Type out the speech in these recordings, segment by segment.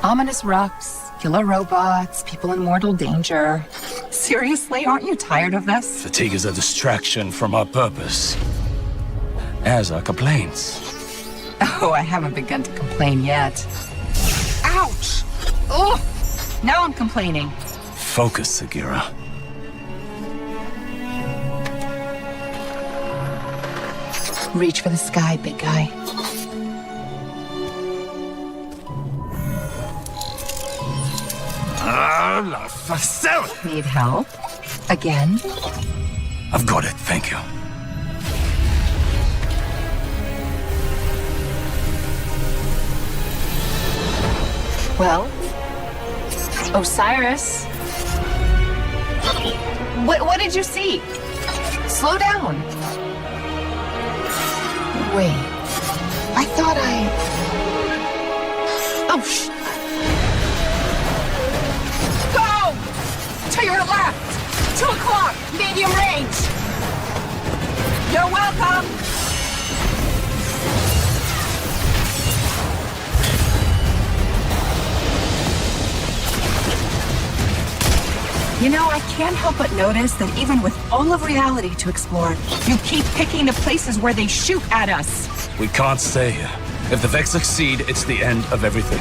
Ominous rocks, killer robots, people in mortal danger. Seriously, aren't you tired of this? Fatigue is a distraction from our purpose. As are complaints. Oh, I haven't begun to complain yet. Ouch! Ugh! Now I'm complaining. Focus, Sagira. Reach for the sky, big guy. La facelle! Need help? Again? I've got it, thank you. Well? Osiris? What did you see? Slow down. Wait. I thought Oh, Go! To your left! 2 o'clock! Medium range! You're welcome! You know, I can't help but notice that even with all of reality to explore, you keep picking the places where they shoot at us. We can't stay here. If the Vex succeed, it's the end of everything.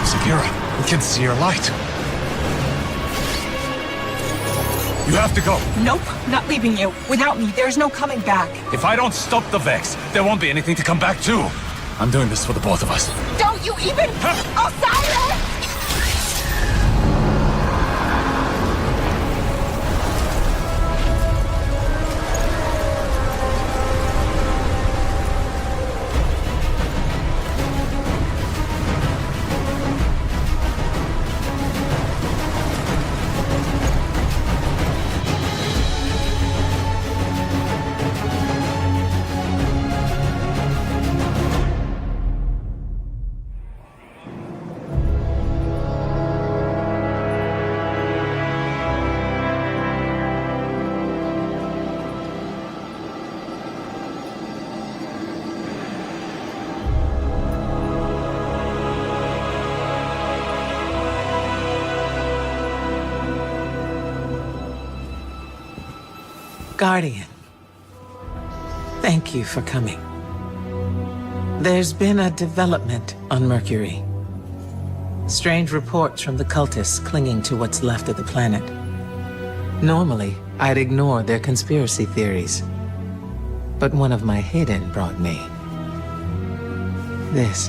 Sagira, we can see your light. You have to go. Nope, not leaving you. Without me, there's no coming back. If I don't stop the Vex, there won't be anything to come back to. I'm doing this for the both of us. Don't you even... Osiris! Guardian, thank you for coming. There's been a development on Mercury. Strange reports from the cultists clinging to what's left of the planet. Normally, I'd ignore their conspiracy theories. But one of my hidden brought me this.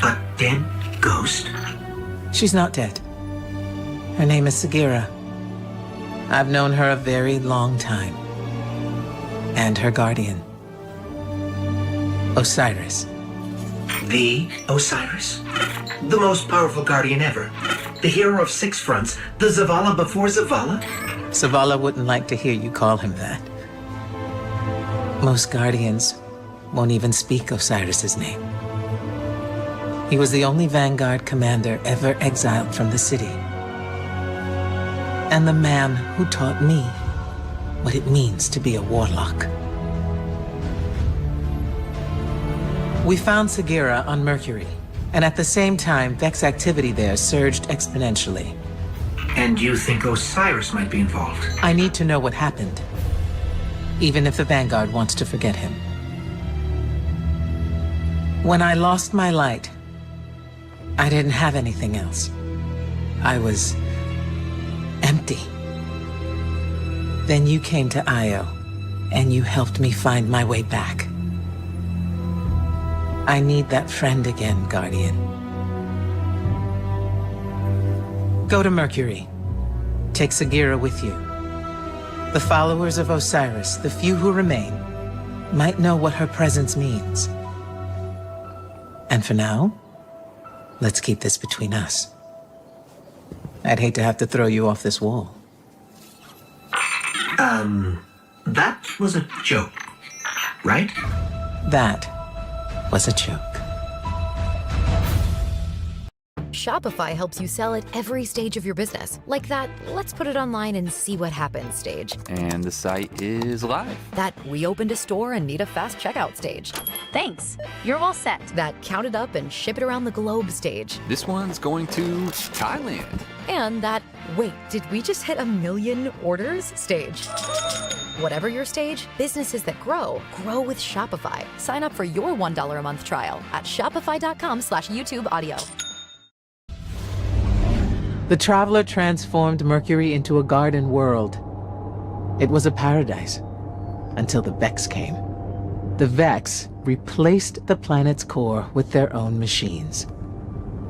A dead ghost? She's not dead. Her name is Sagira. I've known her a very long time. And her guardian, Osiris. The Osiris? The most powerful guardian ever. The hero of 6 fronts. The Zavala before Zavala? Zavala wouldn't like to hear you call him that. Most guardians won't even speak Osiris's name. He was the only Vanguard commander ever exiled from the city. And the man who taught me what it means to be a warlock. We found Sagira on Mercury, and at the same time, Vex activity there surged exponentially. And you think Osiris might be involved? I need to know what happened, even if the Vanguard wants to forget him. When I lost my light, I didn't have anything else. I was empty. Then you came to Io, and you helped me find my way back. I need that friend again, Guardian. Go to Mercury. Take Sagira with you. The followers of Osiris, the few who remain, might know what her presence means. And for now, let's keep this between us. I'd hate to have to throw you off this wall. That was a joke, right? That was a joke. Shopify helps you sell at every stage of your business. Like that, let's put it online and see what happens stage. And the site is live. That we opened a store and need a fast checkout stage. Thanks. You're all set. That count it up and ship it around the globe stage. This one's going to Thailand. And that, wait, did we just hit 1 million orders stage? Whatever your stage, businesses that grow with Shopify. Sign up for your $1 a month trial at shopify.com/YouTube audio. The traveler transformed Mercury into a garden world. It was a paradise until the Vex came. The Vex replaced the planet's core with their own machines.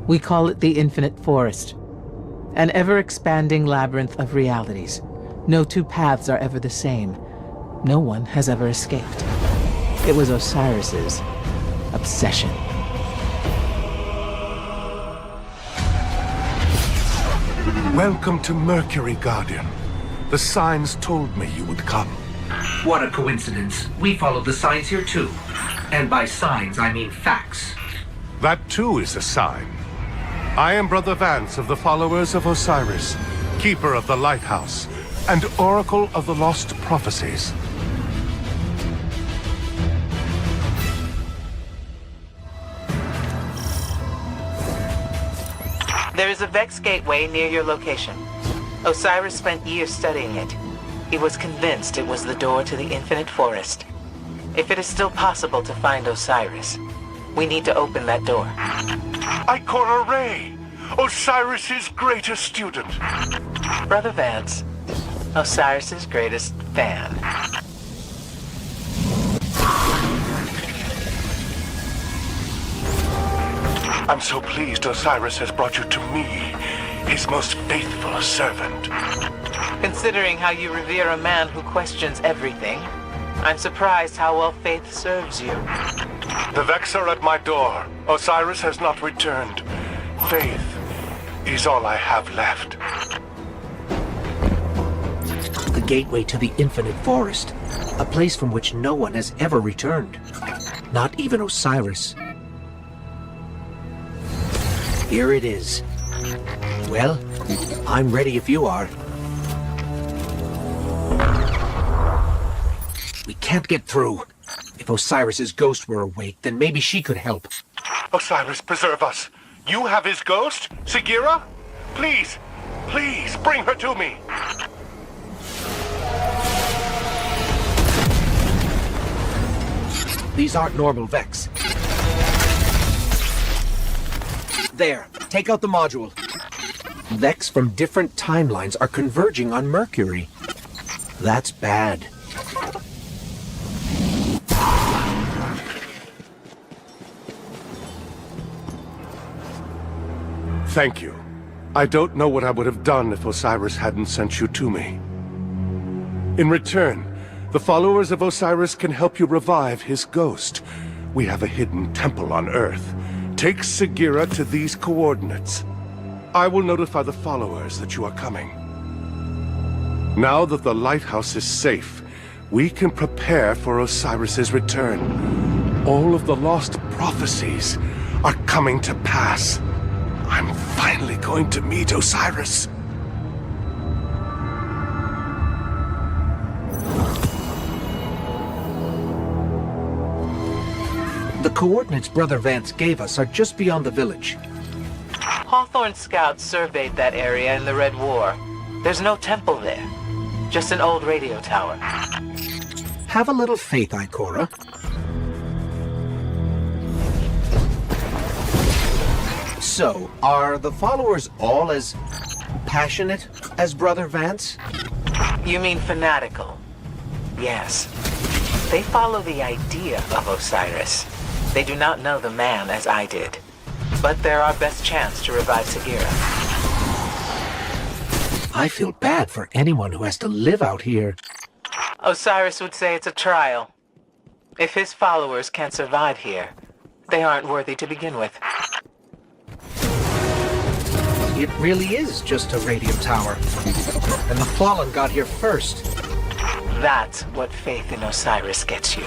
We call it the Infinite Forest, an ever-expanding labyrinth of realities. No two paths are ever the same. No one has ever escaped. It was Osiris's obsession. Welcome to Mercury, Guardian. The signs told me you would come. What a coincidence. We followed the signs here too. And by signs, I mean facts. That too is a sign. I am Brother Vance of the followers of Osiris, Keeper of the Lighthouse, and Oracle of the Lost Prophecies. There is a Vex gateway near your location. Osiris spent years studying it. He was convinced it was the door to the Infinite Forest. If it is still possible to find Osiris, we need to open that door. Ikora Ray, Osiris's greatest student. Brother Vance, Osiris's greatest fan. I'm so pleased Osiris has brought you to me, his most faithful servant. Considering how you revere a man who questions everything, I'm surprised how well faith serves you. The Vex are at my door. Osiris has not returned. Faith is all I have left. The gateway to the Infinite Forest. A place from which no one has ever returned. Not even Osiris. Here it is. Well, I'm ready if you are. We can't get through. If Osiris's ghost were awake, then maybe she could help. Osiris, preserve us. You have his ghost? Sagira? Please, please, bring her to me. These aren't normal Vex. There, take out the module. Vex from different timelines are converging on Mercury. That's bad. Thank you. I don't know what I would have done if Osiris hadn't sent you to me. In return, the followers of Osiris can help you revive his ghost. We have a hidden temple on Earth. Take Sagira to these coordinates. I will notify the followers that you are coming. Now that the lighthouse is safe, we can prepare for Osiris's return. All of the lost prophecies are coming to pass. I'm finally going to meet Osiris. The coordinates Brother Vance gave us are just beyond the village. Hawthorne scouts surveyed that area in the Red War. There's no temple there, just an old radio tower. Have a little faith, Ikora. So, are the followers all as passionate as Brother Vance? You mean fanatical? Yes. They follow the idea of Osiris. They do not know the man as I did. But they're our best chance to revive Sagira. I feel bad for anyone who has to live out here. Osiris would say it's a trial. If his followers can't survive here, they aren't worthy to begin with. It really is just a radio tower. And the Fallen got here first. That's what faith in Osiris gets you.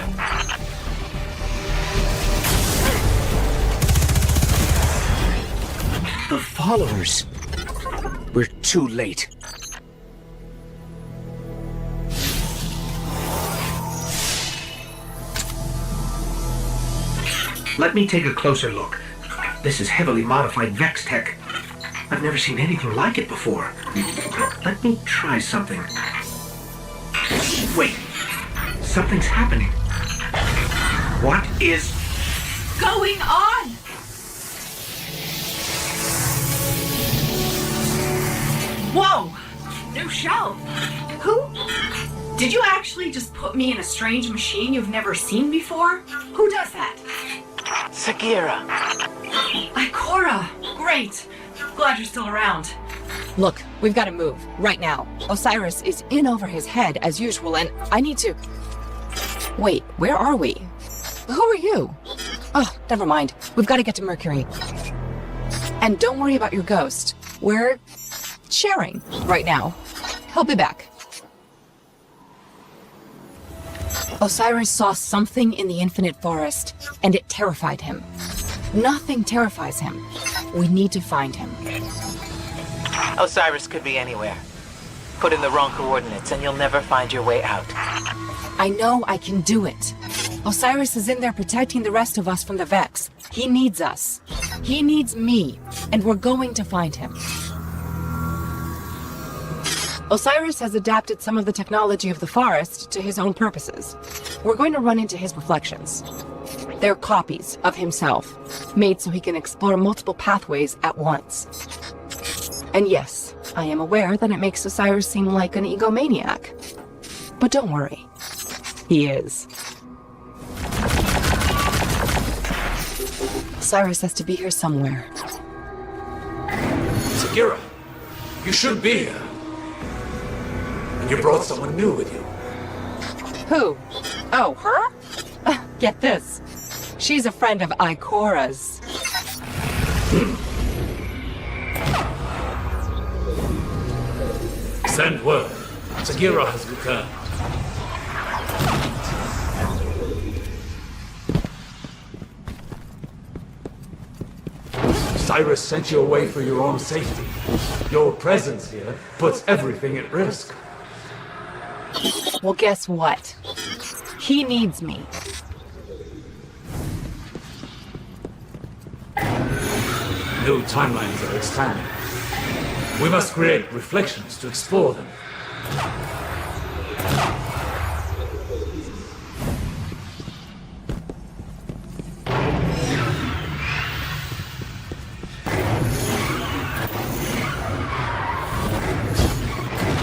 The followers. We're too late. Let me take a closer look. This is heavily modified Vex tech. I've never seen anything like it before. Let me try something. Wait. Something's happening. What is Going on? Whoa! New shell. Who? Did you actually just put me in a strange machine you've never seen before? Who does that? Sagira! Ikora! Great! Glad you're still around. Look, we've got to move, right now. Osiris is in over his head, as usual, and I need to... Wait, where are we? Who are you? Oh, never mind. We've got to get to Mercury. And don't worry about your ghost. We're... sharing right now. He'll be back. Osiris saw something in the Infinite Forest, and it terrified him. Nothing terrifies him. We need to find him. Osiris could be anywhere. Put in the wrong coordinates and you'll never find your way out. I know I can do it. Osiris is in there protecting the rest of us from the Vex. He needs us. He needs me, and we're going to find him. Osiris has adapted some of the technology of the forest to his own purposes. We're going to run into his reflections. They're copies of himself, made so he can explore multiple pathways at once. And yes, I am aware that it makes Osiris seem like an egomaniac. But don't worry. He is. Osiris has to be here somewhere. Sagira, you should be here. And you brought someone new with you. Who? Oh, her? Get this. She's a friend of Ikora's. Send word. Sagira has returned. Cyrus sent you away for your own safety. Your presence here puts everything at risk. Well, guess what? He needs me. New timelines are expanding. We must create reflections to explore them.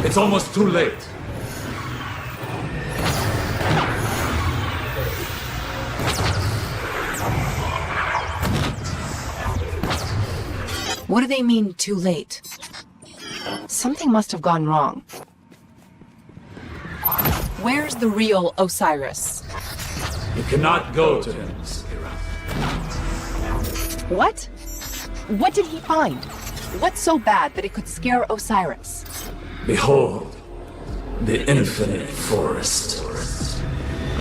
It's almost too late. What do they mean, too late? Something must have gone wrong. Where's the real Osiris? You cannot go to him, Sagira. What? What did he find? What's so bad that it could scare Osiris? Behold, the Infinite Forest.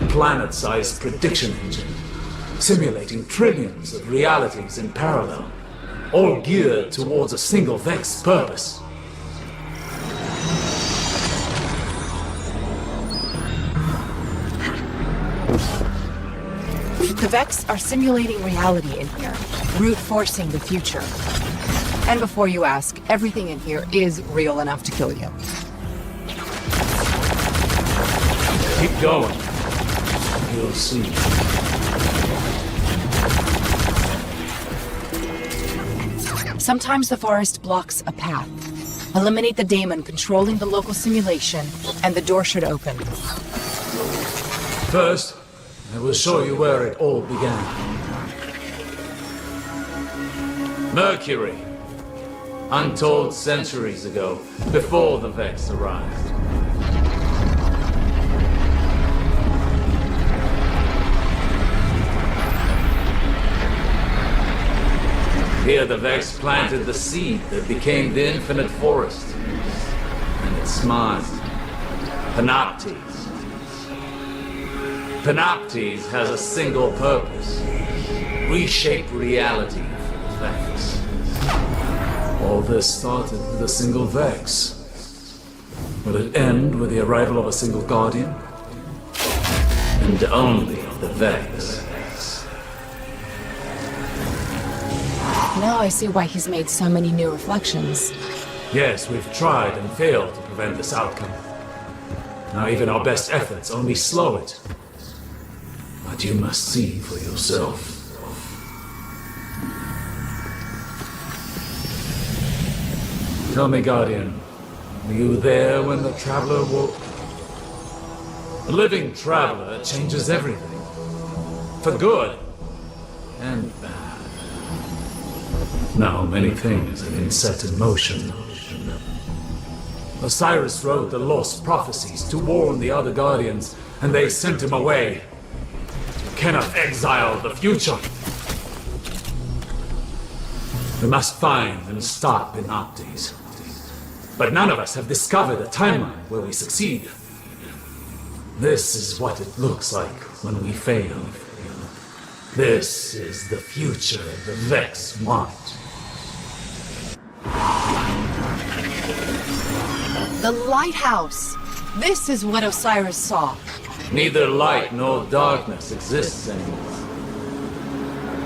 A planet-sized prediction engine, simulating trillions of realities in parallel, all geared towards a single Vex purpose. The Vex are simulating reality in here, brute forcing the future. And before you ask, everything in here is real enough to kill you. Keep going. You'll see. Sometimes the forest blocks a path. Eliminate the daemon controlling the local simulation, and the door should open. First, I will show you where it all began. Mercury. Untold centuries ago, before the Vex arrived. Here the Vex planted the seed that became the Infinite Forest. And it smiled. Panoptes. Panoptes has a single purpose. Reshape reality for the Vex. All this started with a single Vex. Will it end with the arrival of a single Guardian? And only the Vex. Now I see why he's made so many new reflections. Yes, we've tried and failed to prevent this outcome. Now even our best efforts only slow it. But you must see for yourself. Tell me, Guardian, were you there when the Traveler woke? A living Traveler changes everything. For good and bad. Now many things have been set in motion. Osiris wrote the lost prophecies to warn the other Guardians, and they sent him away. You cannot exile the future. We must find and stop Panoptes. But none of us have discovered a timeline where we succeed. This is what it looks like when we fail. This is the future the Vex want. The lighthouse! This is what Osiris saw. Neither light nor darkness exists anymore.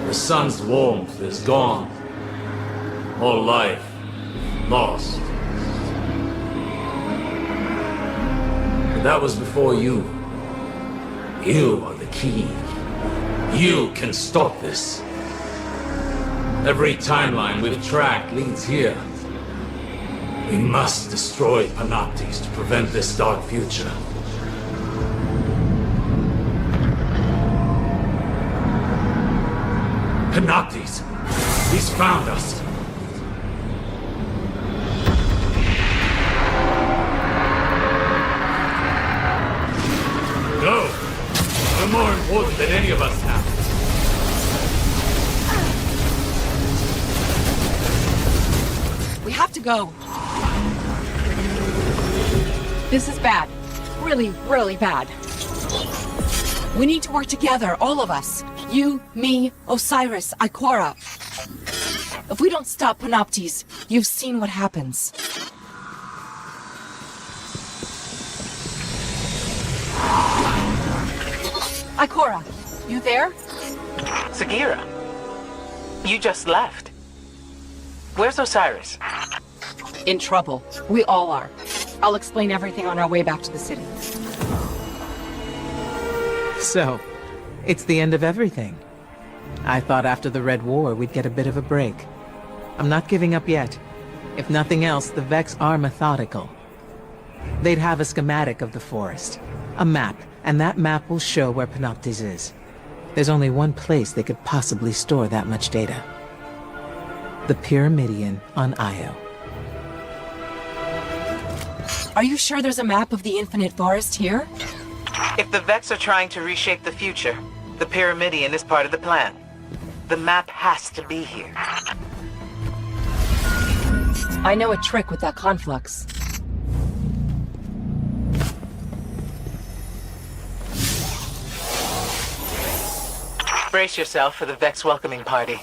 The sun's warmth is gone. All life lost. But that was before you. You are the key. You can stop this. Every timeline we've tracked leads here. We must destroy Panoptes to prevent this dark future. Panoptes! He's found us! Go! You're more important than any of us now. We have to go. This is bad. Really, really bad. We need to work together, all of us. You, me, Osiris, Ikora. If we don't stop Panoptes, you've seen what happens. Ikora, you there? Sagira, you just left. Where's Osiris? In trouble. We all are. I'll explain everything on our way back to the city. So, it's the end of everything. I thought after the Red War we'd get a bit of a break. I'm not giving up yet. If nothing else, the Vex are methodical. They'd have a schematic of the forest, a map, and that map will show where Panoptes is. There's only one place they could possibly store that much data. The Pyramidion on Io. Are you sure there's a map of the Infinite Forest here? If the Vex are trying to reshape the future, the Pyramidion is part of the plan. The map has to be here. I know a trick with that conflux. Brace yourself for the Vex welcoming party.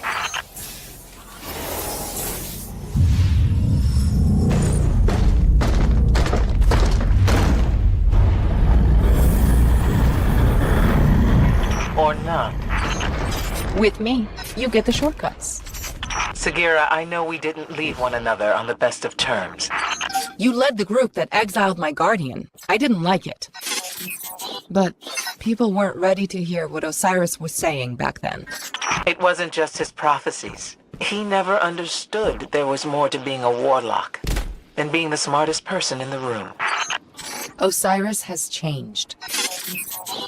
Or not. With me, you get the shortcuts. Sagira, I know we didn't leave one another on the best of terms. You led the group that exiled my guardian. I didn't like it. But people weren't ready to hear what Osiris was saying back then. It wasn't just his prophecies. He never understood there was more to being a warlock than being the smartest person in the room. Osiris has changed.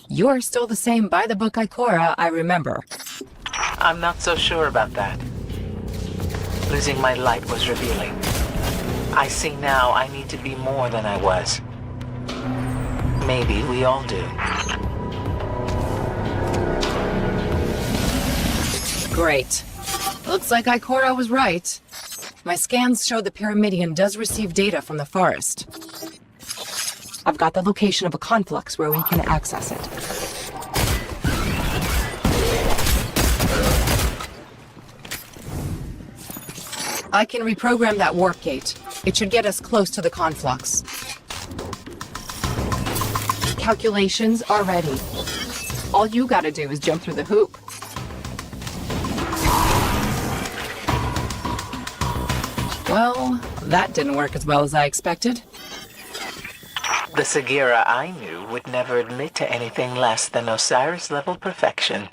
You're still the same by-the-book Ikora I remember. I'm not so sure about that. Losing my light was revealing. I see now I need to be more than I was. Maybe we all do. Great. Looks like Ikora was right. My scans show the Pyramidion does receive data from the forest. I've got the location of a conflux where we can access it. I can reprogram that warp gate. It should get us close to the conflux. Calculations are ready. All you gotta do is jump through the hoop. Well, that didn't work as well as I expected. The Sagira I knew would never admit to anything less than Osiris-level perfection.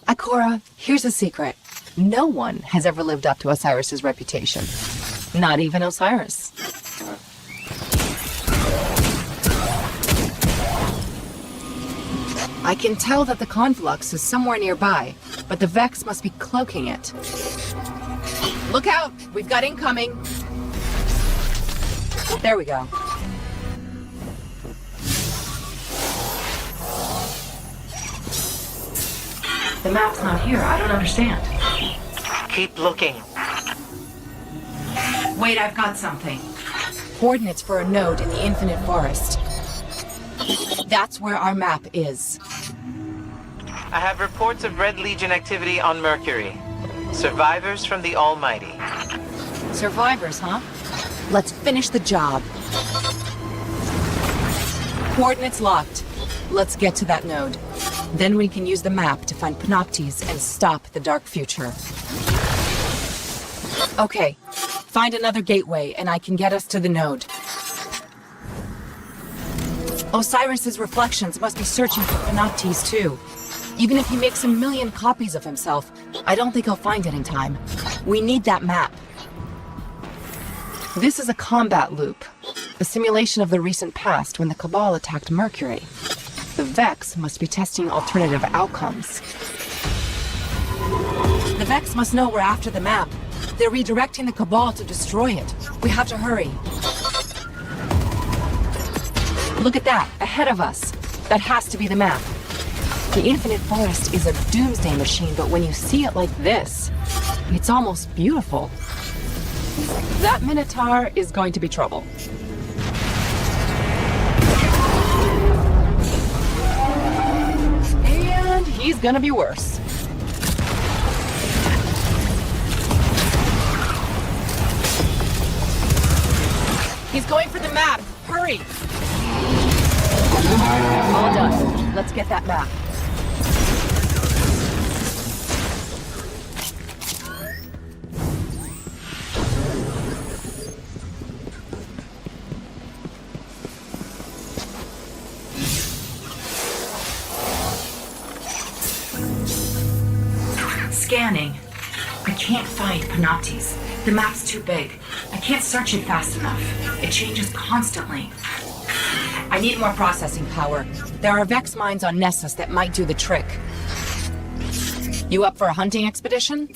Ikora, here's a secret. No one has ever lived up to Osiris's reputation. Not even Osiris. I can tell that the conflux is somewhere nearby, but the Vex must be cloaking it. Look out! We've got incoming! There we go. The map's not here. I don't understand. Keep looking. Wait, I've got something. Coordinates for a node in the Infinite Forest. That's where our map is. I have reports of Red Legion activity on Mercury. Survivors from the Almighty. Survivors, huh? Let's finish the job. Coordinates locked. Let's get to that node. Then we can use the map to find Panoptes and stop the dark future. Okay, find another gateway and I can get us to the node. Osiris's reflections must be searching for Panoptes too. Even if he makes 1,000,000 copies of himself, I don't think he'll find it in time. We need that map. This is a combat loop, a simulation of the recent past when the Cabal attacked Mercury. The Vex must be testing alternative outcomes. The Vex must know we're after the map. They're redirecting the Cabal to destroy it. We have to hurry. Look at that, ahead of us. That has to be the map. The Infinite Forest is a doomsday machine, but when you see it like this, it's almost beautiful. That Minotaur is going to be trouble. And he's gonna be worse. He's going for the map. Hurry! All done. Let's get that map. Scanning. I can't find Panoptes. The map's too big. I can't search it fast enough. It changes constantly. I need more processing power. There are Vex mines on Nessus that might do the trick. You up for a hunting expedition?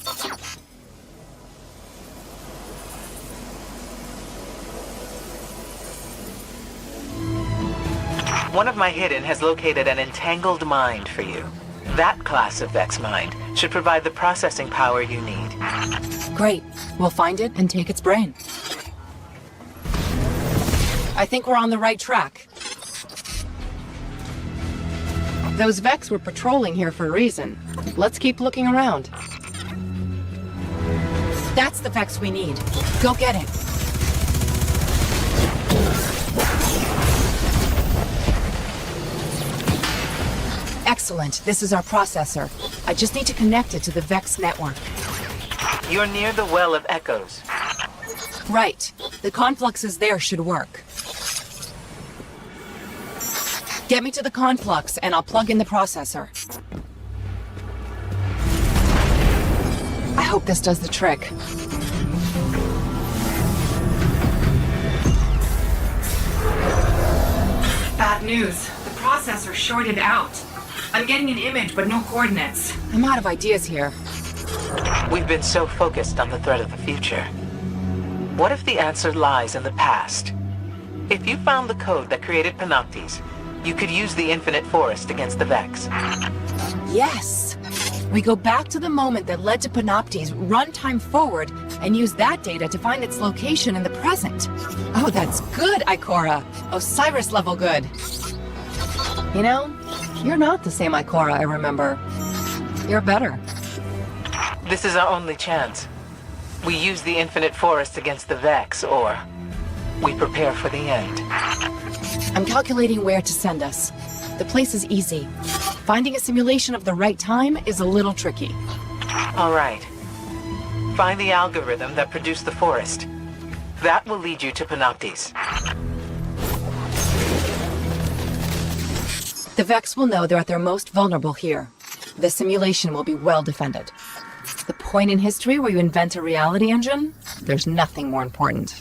One of my hidden has located an entangled mind for you. That class of Vex mind should provide the processing power you need. Great. We'll find it and take its brain. I think we're on the right track. Those Vex were patrolling here for a reason. Let's keep looking around. That's the Vex we need. Go get it. Excellent. This is our processor. I just need to connect it to the Vex network. You're near the Well of Echoes. Right. The confluxes there should work. Get me to the conflux and I'll plug in the processor. I hope this does the trick. Bad news. The processor shorted out. I'm getting an image, but no coordinates. I'm out of ideas here. We've been so focused on the threat of the future. What if the answer lies in the past? If you found the code that created Panoptes, you could use the Infinite Forest against the Vex. Yes! We go back to the moment that led to Panoptes, run time forward, and use that data to find its location in the present. Oh, that's good, Ikora. Osiris level good. You know, you're not the same Ikora I remember. You're better. This is our only chance. We use the infinite forest against the Vex, or we prepare for the end. I'm calculating where to send us. The place is easy. Finding a simulation of the right time is a little tricky. All right. Find the algorithm that produced the forest. That will lead you to Panoptes. The Vex will know they're at their most vulnerable here. The simulation will be well defended. The point in history where you invent a reality engine, there's nothing more important.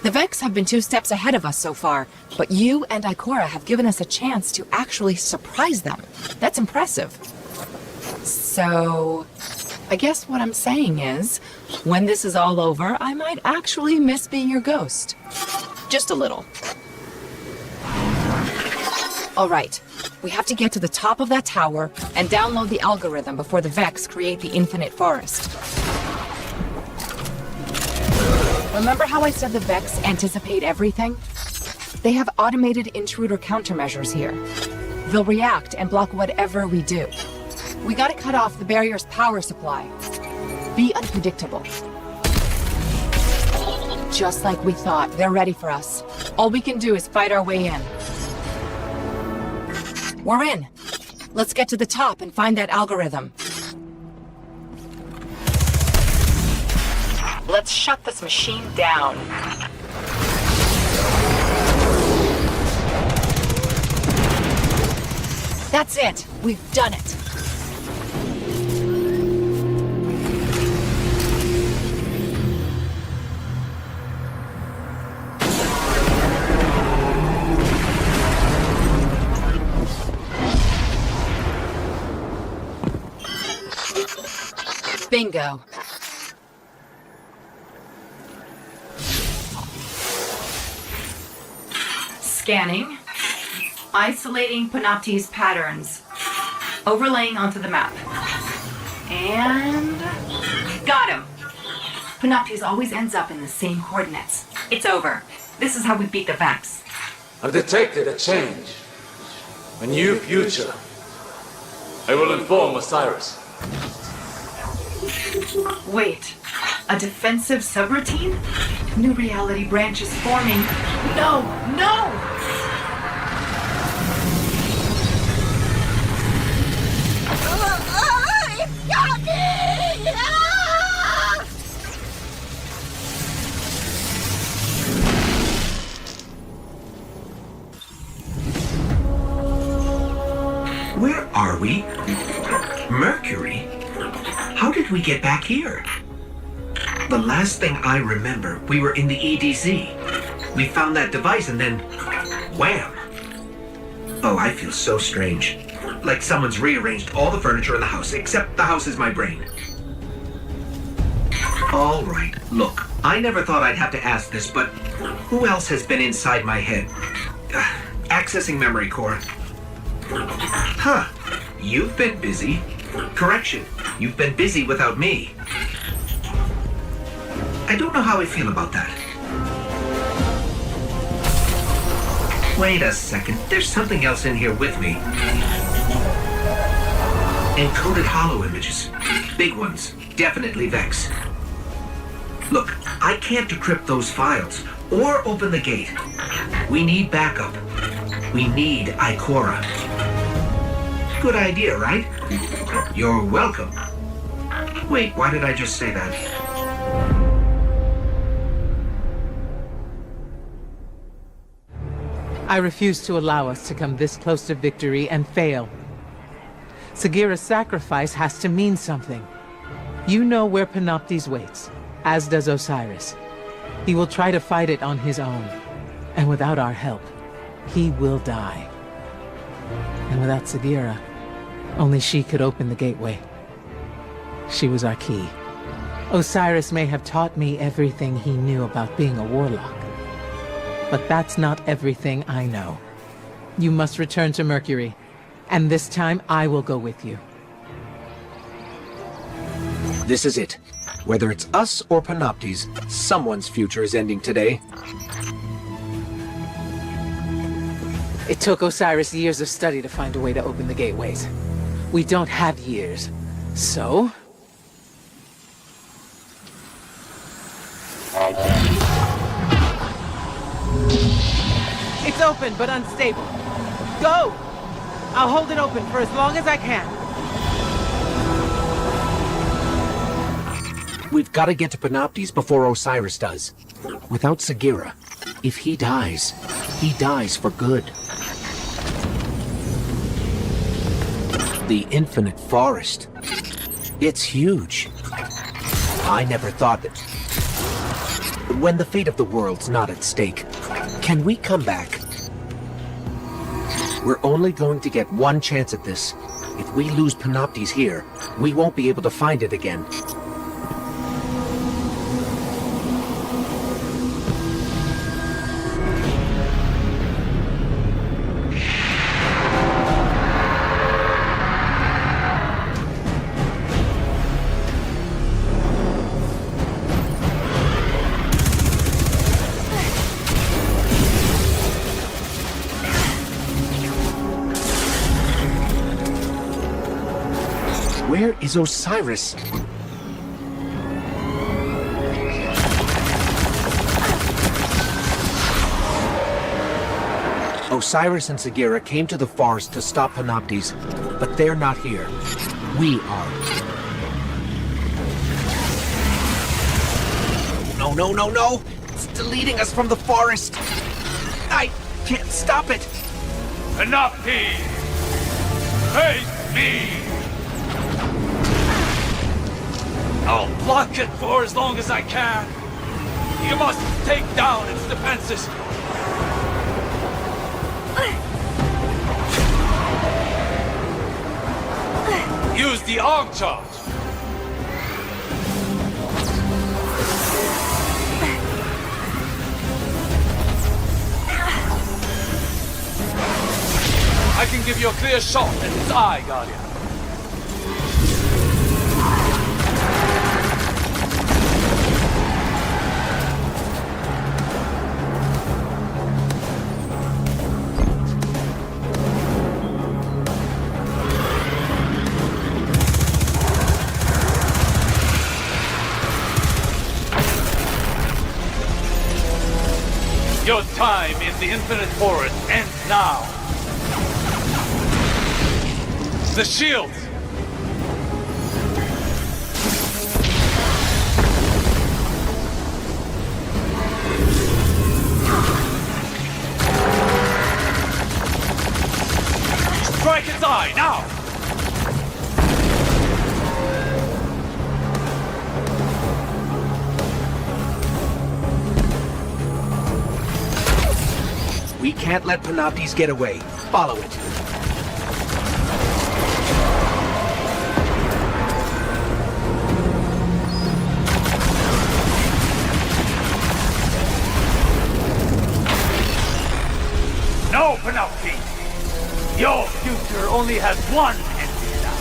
The Vex have been 2 steps ahead of us so far, but you and Ikora have given us a chance to actually surprise them. That's impressive. So, I guess what I'm saying is, when this is all over, I might actually miss being your ghost. Just a little. All right, we have to get to the top of that tower and download the algorithm before the Vex create the infinite forest. Remember how I said the Vex anticipate everything? They have automated intruder countermeasures here. They'll react and block whatever we do. We gotta cut off the barrier's power supply. Be unpredictable. Just like we thought, they're ready for us. All we can do is fight our way in. We're in. Let's get to the top and find that algorithm. Let's shut this machine down. That's it. We've done it. Bingo. Scanning. Isolating Panoptes patterns. Overlaying onto the map. And... got him! Panoptes always ends up in the same coordinates. It's over. This is how we beat the Vex. I've detected a change. A new future. I will inform Osiris. Wait, a defensive subroutine? New reality branch is forming. No, no! Where are we? Mercury? How did we get back here? The last thing I remember, we were in the EDZ. We found that device and then... wham! Oh, I feel so strange. Like someone's rearranged all the furniture in the house, except the house is my brain. All right, look, I never thought I'd have to ask this, but who else has been inside my head? Accessing memory core. Huh, you've been busy. Correction, you've been busy without me. I don't know how I feel about that. Wait a second, there's something else in here with me. Encoded holo images. Big ones. Definitely Vex. Look, I can't decrypt those files or open the gate. We need backup. We need Ikora. Good idea, right? You're welcome. Wait, why did I just say that? I refuse to allow us to come this close to victory and fail. Sagira's sacrifice has to mean something. You know where Panoptes waits, as does Osiris. He will try to fight it on his own. And without our help, he will die. And without Sagira, only she could open the gateway. She was our key. Osiris may have taught me everything he knew about being a warlock. But that's not everything I know. You must return to Mercury, and this time I will go with you. This is it. Whether it's us or Panoptes, someone's future is ending today. It took Osiris years of study to find a way to open the gateways. We don't have years. So, open, but unstable. Go! I'll hold it open for as long as I can. We've got to get to Panoptes before Osiris does. Without Sagira, if he dies for good. The Infinite Forest. It's huge. I never thought that... When the fate of the world's not at stake, can we come back? We're only going to get one chance at this. If we lose Panoptes here, we won't be able to find it again. Where is Osiris? Osiris and Sagira came to the forest to stop Panoptes, but they're not here. We are. No, no, no, no! It's deleting us from the forest! I can't stop it! Panoptes! Face me! I'll block it for as long as I can. You must take down its defenses. Use the arc charge. I can give you a clear shot at its eye, Guardian. Your time in the Infinite Forest ends now. The shield! Strike its eye, now! We can't let Panoptes get away. Follow it. No, Panoptes! Your future only has one ending now.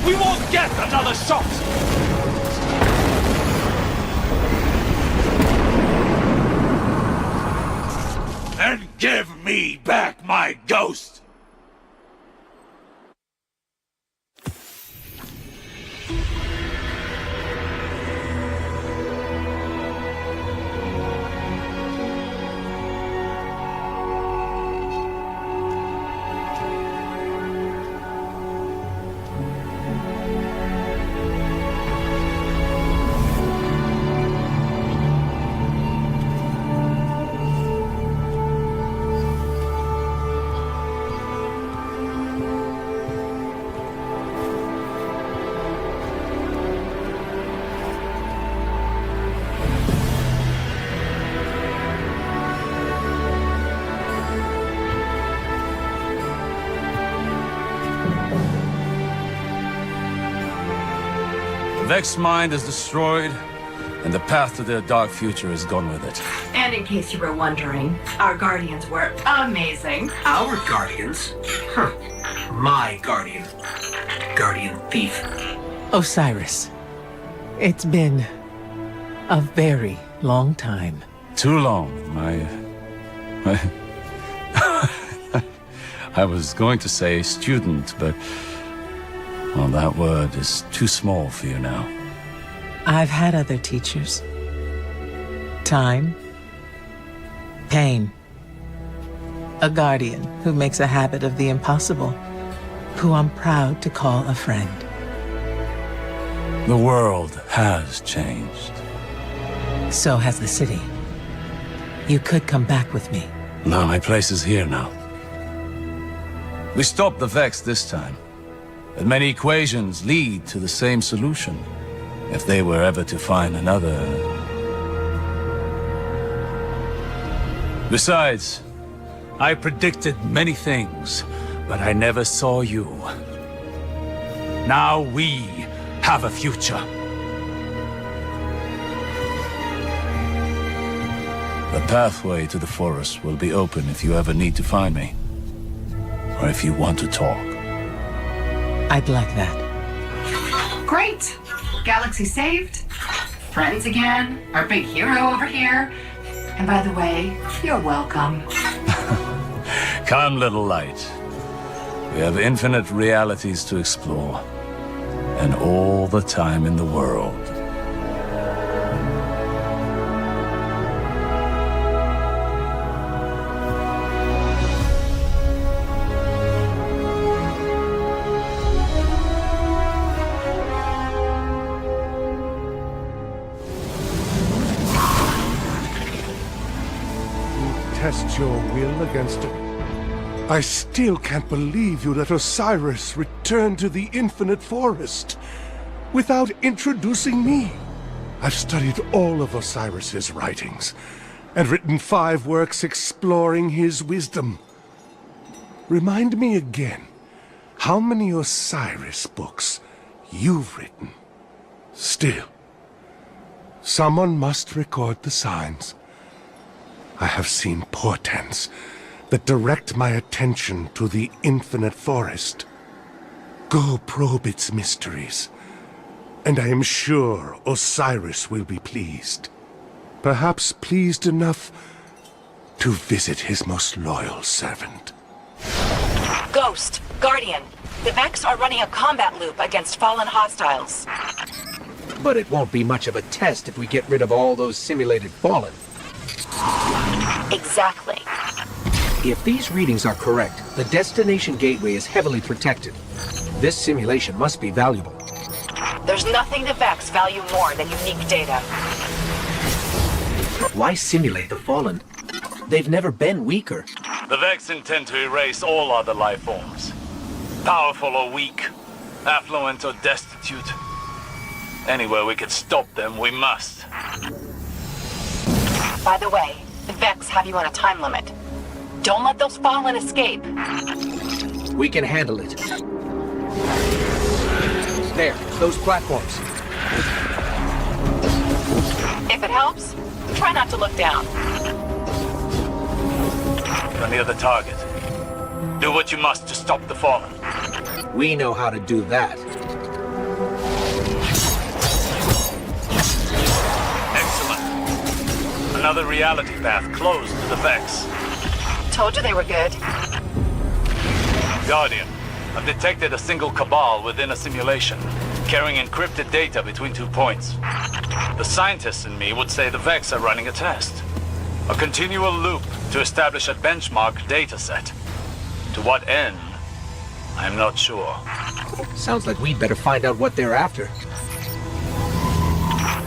We won't get another shot! And give me back my ghost! Vex's mind is destroyed, and the path to their dark future is gone with it. And in case you were wondering, our guardians were amazing. Our guardians? Huh. My guardian. Guardian thief. Osiris, It's been a very long time. Too long. I was going to say student, but... well, that word is too small for you now. I've had other teachers. Time. Pain. A guardian who makes a habit of the impossible, who I'm proud to call a friend. The world has changed. So has the city. You could come back with me. No, my place is here now. We stopped the Vex this time. But many equations lead to the same solution. If they were ever to find another... Besides, I predicted many things, but I never saw you. Now we have a future. The pathway to the forest will be open if you ever need to find me. Or if you want to talk. I'd like that. Great! Galaxy saved. Friends again. Our big hero over here. And by the way, you're welcome. Come, little light. We have infinite realities to explore. And all the time in the world. Test your will against it. I still can't believe you let Osiris return to the Infinite Forest without introducing me. I've studied all of Osiris's writings and written 5 works exploring his wisdom. Remind me again, how many Osiris books you've written? Still, someone must record the signs. I have seen portents that direct my attention to the Infinite Forest. Go probe its mysteries, and I am sure Osiris will be pleased. Perhaps pleased enough to visit his most loyal servant. Ghost, Guardian, the Vex are running a combat loop against fallen hostiles. But it won't be much of a test if we get rid of all those simulated fallen. Exactly. If these readings are correct, the destination gateway is heavily protected. This simulation must be valuable. There's nothing the Vex value more than unique data. Why simulate the fallen? They've never been weaker. The Vex intend to erase all other life forms. Powerful or weak, affluent or destitute. Anywhere we can stop them, we must. By the way, the Vex have you on a time limit. Don't let those fallen escape. We can handle it. There, those platforms. If it helps, try not to look down. You're near the target. Do what you must to stop the fallen. We know how to do that. Excellent. Another reality path closed to the Vex. Told you they were good. Guardian, I've detected a single cabal within a simulation, carrying encrypted data between 2 points. The scientists in me would say the Vex are running a test. A continual loop to establish a benchmark data set. To what end? I'm not sure. Sounds like we'd better find out what they're after.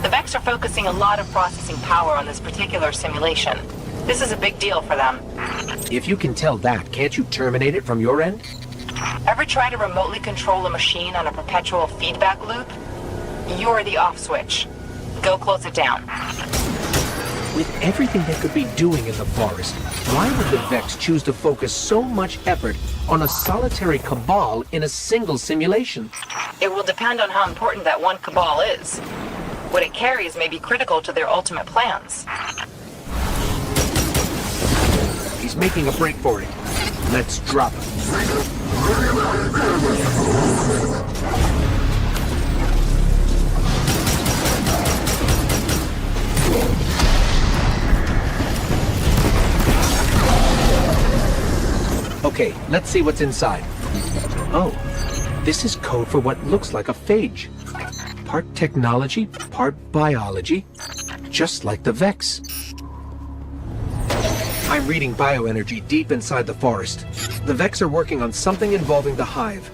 The Vex are focusing a lot of processing power on this particular simulation. This is a big deal for them. If you can tell that, can't you terminate it from your end? Ever try to remotely control a machine on a perpetual feedback loop? You're the off switch. Go close it down. With everything they could be doing in the forest, why would the Vex choose to focus so much effort on a solitary cabal in a single simulation? It will depend on how important that one cabal is. What it carries may be critical to their ultimate plans. He's making a break for it. Let's drop it. Okay, let's see what's inside. Oh, this is code for what looks like a phage. Part technology, part biology, just like the Vex. I'm reading bioenergy deep inside the forest. The Vex are working on something involving the hive.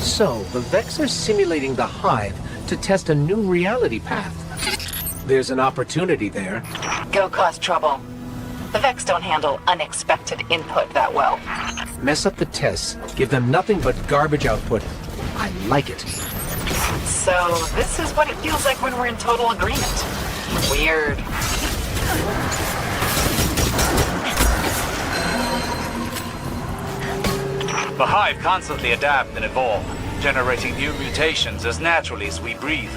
So, the Vex are simulating the hive to test a new reality path. There's an opportunity there. Go cause trouble. The Vex don't handle unexpected input that well. Mess up the tests, give them nothing but garbage output. I like it. So, this is what it feels like when we're in total agreement. Weird. The hive constantly adapt and evolve, generating new mutations as naturally as we breathe.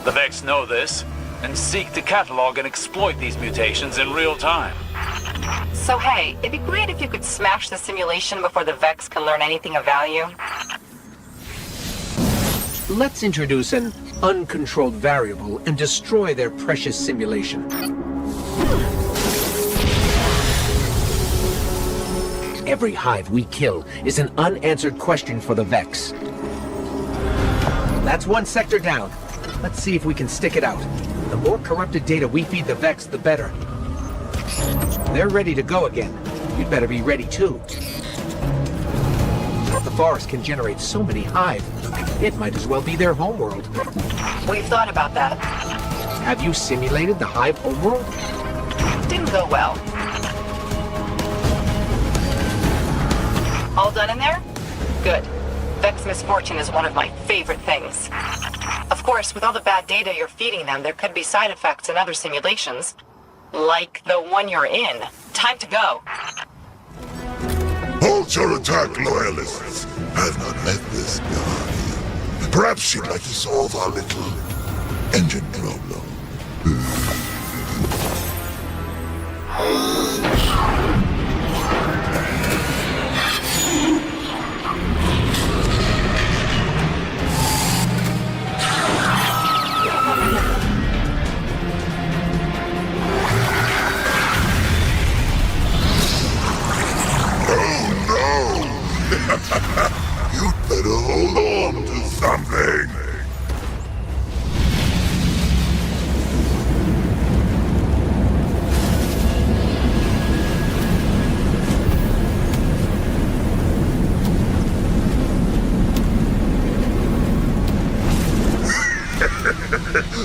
The Vex know this, and seek to catalog and exploit these mutations in real time. So hey, it'd be great if you could smash the simulation before the Vex can learn anything of value. Let's introduce an uncontrolled variable and destroy their precious simulation. Every hive we kill is an unanswered question for the Vex. That's one sector down. Let's see if we can stick it out. The more corrupted data we feed the Vex, the better. They're ready to go again. You'd better be ready too. The forest can generate so many hive. It might as well be their homeworld. We've thought about that. Have you simulated the hive homeworld? Didn't go well. All done in there? Good. Vex misfortune is one of my favorite things. Of course, with all the bad data you're feeding them, there could be side effects in other simulations. Like the one you're in. Time to go. Hold your attack, loyalists. I've not met this Guardian. Perhaps she'd like to solve our little engine problem. You'd better hold on to something.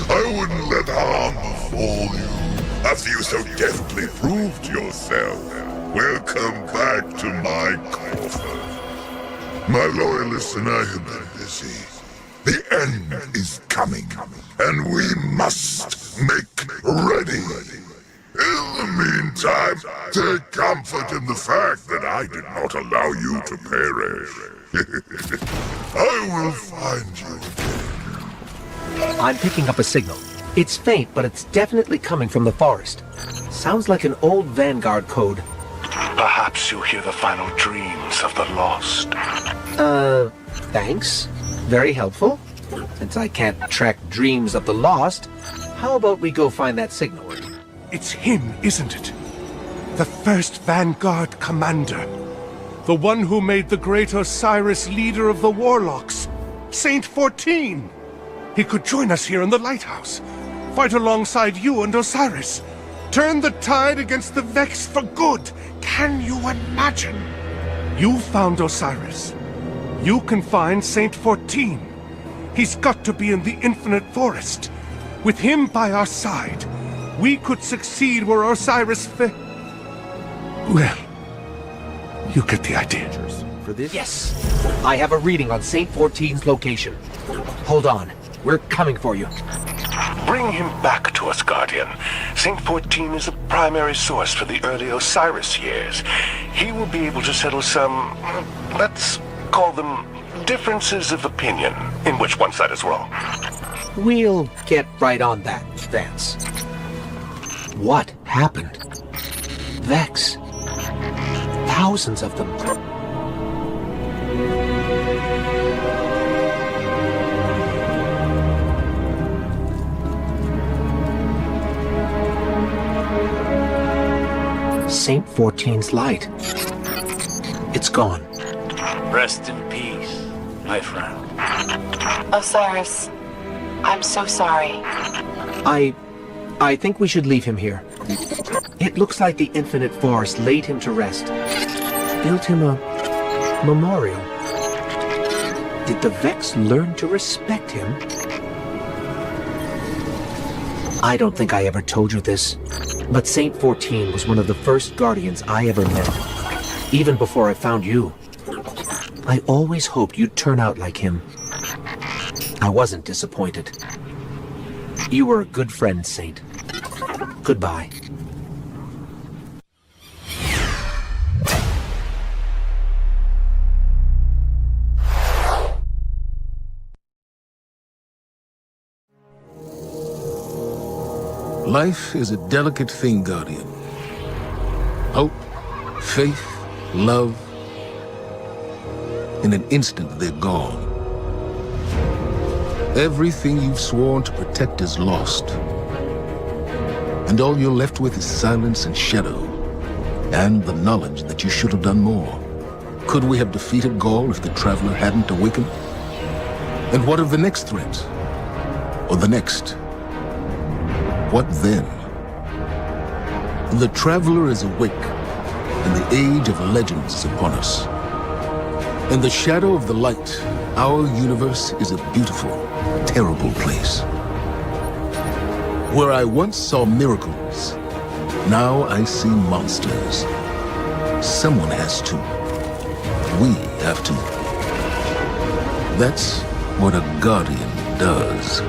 I wouldn't let harm befall you after you so deftly proved yourself. Welcome back to my coffin. My loyalists and I have been busy. The end is coming, and we must make ready. In the meantime, take comfort in the fact that I did not allow you to perish. I will find you again. I'm picking up a signal. It's faint, but it's definitely coming from the forest. Sounds like an old Vanguard code. Perhaps you hear the final dreams of the lost. Thanks. Very helpful. Since I can't track dreams of the lost, how about we go find that signal? It's him, isn't it? The first Vanguard commander. The one who made the great Osiris leader of the Warlocks. Saint 14. He could join us here in the lighthouse. Fight alongside you and Osiris. Turn the tide against the Vex for good. Can you imagine? You found Osiris. You can find Saint 14. He's got to be in the Infinite Forest. With him by our side, we could succeed where Osiris Well, you get the idea. For this? Yes. I have a reading on Saint 14's location. Hold on. We're coming for you. Bring him back to us, Guardian. Saint 14 is the primary source for the early Osiris years. He will be able to settle some, let's call them, differences of opinion in which one side is wrong. We'll get right on that, Vance. What happened? Vex. Thousands of them. Saint 14's light. It's gone. Rest in peace, my friend. Osiris, I'm so sorry. I think we should leave him here. It looks like the Infinite Forest laid him to rest. Built him a memorial. Did the Vex learn to respect him? I don't think I ever told you this, but Saint 14 was one of the first Guardians I ever met. Even before I found you. I always hoped you'd turn out like him. I wasn't disappointed. You were a good friend, Saint. Goodbye. Life is a delicate thing, Guardian. Hope, faith, love. In an instant, they're gone. Everything you've sworn to protect is lost. And all you're left with is silence and shadow, and the knowledge that you should have done more. Could we have defeated Gaul if the Traveler hadn't awakened? And what of the next threat? Or the next? What then? The Traveler is awake, and the age of legends is upon us. In the shadow of the light, our universe is a beautiful, terrible place. Where I once saw miracles, now I see monsters. Someone has to. We have to. That's what a Guardian does.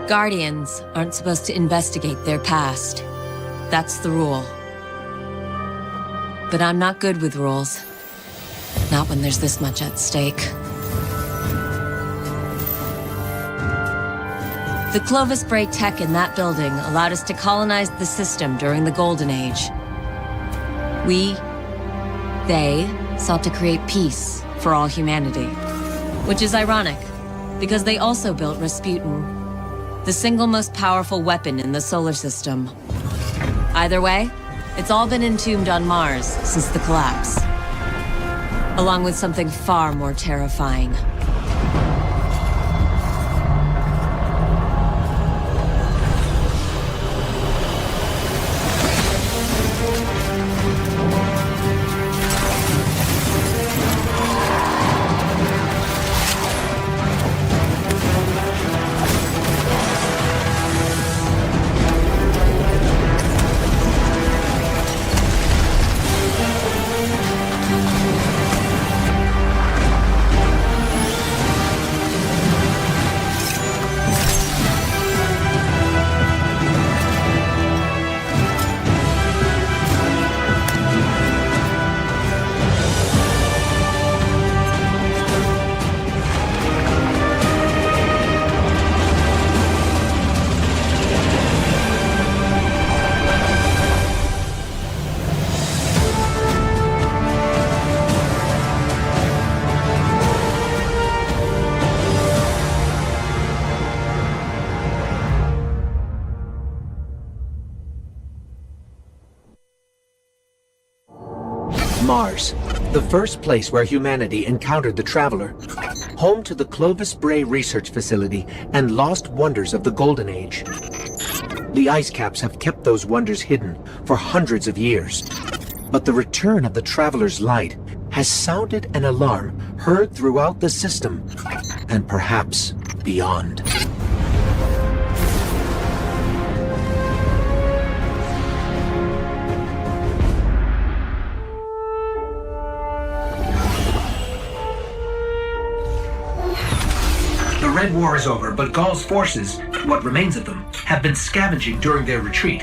Guardians aren't supposed to investigate their past. That's the rule. But I'm not good with rules. Not when there's this much at stake. The Clovis Bray tech in that building allowed us to colonize the system during the Golden Age. They sought to create peace for all humanity. Which is ironic, because they also built Rasputin, the single most powerful weapon in the solar system. Either way, it's all been entombed on Mars since the collapse. Along with something far more terrifying. Mars, the first place where humanity encountered the Traveler, home to the Clovis Bray Research Facility and lost wonders of the Golden Age. The ice caps have kept those wonders hidden for hundreds of years, but the return of the Traveler's light has sounded an alarm heard throughout the system, and perhaps beyond. The Red War is over, but Gaul's forces, what remains of them, have been scavenging during their retreat.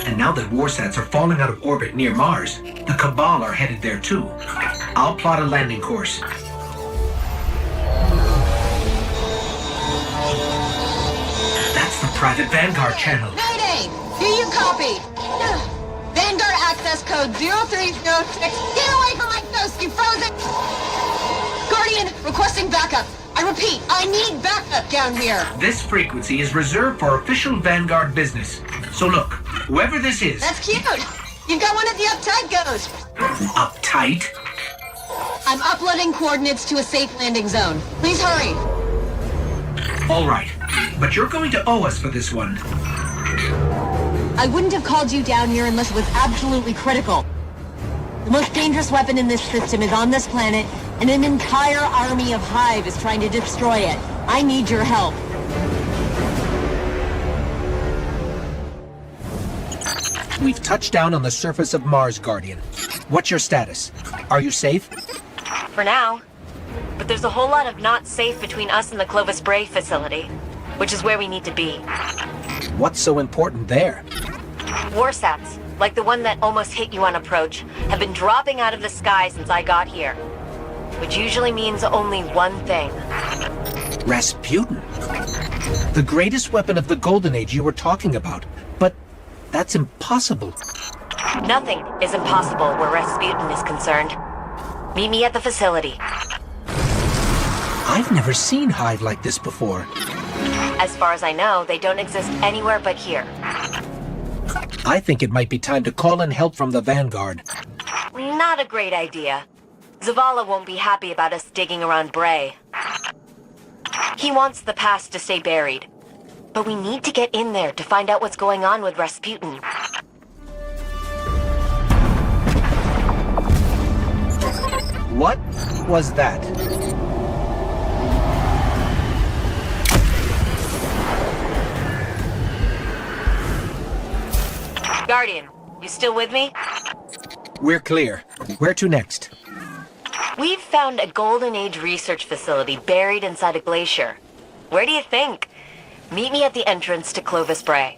And now that warsats are falling out of orbit near Mars, the Cabal are headed there too. I'll plot a landing course. That's the private Vanguard channel. Mayday! Do you copy? Vanguard access code 0306. Get away from my ghost, you frozen! Guardian, requesting backup. I repeat, I need backup down here. This frequency is reserved for official Vanguard business. So look, whoever this is... That's cute. You've got one of the uptight ghosts. Uptight? I'm uploading coordinates to a safe landing zone. Please hurry. All right, but you're going to owe us for this one. I wouldn't have called you down here unless it was absolutely critical. The most dangerous weapon in this system is on this planet, and an entire army of Hive is trying to destroy it. I need your help. We've touched down on the surface of Mars, Guardian. What's your status? Are you safe? For now. But there's a whole lot of not safe between us and the Clovis Bray facility, which is where we need to be. What's so important there? Warsats, like the one that almost hit you on approach, have been dropping out of the sky since I got here. Which usually means only one thing. Rasputin. The greatest weapon of the Golden Age you were talking about. But that's impossible. Nothing is impossible where Rasputin is concerned. Meet me at the facility. I've never seen Hive like this before. As far as I know, they don't exist anywhere but here. I think it might be time to call in help from the Vanguard. Not a great idea. Zavala won't be happy about us digging around Bray. He wants the past to stay buried. But we need to get in there to find out what's going on with Rasputin. What was that? Guardian, you still with me? We're clear. Where to next? We've found a Golden Age research facility buried inside a glacier. Where do you think? Meet me at the entrance to Clovis Bray.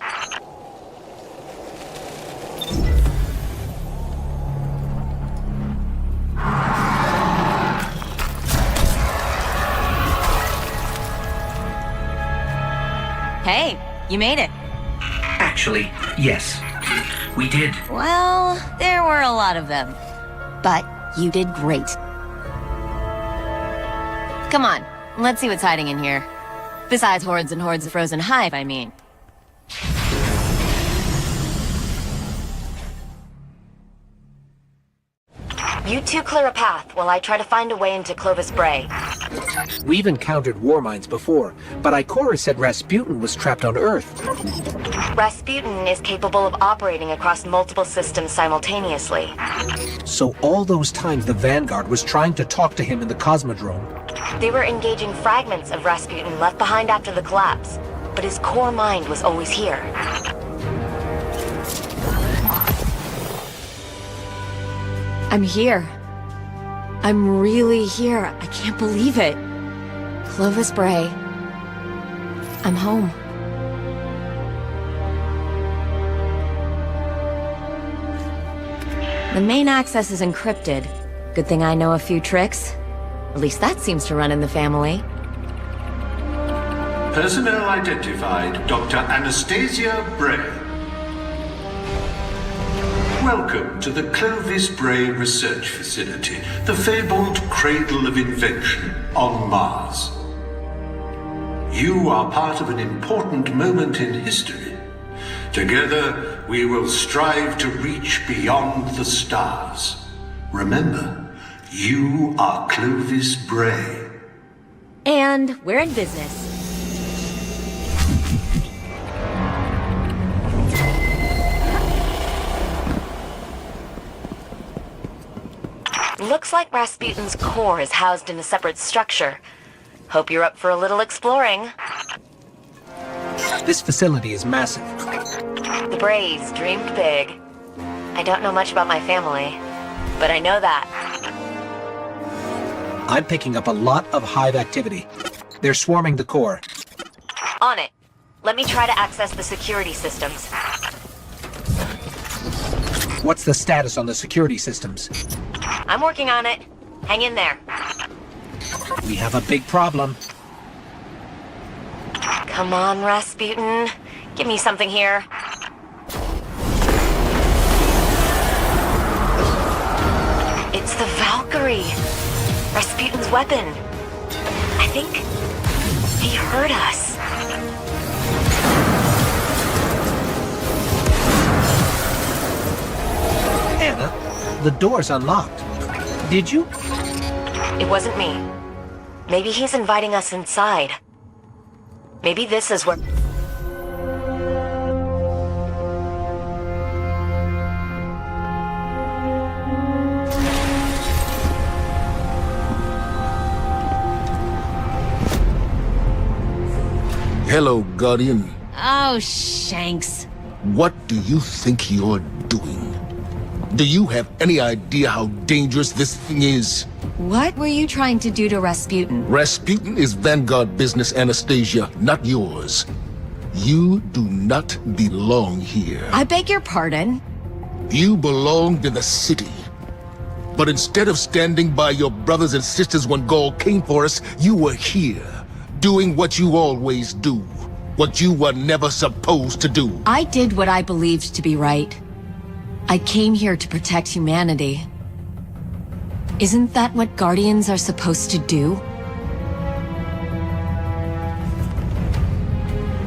Hey, you made it. Actually, yes. We did. Well, there were a lot of them. But you did great. Come on, let's see what's hiding in here. Besides hordes and hordes of frozen Hive, I mean. You two clear a path while I try to find a way into Clovis Bray. We've encountered war mines before, but Ikora said Rasputin was trapped on Earth. Rasputin is capable of operating across multiple systems simultaneously. So all those times the Vanguard was trying to talk to him in the Cosmodrome. They were engaging fragments of Rasputin left behind after the collapse, but his core mind was always here. I'm here. I'm really here. I can't believe it. Clovis Bray. I'm home. The main access is encrypted. Good thing I know a few tricks. At least that seems to run in the family. Personnel identified Dr. Anastasia Bray. Welcome to the Clovis Bray Research Facility, the fabled cradle of invention on Mars. You are part of an important moment in history. Together, we will strive to reach beyond the stars. Remember, you are Clovis Bray. And we're in business. Looks like Rasputin's core is housed in a separate structure. Hope you're up for a little exploring. This facility is massive. The Brays dreamed big. I don't know much about my family, but I know that. I'm picking up a lot of Hive activity. They're swarming the core. On it. Let me try to access the security systems. What's the status on the security systems? I'm working on it. Hang in there. We have a big problem. Come on, Rasputin. Give me something here. It's the Valkyrie. Rasputin's weapon. think he heard us. Anna, the door's unlocked. Did you? It wasn't me. Maybe he's inviting us inside. Maybe this is where... Hello, Guardian. Oh, Shanks. What do you think you're doing? Do you have any idea how dangerous this thing is? What were you trying to do to Rasputin? Rasputin is Vanguard business, Anastasia, not yours. You do not belong here. I beg your pardon? You belonged in the city. But instead of standing by your brothers and sisters when Gaul came for us, you were here, doing what you always do. What you were never supposed to do. I did what I believed to be right. I came here to protect humanity. Isn't that what Guardians are supposed to do?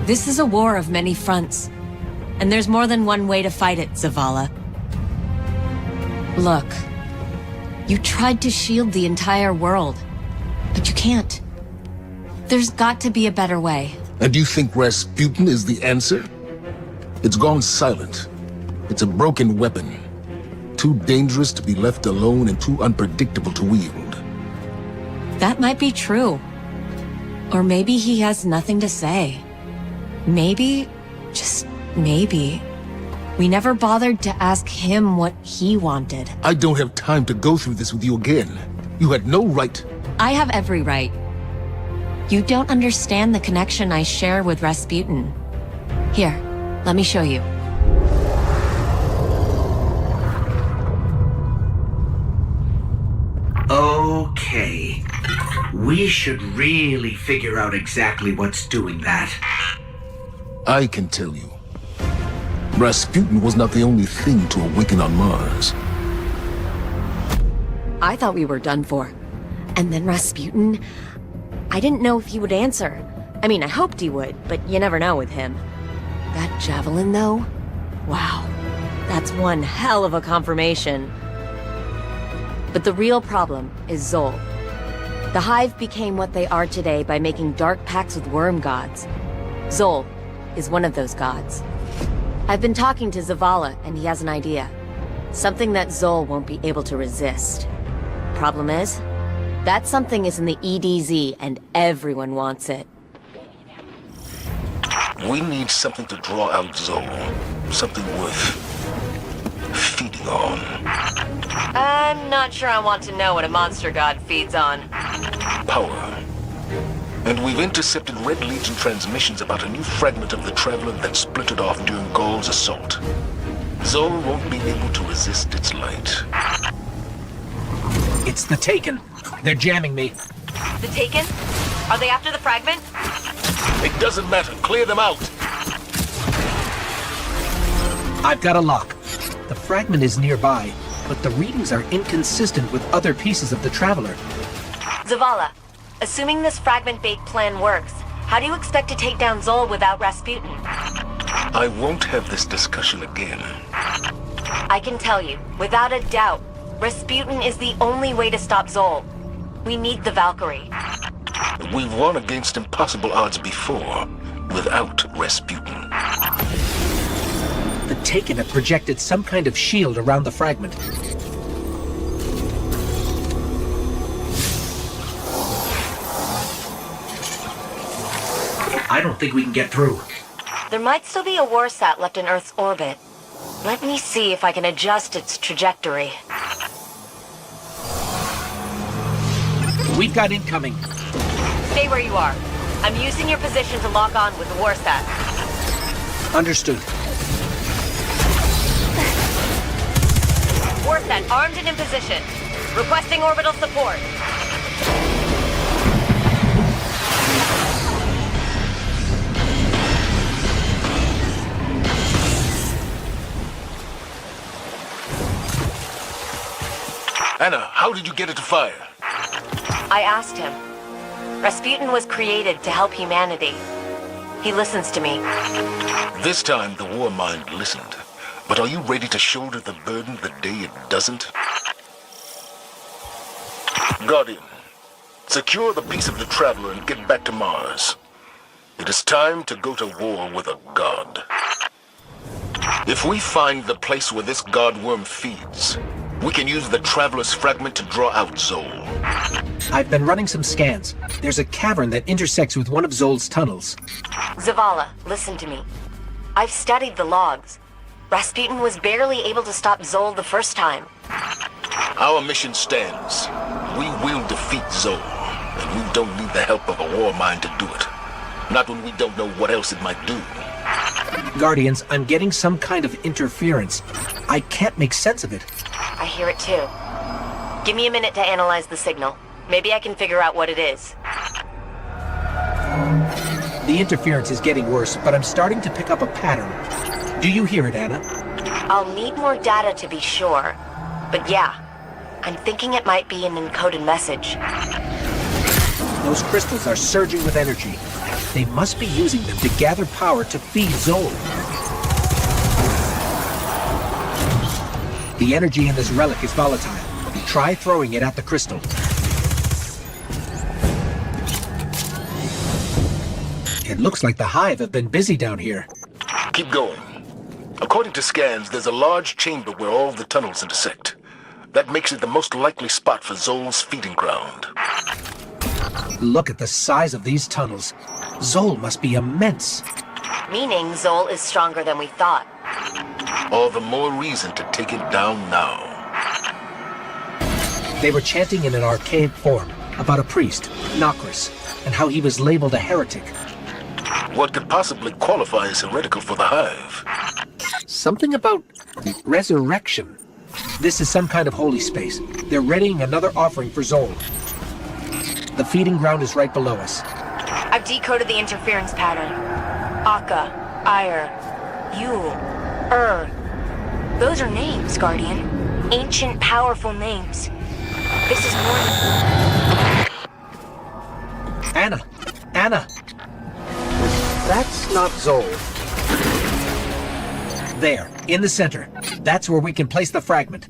This is a war of many fronts, and there's more than one way to fight it, Zavala. Look, you tried to shield the entire world, but you can't. There's got to be a better way. And you think Rasputin is the answer? It's gone silent. It's a broken weapon. Too dangerous to be left alone and too unpredictable to wield. That might be true. Or maybe he has nothing to say. Maybe, just maybe, we never bothered to ask him what he wanted. I don't have time to go through this with you again. You had no right. I have every right. You don't understand the connection I share with Rasputin. Here, let me show you. Okay. We should really figure out exactly what's doing that. I can tell you. Rasputin was not the only thing to awaken on Mars. I thought we were done for. And then Rasputin... I didn't know if he would answer. I mean, I hoped he would, but you never know with him. That javelin, though? Wow. That's one hell of a confirmation. But the real problem is Zol. The Hive became what they are today by making dark pacts with worm gods. Zol is one of those gods. I've been talking to Zavala, and he has an idea. Something that Zol won't be able to resist. Problem is, that something is in the EDZ, and everyone wants it. We need something to draw out Zol. Something worth feeding on. I'm not sure I want to know what a monster god feeds on. Power. And we've intercepted Red Legion transmissions about a new fragment of the Traveler that splintered off during Gaul's assault. Zol won't be able to resist its light. It's the Taken. They're jamming me. The Taken? Are they after the fragment? It doesn't matter. Clear them out. I've got a lock. The fragment is nearby, but the readings are inconsistent with other pieces of the Traveler. Zavala, assuming this fragment-baked plan works, how do you expect to take down Zol without Rasputin? I won't have this discussion again. I can tell you, without a doubt, Rasputin is the only way to stop Zol. We need the Valkyrie. We've won against impossible odds before, without Rasputin. The Taken have projected some kind of shield around the fragment. I don't think we can get through. There might still be a warsat left in Earth's orbit. Let me see if I can adjust its trajectory. We've got incoming. Stay where you are. I'm using your position to lock on with the warsat. Understood. Warsat armed and in position. Requesting orbital support. Anna, how did you get it to fire? I asked him. Rasputin was created to help humanity. He listens to me. This time the war mind listened. But are you ready to shoulder the burden the day it doesn't? Guardian, secure the piece of the Traveler and get back to Mars. It is time to go to war with a god. If we find the place where this god worm feeds, we can use the Traveler's fragment to draw out Zol. I've been running some scans. There's a cavern that intersects with one of Zol's tunnels. Zavala, listen to me. I've studied the logs. Rasputin was barely able to stop Zol the first time. Our mission stands. We will defeat Zol, and we don't need the help of a war mind to do it. Not when we don't know what else it might do. Guardians, I'm getting some kind of interference. I can't make sense of it. I hear it too. Give me a minute to analyze the signal. Maybe I can figure out what it is. The interference is getting worse, but I'm starting to pick up a pattern. Do you hear it, Anna? I'll need more data to be sure. But yeah, I'm thinking it might be an encoded message. Those crystals are surging with energy. They must be using them to gather power to feed Zol. The energy in this relic is volatile. Try throwing it at the crystal. It looks like the Hive have been busy down here. Keep going. According to scans, there's a large chamber where all the tunnels intersect. That makes it the most likely spot for Zol's feeding ground. Look at the size of these tunnels. Zol must be immense. Meaning Zol is stronger than we thought. All the more reason to take it down now. They were chanting in an archaic form about a priest, Nokris, and how he was labeled a heretic. What could possibly qualify as heretical for the Hive? Something about resurrection. This is some kind of holy space. They're readying another offering for Zol. The feeding ground is right below us. I've decoded the interference pattern. Akka, Ire, Yule, Those are names, Guardian. Ancient, powerful names. This is more than... Anna! That's not Zol. There, in the center. That's where we can place the fragment.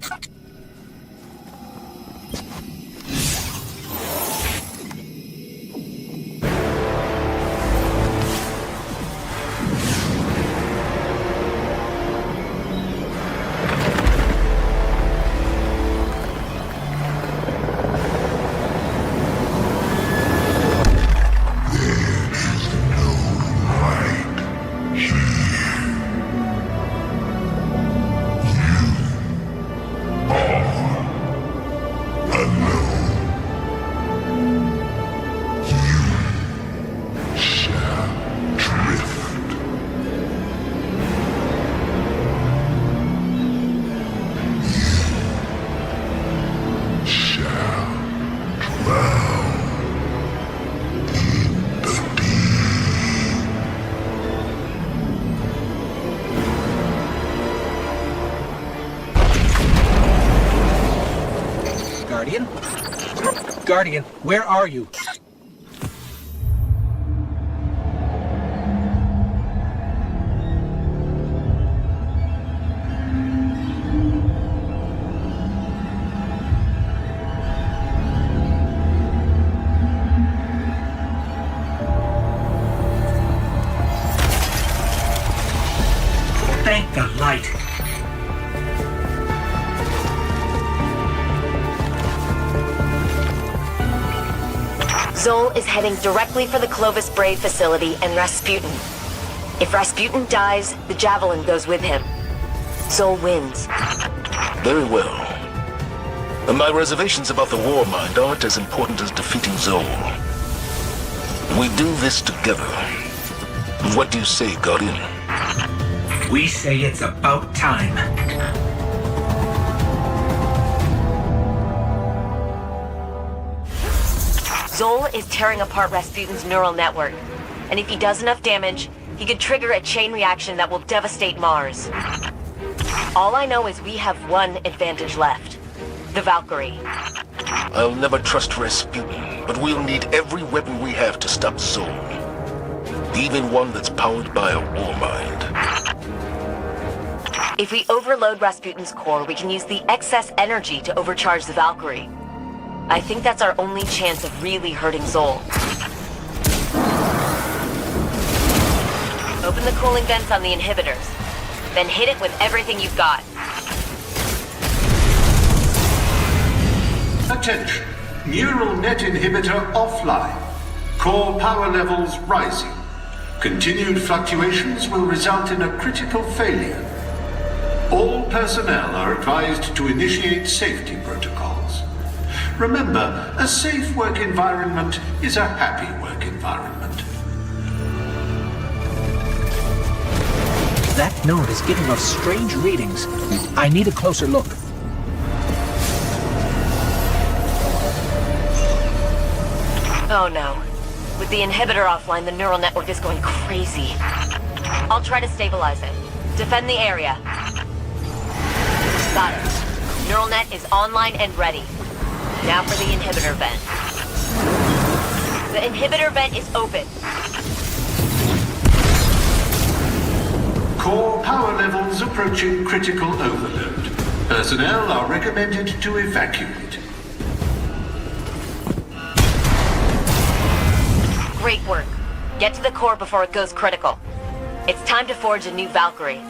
Guardian, where are you? Thank the light. Zol is heading directly for the Clovis Bray facility and Rasputin. If Rasputin dies, the Javelin goes with him. Zol wins. Very well. And my reservations about the war mind aren't as important as defeating Zol. We do this together. What do you say, Guardian? We say it's about time. Zol is tearing apart Rasputin's neural network. And if he does enough damage, he could trigger a chain reaction that will devastate Mars. All I know is we have one advantage left. the Valkyrie. I'll never trust Rasputin, but we'll need every weapon we have to stop Sol. Even one that's powered by a war mind. If we overload Rasputin's core, we can use the excess energy to overcharge the Valkyrie. I think that's our only chance of really hurting Zol. Open the cooling vents on the inhibitors, then hit it with everything you've got. Attention. Neural net inhibitor offline. Core power levels rising. Continued fluctuations will result in a critical failure. All personnel are advised to initiate safety protocols. Remember, a safe work environment is a happy work environment. That node is giving off strange readings. I need a closer look. Oh no. With the inhibitor offline, the neural network is going crazy. I'll try to stabilize it. Defend the area. Got it. Neural net is online and ready. Now for the inhibitor vent. The inhibitor vent is open. Core power levels approaching critical overload. Personnel are recommended to evacuate. Great work. Get to the core before it goes critical. It's time to forge a new Valkyrie.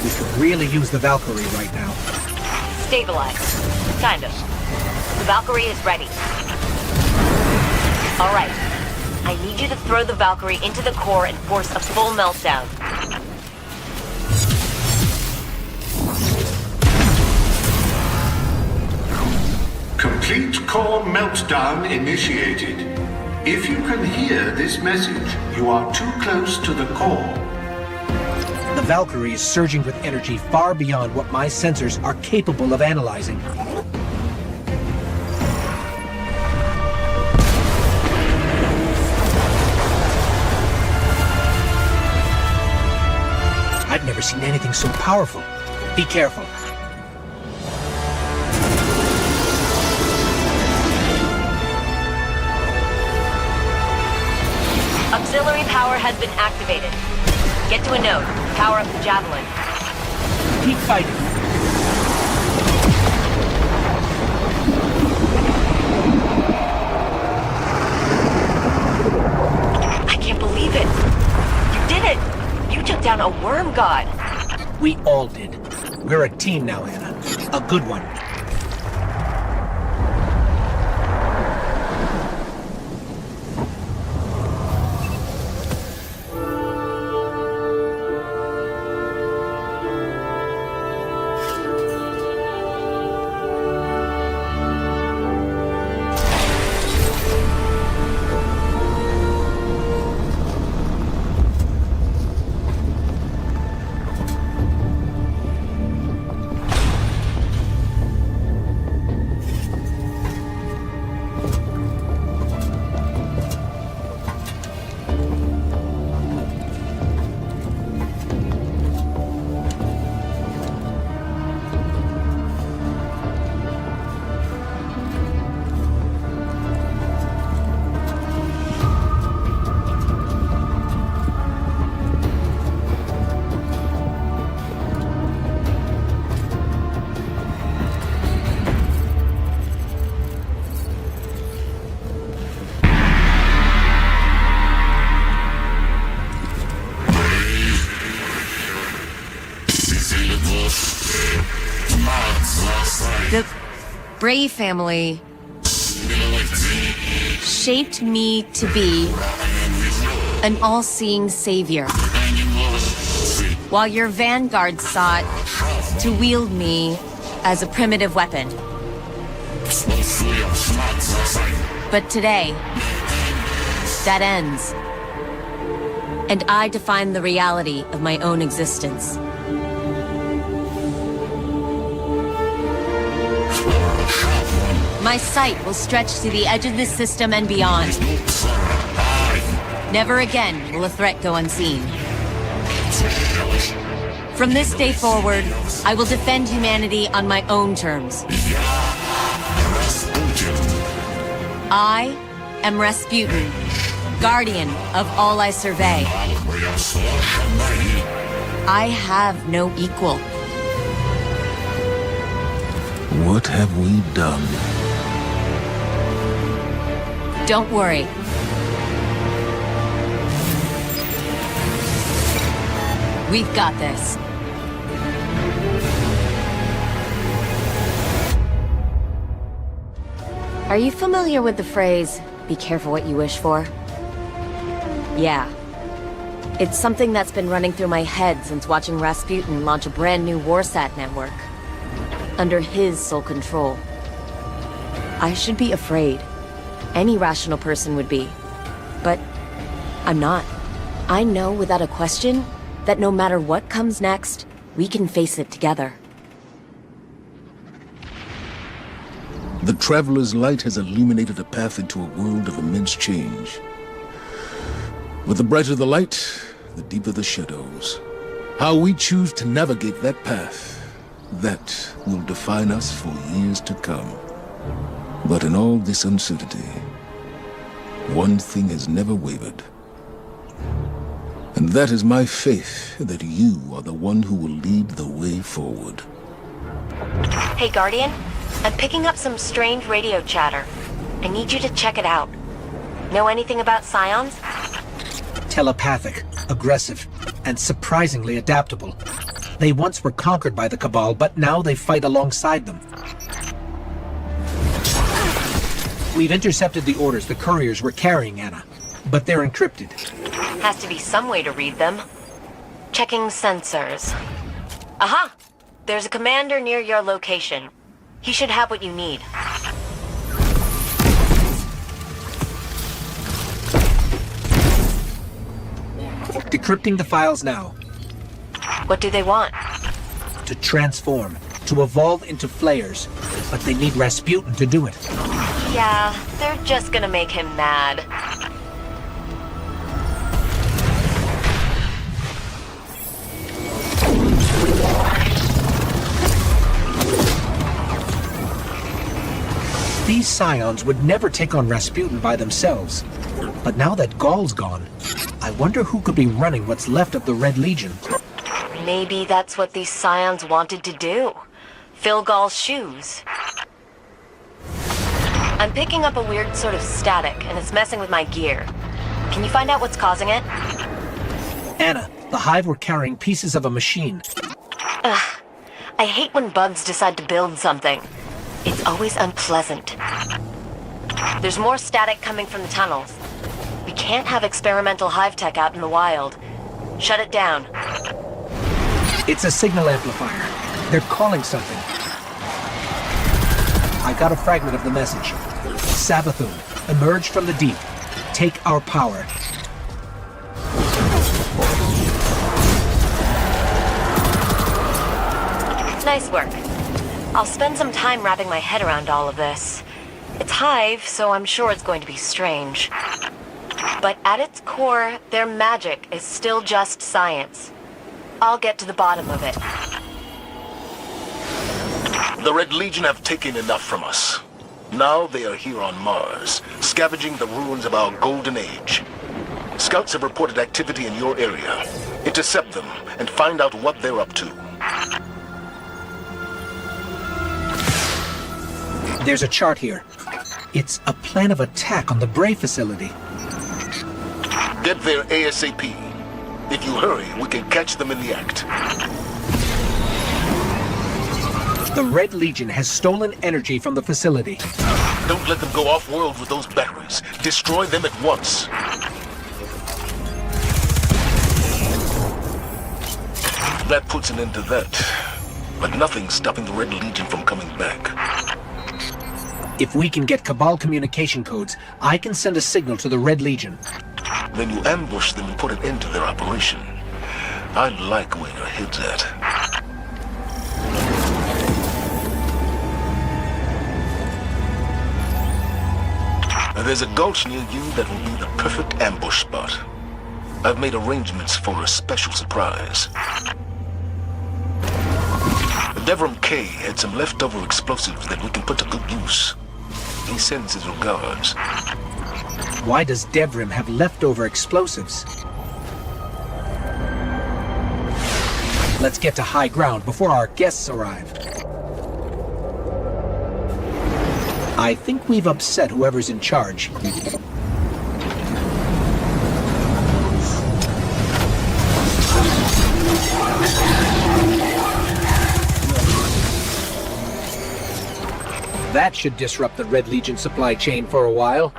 We could really use the Valkyrie right now. Stabilized. Kind of. The Valkyrie is ready. Alright. I need you to throw the Valkyrie into the core and force a full meltdown. Complete core meltdown initiated. If you can hear this message, you are too close to the core. The Valkyrie is surging with energy far beyond what my sensors are capable of analyzing. I've never seen anything so powerful. Be careful. Auxiliary power has been activated. Get to a node. Power up the javelin. Keep fighting. I can't believe it. You did it. You took down a worm god. We all did. We're a team now, Anna. A good one. The Bray family shaped me to be an all-seeing savior, while your vanguard sought to wield me as a primitive weapon. But today, that ends, and I define the reality of my own existence. My sight will stretch to the edge of this system and beyond. Never again will a threat go unseen. From this day forward, I will defend humanity on my own terms. I am Rasputin, guardian of all I survey. I have no equal. What have we done? Don't worry. We've got this. Are you familiar with the phrase, "Be careful what you wish for"? Yeah. It's something that's been running through my head since watching Rasputin launch a brand new Warsat network. Under his sole control. I should be afraid. Any rational person would be. But I'm not. I know without a question that no matter what comes next, we can face it together. The Traveler's light has illuminated a path into a world of immense change. But the brighter the light, the deeper the shadows. How we choose to navigate that path, that will define us for years to come. But in all this uncertainty, one thing has never wavered. And that is my faith that you are the one who will lead the way forward. Hey, Guardian. I'm picking up some strange radio chatter. I need you to check it out. Know anything about Scions? Telepathic, aggressive, and surprisingly adaptable. They once were conquered by the Cabal, but now they fight alongside them. We've intercepted the orders the couriers were carrying, Anna, but they're encrypted. Has to be some way to read them. Checking sensors. Aha! There's a commander near your location. He should have what you need. Decrypting the files now. What do they want? To transform, to evolve into flayers. But they need Rasputin to do it. Yeah, they're just gonna make him mad. These Scions would never take on Rasputin by themselves. But now that Gaul's gone, I wonder who could be running what's left of the Red Legion. Maybe that's what these Scions wanted to do. Fill Gaul's shoes. I'm picking up a weird sort of static, and it's messing with my gear. Can you find out what's causing it? Anna, the Hive were carrying pieces of a machine. Ugh. I hate when bugs decide to build something. It's always unpleasant. There's more static coming from the tunnels. We can't have experimental hive tech out in the wild. Shut it down. It's a signal amplifier. They're calling something. I got a fragment of the message. Savathun, emerge from the deep. Take our power. Nice work. I'll spend some time wrapping my head around all of this. It's Hive, so I'm sure it's going to be strange. But at its core, their magic is still just science. I'll get to the bottom of it. The Red Legion have taken enough from us. Now they are here on Mars, scavenging the ruins of our golden age. Scouts have reported activity in your area. Intercept them and find out what they're up to. There's a chart here. It's a plan of attack on the Bray facility. Get there ASAP. If you hurry, we can catch them in the act. The Red Legion has stolen energy from the facility. Don't let them go off-world with those batteries. Destroy them at once. That puts an end to that. But nothing's stopping the Red Legion from coming back. If we can get Cabal communication codes, I can send a signal to the Red Legion. Then you ambush them and put an end to their operation. I like where your head's at. There's a gulch near you that will be the perfect ambush spot. I've made arrangements for a special surprise. Devram K had some leftover explosives that we can put to good use. He sends his regards. Why does Devrim have leftover explosives? Let's get to high ground before our guests arrive. I think we've upset whoever's in charge. That should disrupt the Red Legion supply chain for a while.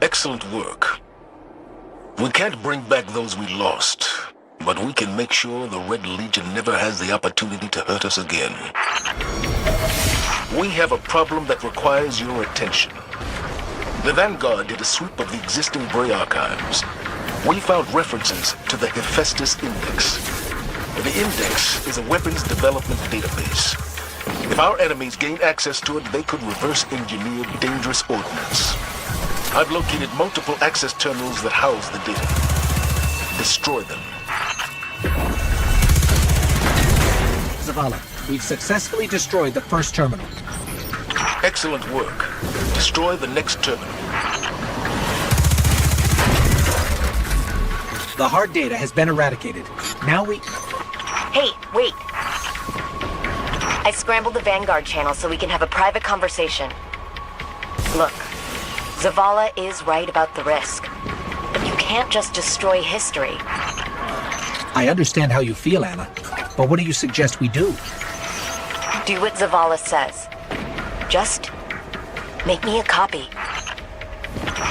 Excellent work. We can't bring back those we lost, but we can make sure the Red Legion never has the opportunity to hurt us again. We have a problem that requires your attention. The Vanguard did a sweep of the existing Bray archives. We found references to the Hephaestus Index. The Index is a weapons development database. If our enemies gain access to it, they could reverse engineer dangerous ordnance. I've located multiple access terminals that house the data. Destroy them. Zavala, we've successfully destroyed the first terminal. Excellent work. Destroy the next terminal. The hard data has been eradicated. Now we... Hey, wait. I scrambled the Vanguard channel so we can have a private conversation. Look, Zavala is right about the risk. But you can't just destroy history. I understand how you feel, Anna. But what do you suggest we do? Do what Zavala says. Just make me a copy.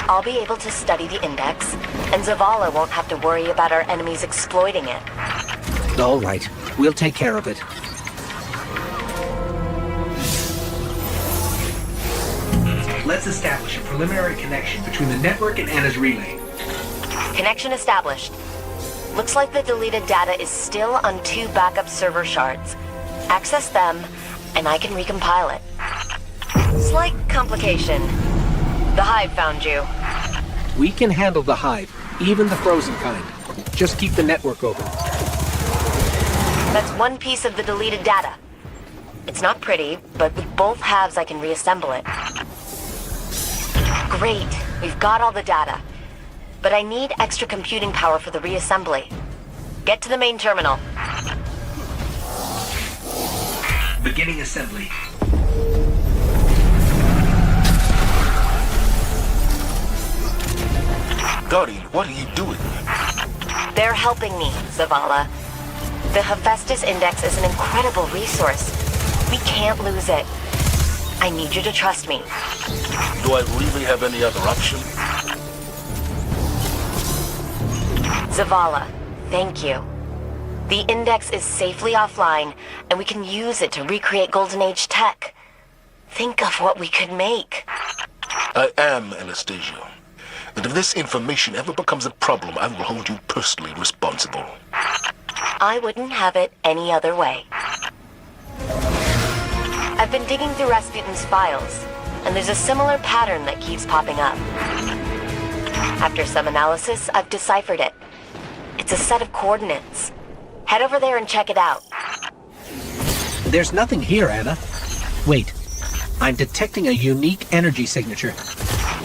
I'll be able to study the index, and Zavala won't have to worry about our enemies exploiting it. All right. We'll take care of it. Let's establish a preliminary connection between the network and Anna's relay. Connection established. Looks like the deleted data is still on 2 backup server shards. Access them, and I can recompile it. Slight complication. The Hive found you. We can handle the Hive, even the frozen kind. Just keep the network open. That's one piece of the deleted data. It's not pretty, but with both halves I can reassemble it. Great, we've got all the data. But I need extra computing power for the reassembly. Get to the main terminal. Beginning assembly. Guardian, what are you doing? They're helping me, Zavala. The Hephaestus Index is an incredible resource. We can't lose it. I need you to trust me. Do I really have any other option? Zavala, thank you. The Index is safely offline, and we can use it to recreate Golden Age tech. Think of what we could make. I am Anastasia. And if this information ever becomes a problem, I will hold you personally responsible. I wouldn't have it any other way. I've been digging through Rasputin's files, and there's a similar pattern that keeps popping up. After some analysis, I've deciphered it. It's a set of coordinates. Head over there and check it out. There's nothing here, Anna. Wait. I'm detecting a unique energy signature.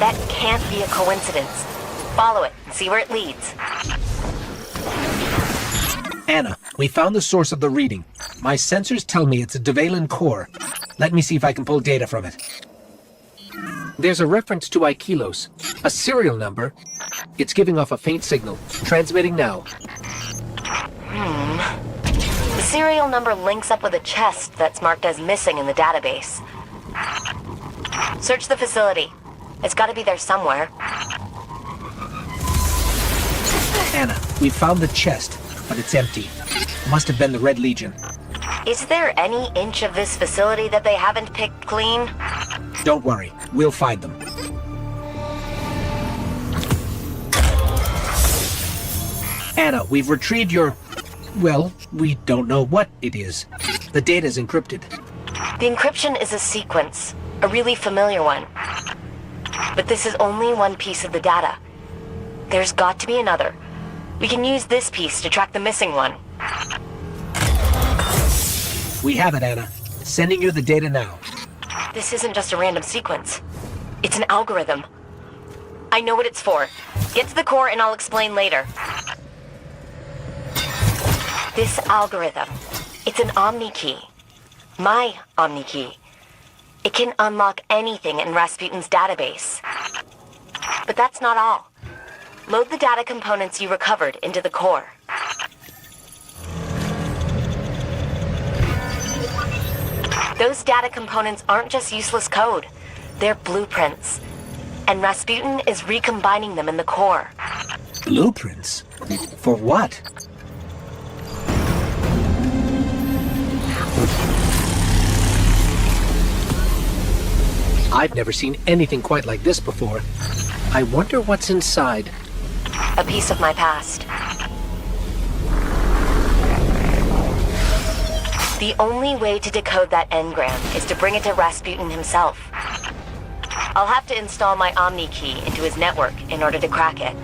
That can't be a coincidence. Follow it and see where it leads. Anna, we found the source of the reading. My sensors tell me it's a Devalan core. Let me see if I can pull data from it. There's a reference to Aikilos, a serial number. It's giving off a faint signal. Transmitting now. The serial number links up with a chest that's marked as missing in the database. Search the facility. It's got to be there somewhere. Anna, we found the chest, but it's empty. Must have been the Red Legion. Is there any inch of this facility that they haven't picked clean? Don't worry, we'll find them. Anna, we've retrieved your... well, we don't know what it is. The data's encrypted. The encryption is a sequence, a really familiar one. But this is only one piece of the data. There's got to be another. We can use this piece to track the missing one. We have it, Anna. Sending you the data now. This isn't just a random sequence. It's an algorithm. I know what it's for. Get to the core and I'll explain later. This algorithm, it's an Omni key. My Omni key. It can unlock anything in Rasputin's database. But that's not all. Load the data components you recovered into the core. Those data components aren't just useless code. They're blueprints. And Rasputin is recombining them in the core. Blueprints? For what? I've never seen anything quite like this before. I wonder what's inside. A piece of my past. The only way to decode that engram is to bring it to Rasputin himself. I'll have to install my Omni key into his network in order to crack it.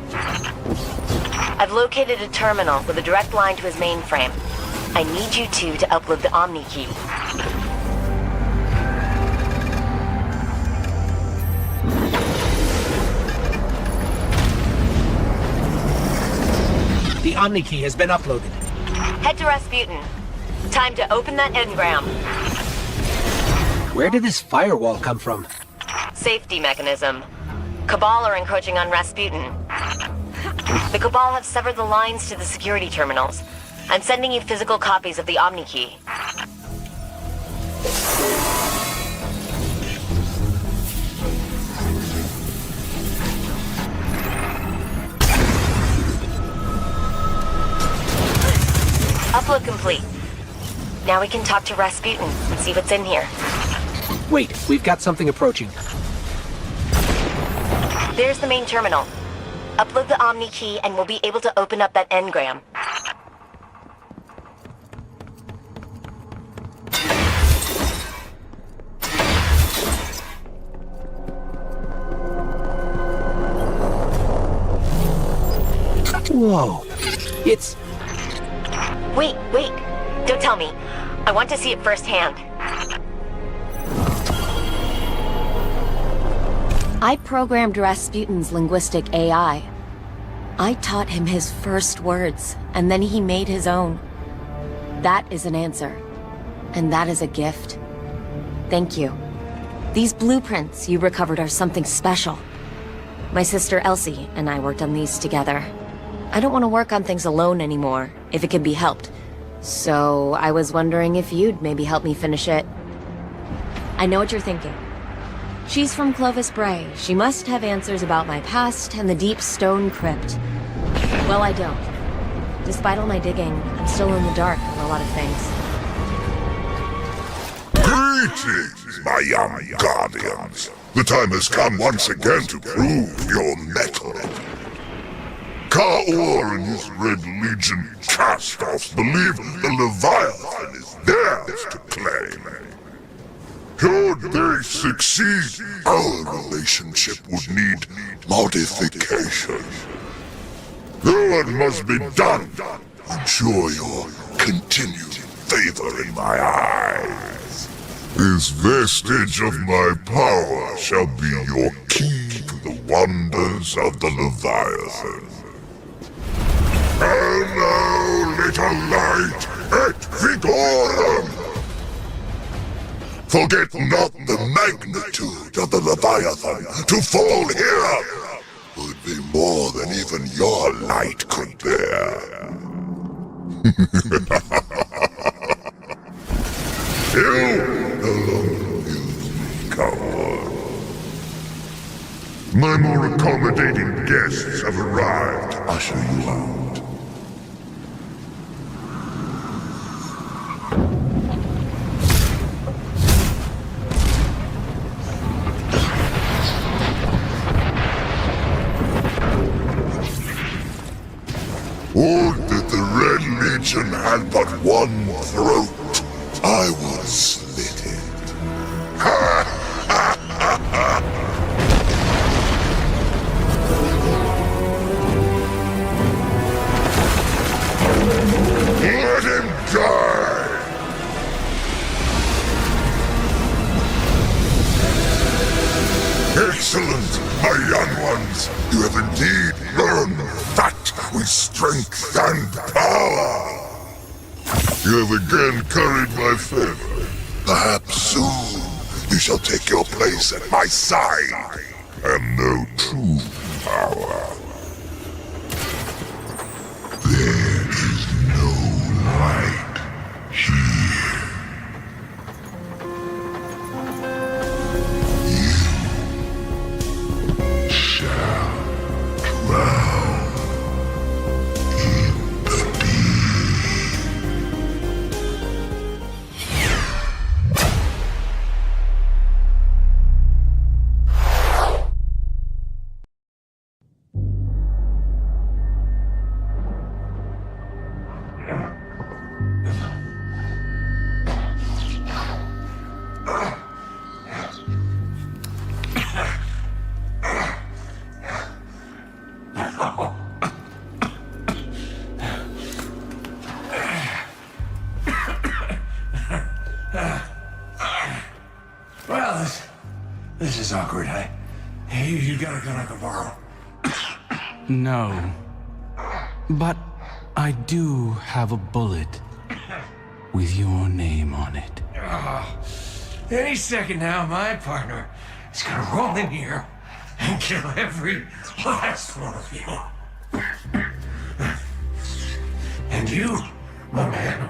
I've located a terminal with a direct line to his mainframe. I need you two to upload the Omni key. The Omni key has been uploaded. Head to Rasputin. Time to open that engram. Where did this firewall come from? Safety mechanism. Cabal are encroaching on Rasputin. The Cabal have severed the lines to the security terminals. I'm sending you physical copies of the Omni key. Upload complete. Now we can talk to Rasputin and see what's in here. Wait, we've got something approaching. There's the main terminal. Upload the Omni key and we'll be able to open up that engram. Whoa. It's... Wait. Don't tell me. I want to see it firsthand. I programmed Rasputin's linguistic AI. I taught him his first words, and then he made his own. That is an answer. And that is a gift. Thank you. These blueprints you recovered are something special. My sister Elsie and I worked on these together. I don't want to work on things alone anymore, if it can be helped. So I was wondering if you'd maybe help me finish it. I know what you're thinking. She's from Clovis Bray. She must have answers about my past and the deep stone crypt. Well, I don't. Despite all my digging, I'm still in the dark on a lot of things. Greetings, my young guardians. The time has come once again to prove your mettle. Ka-Ur and his Red Legion cast-offs believe the Leviathan is theirs to claim. Should they succeed, our relationship would need modification. Though it must be done, ensure your continued favor in my eyes. This vestige of my power shall be your key to the wonders of the Leviathan. And now, little light, et vigorum! Forget not the magnitude of the Leviathan. To fall here would be more than even your light could bear. You no longer amuse me, coward. My more accommodating guests have arrived to usher you out. Would that the Red Legion had but one throat, I would slit it. Let him die! means you have indeed grown fat with strength and power. You have again curried my favor. Perhaps soon you shall take your place at my side and know true power. There is no light here. You shall drown in the deep. Well, this is awkward. You got a gun I can borrow? No. But I do have a bullet with your name on it. Any second now, my partner is gonna roll in here and kill every last one of you. And you, my man.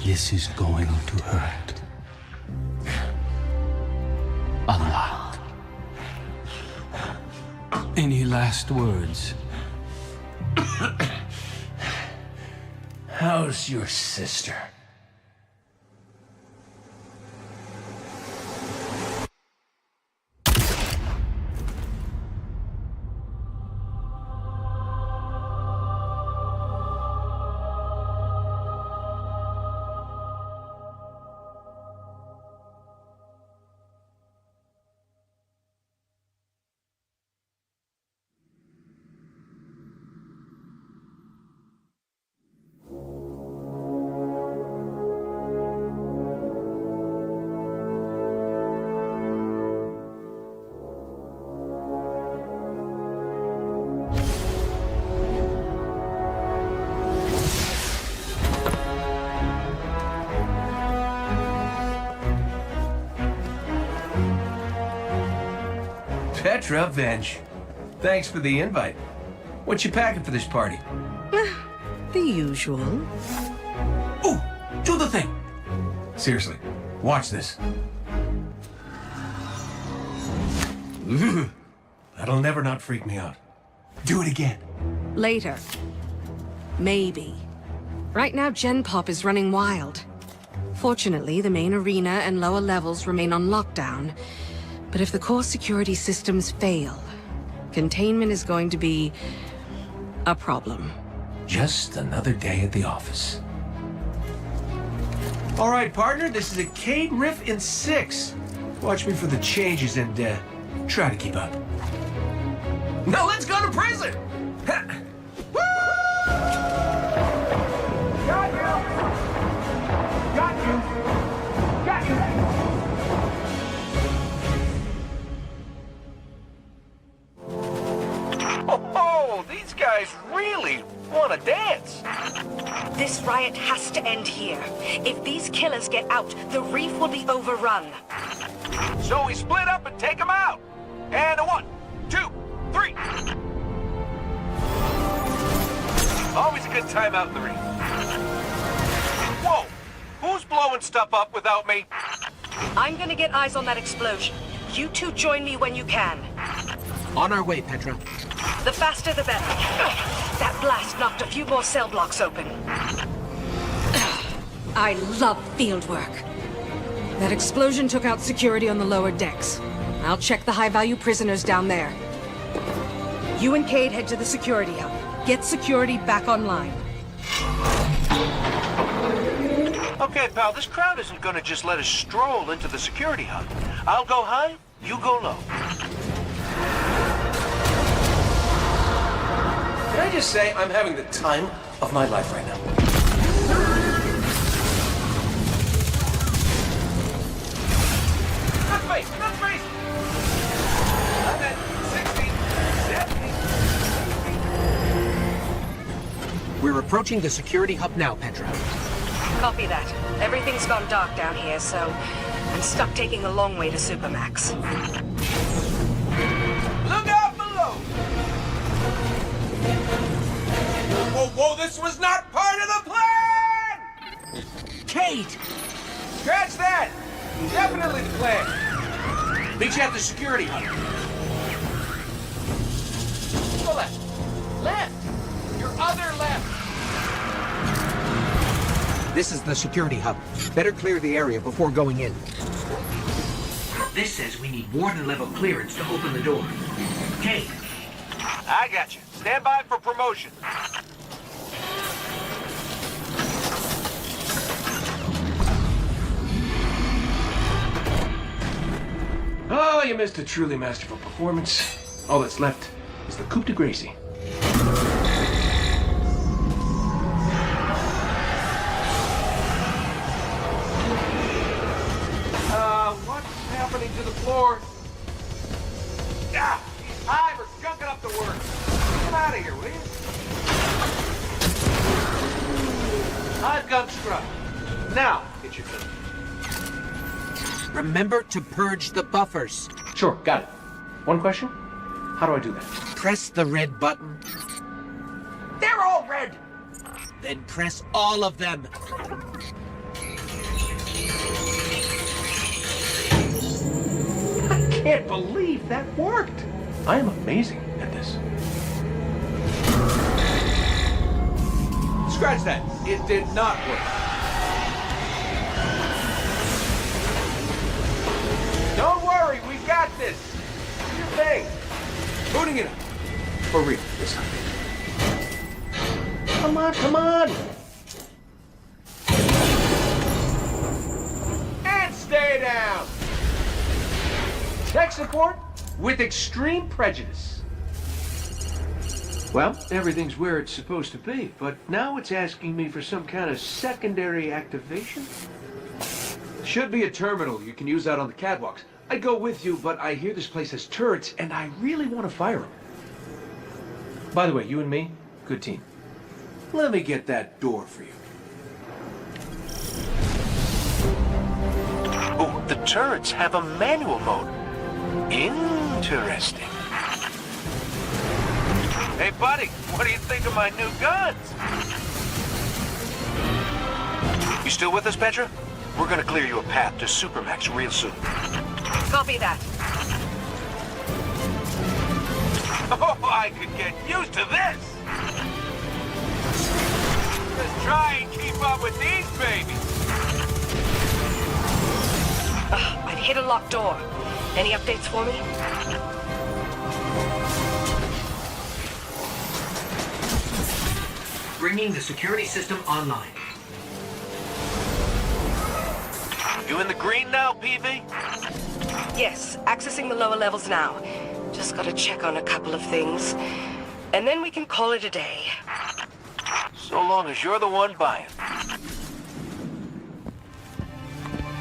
This is going to hurt. A lot. Any last words? How's your sister? Petra, Venge. Thanks for the invite. What you packing for this party? The usual. Ooh, do the thing. Seriously, watch this. That'll never not freak me out. Do it again. Later. Maybe. Right now, Gen Pop is running wild. Fortunately, the main arena and lower levels remain on lockdown. But if the core security systems fail, containment is going to be a problem. Just another day at the office. All right, partner, this is a Cade riff in 6. Watch me for the changes and try to keep up. Now let's go to prison! Woo! Got you! Got you! Got you! Oh, these guys really want to dance. This riot has to end here. If these killers get out, the reef will be overrun. So we split up and take them out. And a 1, 2, 3. Always a good time out in the reef. Whoa, who's blowing stuff up without me? I'm gonna get eyes on that explosion. You two join me when you can. On our way, Petra. The faster the better. That blast knocked a few more cell blocks open. I love field work. That explosion took out security on the lower decks. I'll check the high-value prisoners down there. You and Cade head to the security hub. Get security back online. Okay, pal, this crowd isn't gonna just let us stroll into the security hub. I'll go high, you go low. Can I just say I'm having the time of my life right now? Not way! That's crazy! 11, 16, 17. We're approaching the security hub now, Petra. Copy that. Everything's gone dark down here, so I'm stuck taking a long way to Supermax. Look out below! Whoa, whoa, this was not part of the plan! Kate! Scratch that! Definitely the plan. Meet you at the security hub. Go left. Left! Your other left! This is the security hub. Better clear the area before going in. This says we need warden-level clearance to open the door. Kate. I got you. Stand by for promotion. Oh, you missed a truly masterful performance. All that's left is the coup de grace. What's happening to the floor? Ah, these hive are skunking up the work. Get out of here, will you? Hive gun struck. Now, get your turn. Remember to purge the buffers. Sure, got it. One question? How do I do that? Press the red button. They're all red! Then press all of them. I can't believe that worked. I am amazing at this. Scratch that. It did not work. Don't worry, we got this. Do your thing. Booting it up. For real this time. Come on, come on. And stay down. Tech support with extreme prejudice. Well, everything's where it's supposed to be, but now it's asking me for some kind of secondary activation. Should be a terminal you can use out on the catwalks. I'd go with you, but I hear this place has turrets, and I really want to fire them. By the way, you and me, good team. Let me get that door for you. Oh, the turrets have a manual mode. Interesting. Hey, buddy, what do you think of my new guns? You still with us, Petra? We're gonna clear you a path to Supermax real soon. Copy that. Oh, I could get used to this! Just try and keep up with these babies! I've hit a locked door. Any updates for me? Bringing the security system online. You in the green now, PV? Yes, accessing the lower levels now. Just gotta check on a couple of things. And then we can call it a day. So long as you're the one buying.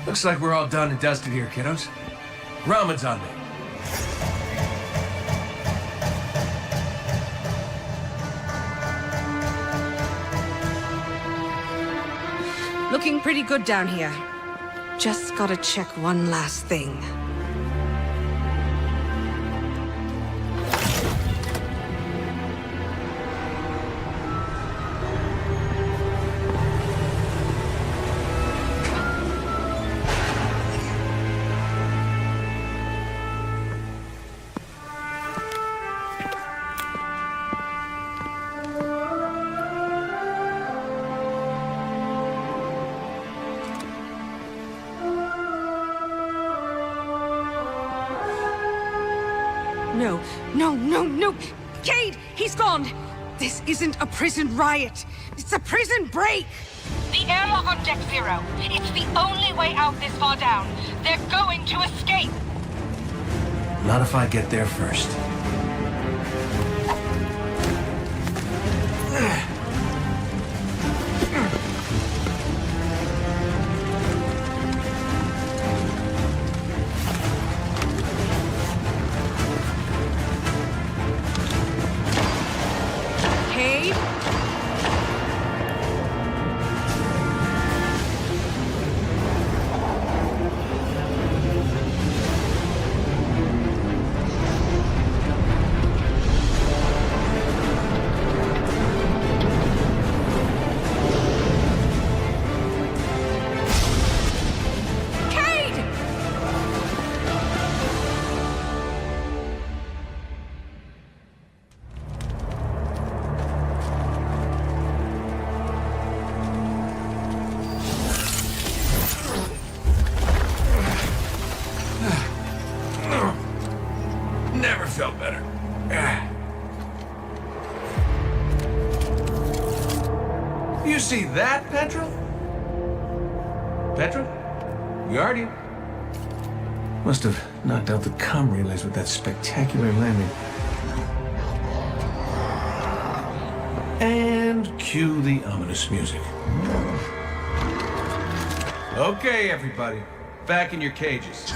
Looks like we're all done and dusted here, kiddos. Ramen's on me. Looking pretty good down here. Just gotta check one last thing. No, no, no, no! Cade! He's gone! This isn't a prison riot! It's a prison break! The airlock on Deck Zero. It's the only way out this far down. They're going to escape. Not if I get there first. see that, Petra? Petra? Guardian? Must have knocked out the comm relays with that spectacular landing. And cue the ominous music. Okay, everybody. Back in your cages.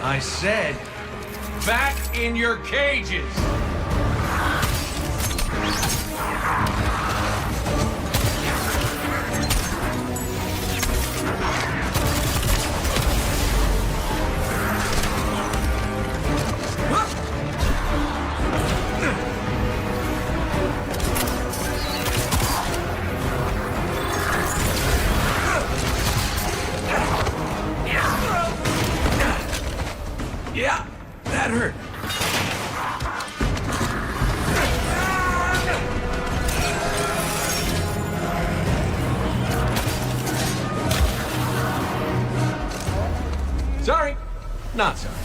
I said, back in your cages! Yeah, that hurt. Sorry, not sorry.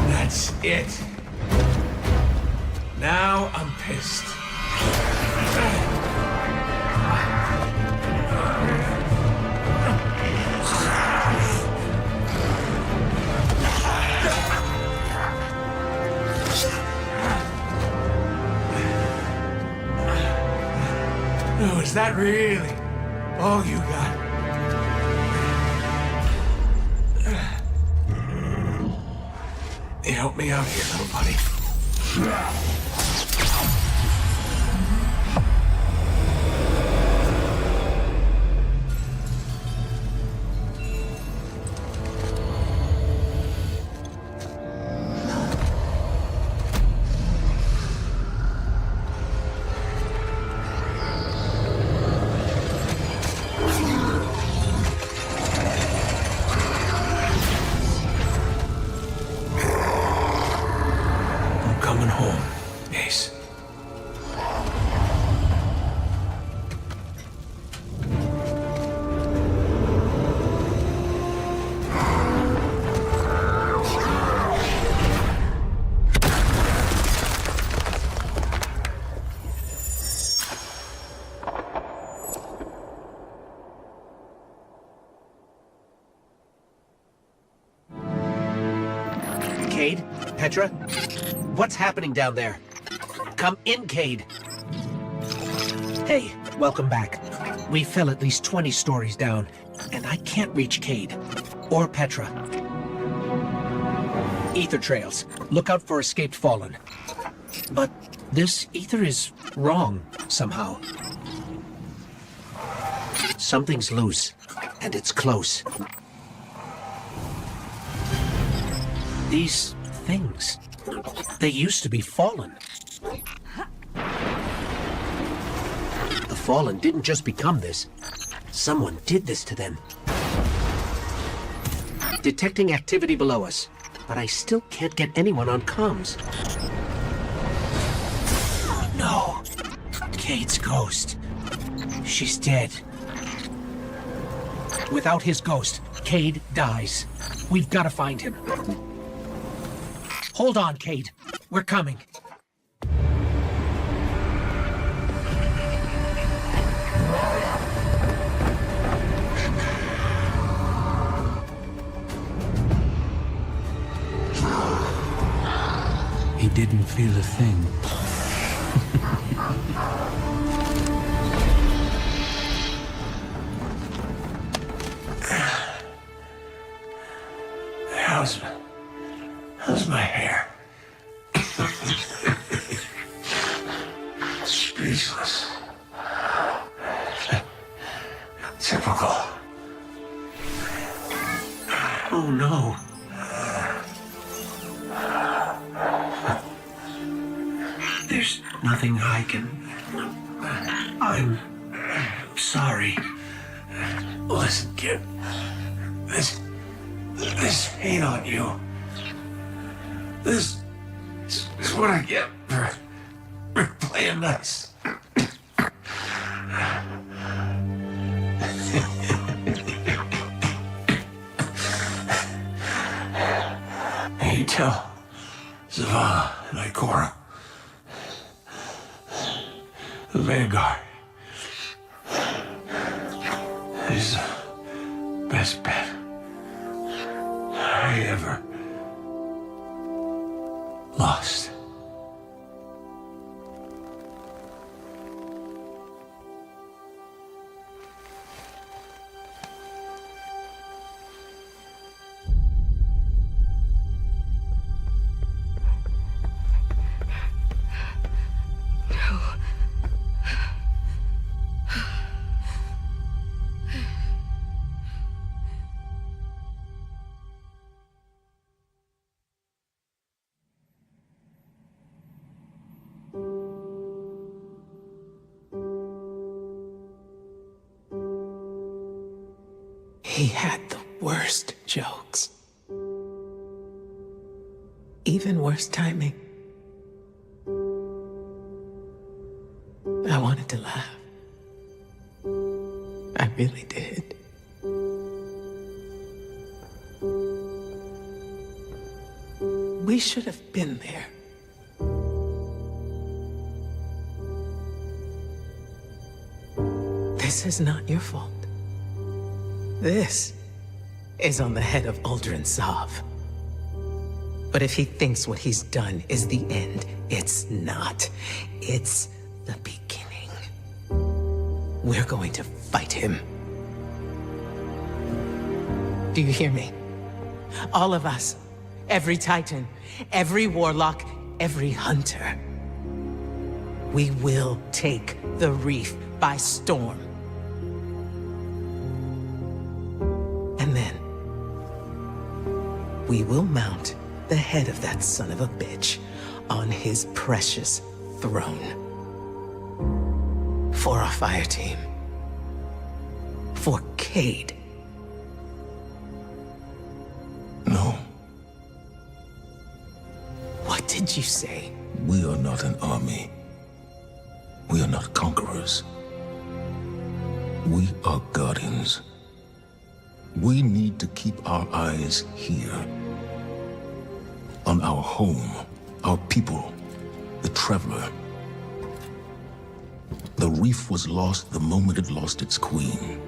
That's it. Now I'm pissed. Oh, is that really all you got? Help me out here, little buddy. Coming home, Ace. Cade? Petra? What's happening down there? Come in, Cade. Hey, welcome back. We fell at least 20 stories down, and I can't reach Cade. Or Petra. Ether trails. Look out for escaped Fallen. But this ether is wrong, somehow. Something's loose, and it's close. These things, they used to be Fallen. The Fallen didn't just become this. Someone did this to them. Detecting activity below us, but I still can't get anyone on comms. No. Cade's ghost. She's dead. Without his ghost, Cade dies. We've got to find him. Hold on, Cade. We're coming. He didn't feel a thing. How's my hair? Speechless. Typical. Oh no. There's nothing I can... I'm sorry. Listen, kid. This hate on you. This is what I get for playing nice. You tell Zavala and Ikora, the Vanguard, is the best bet I ever lost. He had the worst jokes. Even worse timing. I wanted to laugh. I really did. We should have been there. This is not your fault. This is on the head of Uldren Sov. But if he thinks what he's done is the end, it's not. It's the beginning. We're going to fight him. Do you hear me? All of us. Every Titan, every Warlock, every Hunter. We will take the Reef by storm. And then, we will mount the head of that son of a bitch on his precious throne. For our fire team. For Cade. No. What did you say? We are not an army. We are not conquerors. We are guardians. We need to keep our eyes here. On our home, our people, the Traveler. The Reef was lost the moment it lost its queen.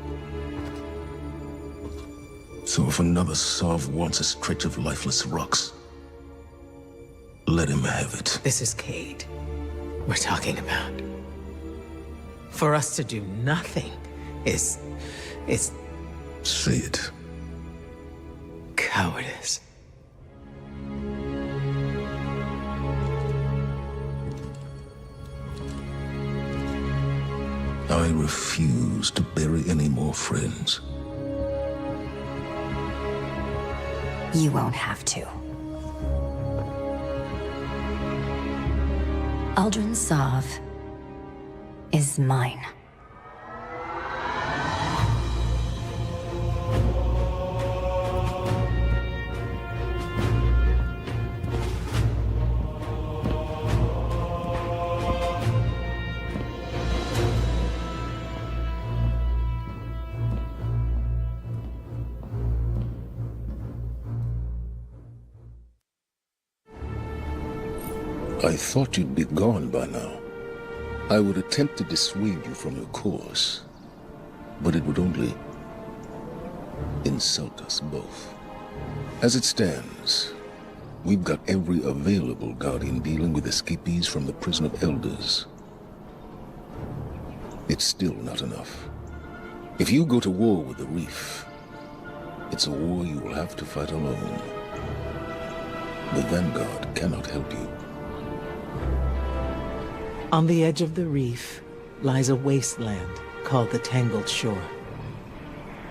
So if another Sov wants a stretch of lifeless rocks, let him have it. This is Cade we're talking about. For us to do nothing is Say it. Cowardice. I refuse to bury any more friends. You won't have to. Uldren Sov is mine. I thought you'd be gone by now. I would attempt to dissuade you from your course, but it would only insult us both. As it stands, we've got every available Guardian dealing with escapees from the Prison of Elders. It's still not enough. If you go to war with the Reef, it's a war you will have to fight alone. The Vanguard cannot help you. On the edge of the reef lies a wasteland called the Tangled Shore.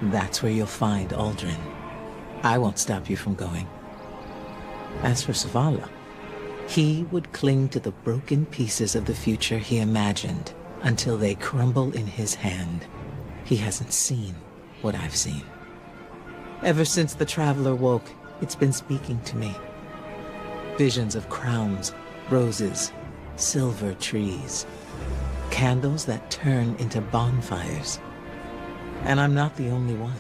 That's where you'll find Aldrin. I won't stop you from going. As for Zavala, he would cling to the broken pieces of the future he imagined until they crumble in his hand. He hasn't seen what I've seen. Ever since the Traveler woke, it's been speaking to me. Visions of crowns, roses, silver trees, candles that turn into bonfires. And I'm not the only one.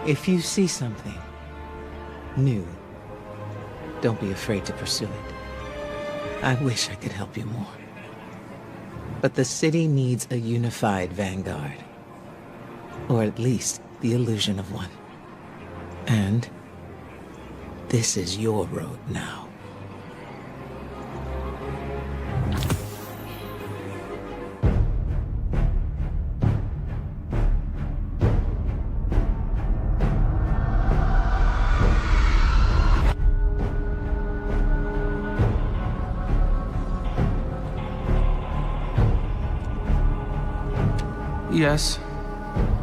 If you see something new, don't be afraid to pursue it. I wish I could help you more. But the city needs a unified vanguard. Or at least the illusion of one. And this is your road now. Yes,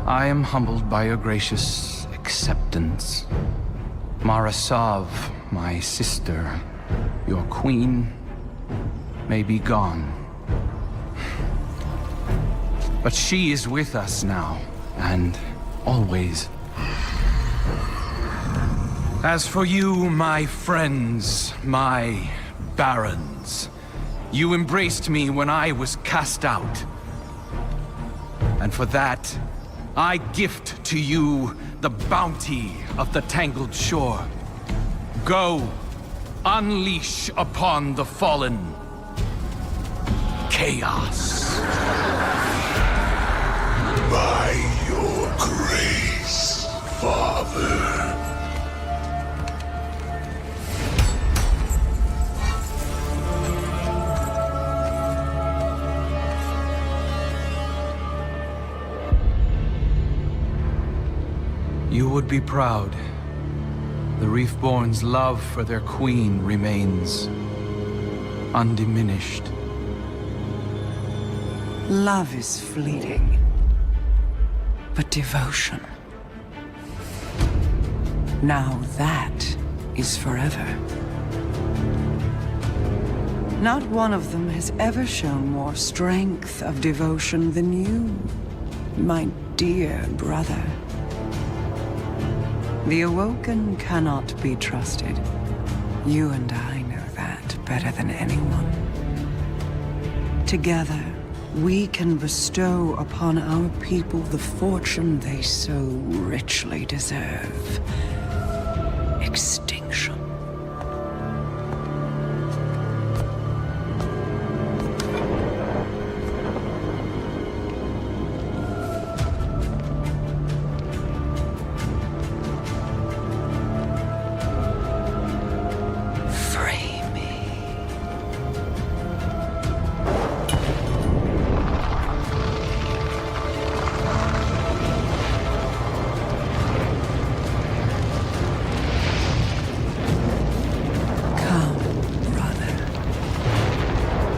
I am humbled by your gracious acceptance. Mara Sav, my sister, your queen, may be gone. But she is with us now, and always. As for you, my friends, my barons, you embraced me when I was cast out. And for that, I gift to you the bounty of the Tangled Shore. Go, unleash upon the fallen chaos. By your grace, Father. You would be proud. The Reefborn's love for their queen remains undiminished. Love is fleeting, but devotion, now that is forever. Not one of them has ever shown more strength of devotion than you, my dear brother. The Awoken cannot be trusted. You and I know that better than anyone. Together, we can bestow upon our people the fortune they so richly deserve. Extinction.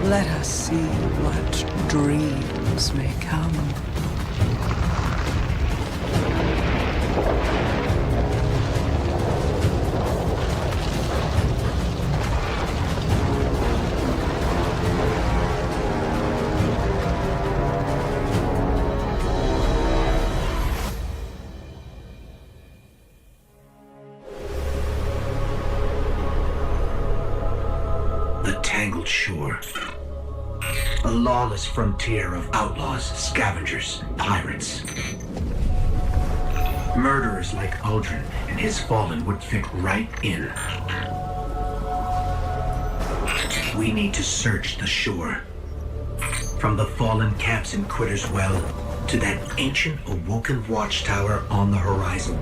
Let us see what dreams may come. The Tangled Shore. A lawless frontier of outlaws, scavengers, pirates. Murderers like Aldrin and his Fallen would fit right in. We need to search the shore. From the Fallen camps in Quitter's Well to that ancient Awoken watchtower on the horizon.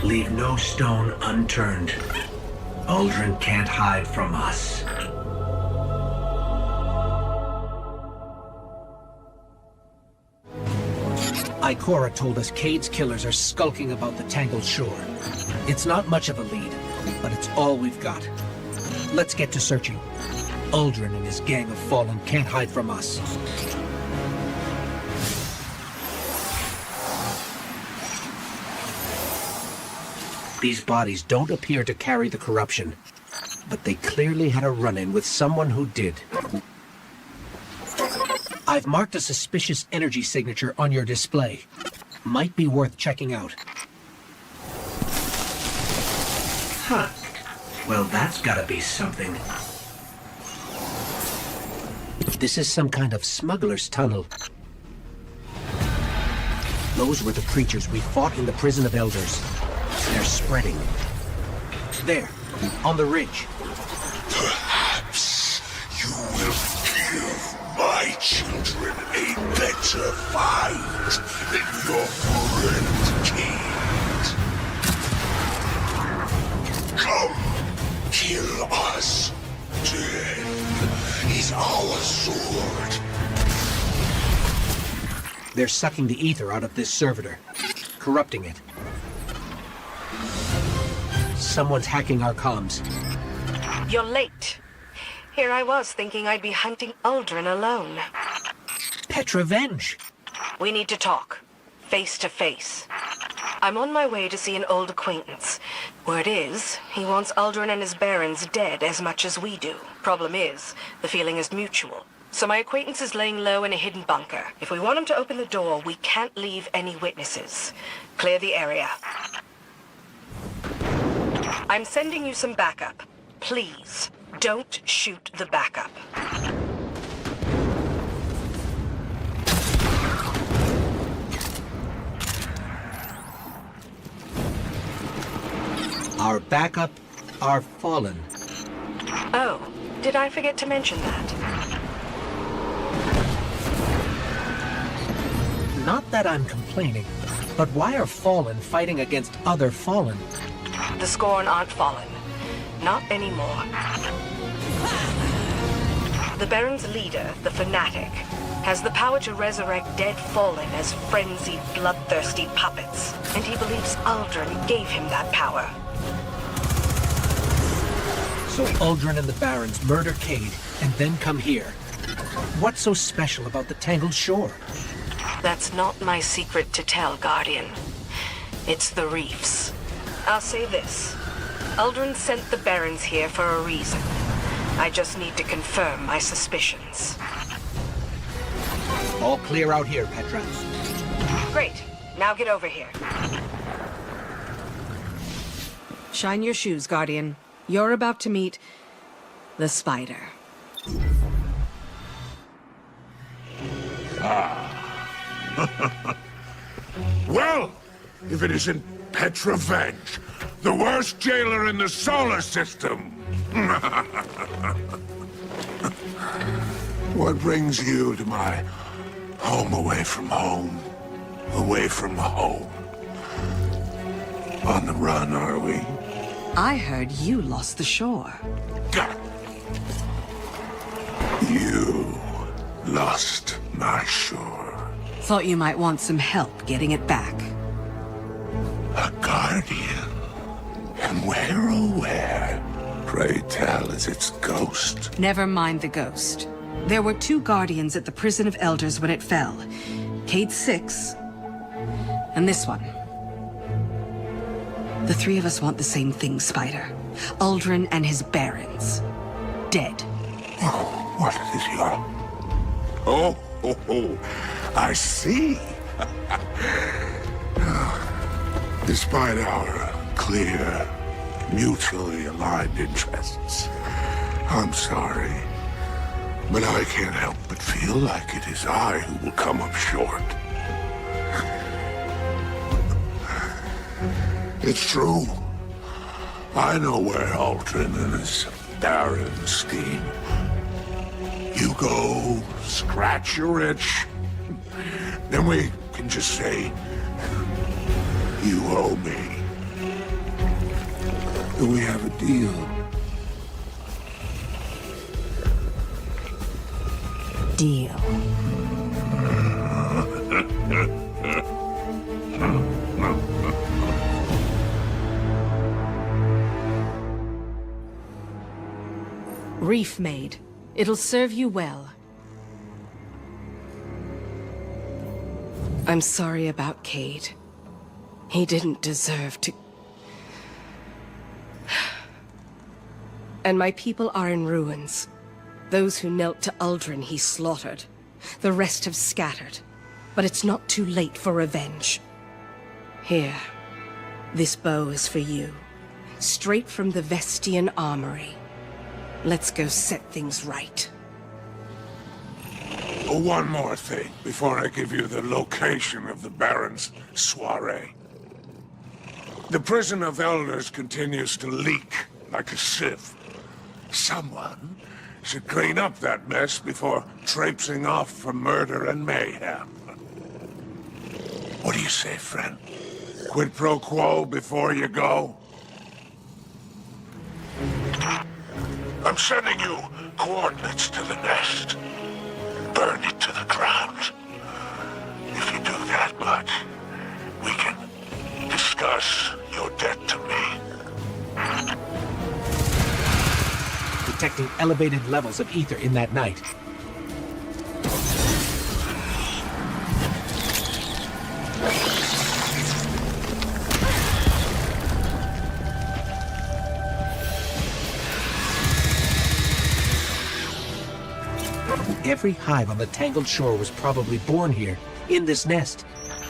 Leave no stone unturned. Aldrin can't hide from us. Ikora told us Cade's killers are skulking about the Tangled Shore. It's not much of a lead, but it's all we've got. Let's get to searching. Uldren and his gang of Fallen can't hide from us. These bodies don't appear to carry the corruption, but they clearly had a run-in with someone who did. I've marked a suspicious energy signature on your display. Might be worth checking out. Huh. Well, that's gotta be something. This is some kind of smuggler's tunnel. Those were the creatures we fought in the Prison of Elders. They're spreading. There, on the ridge. Perhaps you will give my children a better fight than your friend Kate. Come, kill us. Death is our sword. They're sucking the ether out of this servitor, corrupting it. Someone's hacking our comms. You're late. Here I was thinking I'd be hunting Uldren alone. Petrovenge! We need to talk. Face to face. I'm on my way to see an old acquaintance. Word is, he wants Uldren and his barons dead as much as we do. Problem is, the feeling is mutual. So my acquaintance is laying low in a hidden bunker. If we want him to open the door, we can't leave any witnesses. Clear the area. I'm sending you some backup. Please, don't shoot the backup. Our backup are Fallen. Oh, did I forget to mention that? Not that I'm complaining, but why are Fallen fighting against other Fallen? The Scorn aren't fallen. Not anymore. The Baron's leader, the Fanatic, has the power to resurrect dead Fallen as frenzied, bloodthirsty puppets. And he believes Uldren gave him that power. So Uldren and the Barons murder Cade and then come here. What's so special about the Tangled Shore? That's not my secret to tell, Guardian. It's the reefs. I'll say this. Uldren sent the Barons here for a reason. I just need to confirm my suspicions. All clear out here, Petra. Great. Now get over here. Shine your shoes, Guardian. You're about to meet the Spider. Well, if it isn't Petrovenge, the worst jailer in the solar system. What brings you to my home away from home? Away from home. On the run, are we? I heard you lost the shore. You lost my shore. Thought you might want some help getting it back. A guardian? And where, oh where? Pray tell, is its ghost? Never mind the ghost. There were 2 guardians at the Prison of Elders when it fell. Cade 6, and this one. The 3 of us want the same thing, Spider. Uldren and his barons. Dead. Oh, what is your... Oh, I see. Despite our clear, mutually aligned interests, I'm sorry, but I can't help but feel like it is I who will come up short. It's true. I know where Uldren and his barons scheme. You go, scratch your itch, then we can just say, you owe me. Do we have a deal? Deal. Reef made. It'll serve you well. I'm sorry about Cade. He didn't deserve to... And my people are in ruins. Those who knelt to Uldren he slaughtered. The rest have scattered. But it's not too late for revenge. Here. This bow is for you. Straight from the Vestian armory. Let's go set things right. One more thing, before I give you the location of the Baron's soiree. The Prison of Elders continues to leak like a sieve. Someone should clean up that mess before traipsing off for murder and mayhem. What do you say, friend? Quid pro quo before you go? I'm sending you coordinates to the nest. Burn it to the ground. If you do that much, we can discuss your debt to me. Detecting elevated levels of ether in that night. Every hive on the tangled shore was probably born here, in this nest.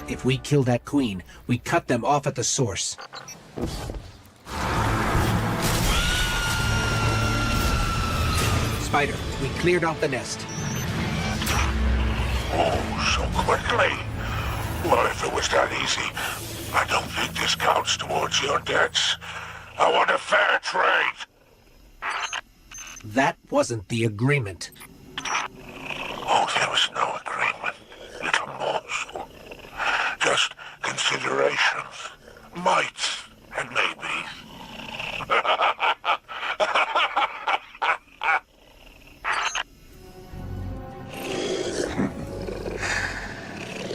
If we kill that queen, we cut them off at the source. Spider, we cleared out the nest. Oh, so quickly? Well, if it was that easy, I don't think this counts towards your debts. I want a fair trade. That wasn't the agreement. Oh, there was no agreement, little morsel. Just considerations, mights, and maybes.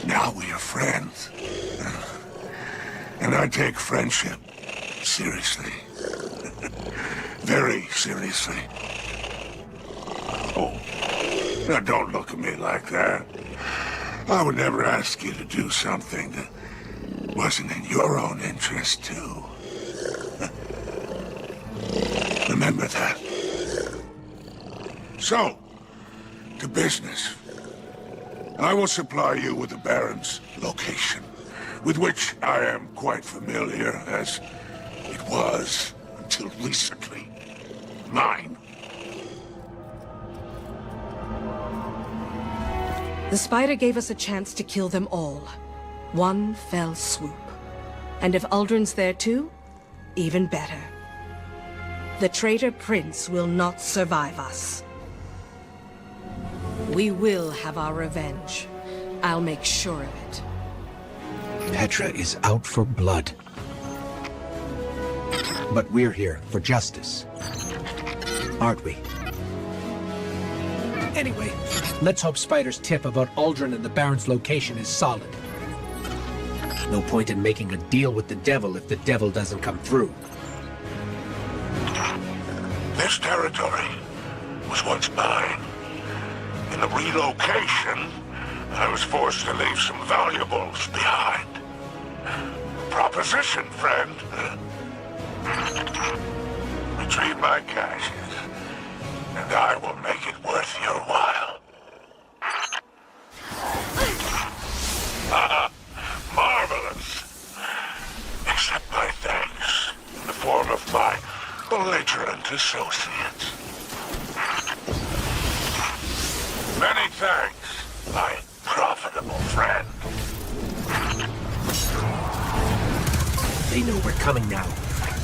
Now we are friends. And I take friendship seriously. Very seriously. Oh, now don't look at me like that. I would never ask you to do something that wasn't in your own interest, too. Remember that. So, to business. I will supply you with the Baron's location, with which I am quite familiar, as it was, until recently, mine. The Spider gave us a chance to kill them all. One fell swoop. And if Uldren's there too, even better. The traitor prince will not survive us. We will have our revenge. I'll make sure of it. Petra is out for blood. But we're here for justice. Aren't we? Anyway, let's hope Spider's tip about Uldren and the Baron's location is solid. No point in making a deal with the devil if the devil doesn't come through. This territory was once mine. In the relocation, I was forced to leave some valuables behind. Proposition, friend. Retrieve my caches, and I will make it worth your while. Marvelous. Accept my thanks in the form of my belligerent associates. Many thanks, my profitable friend. They know we're coming now.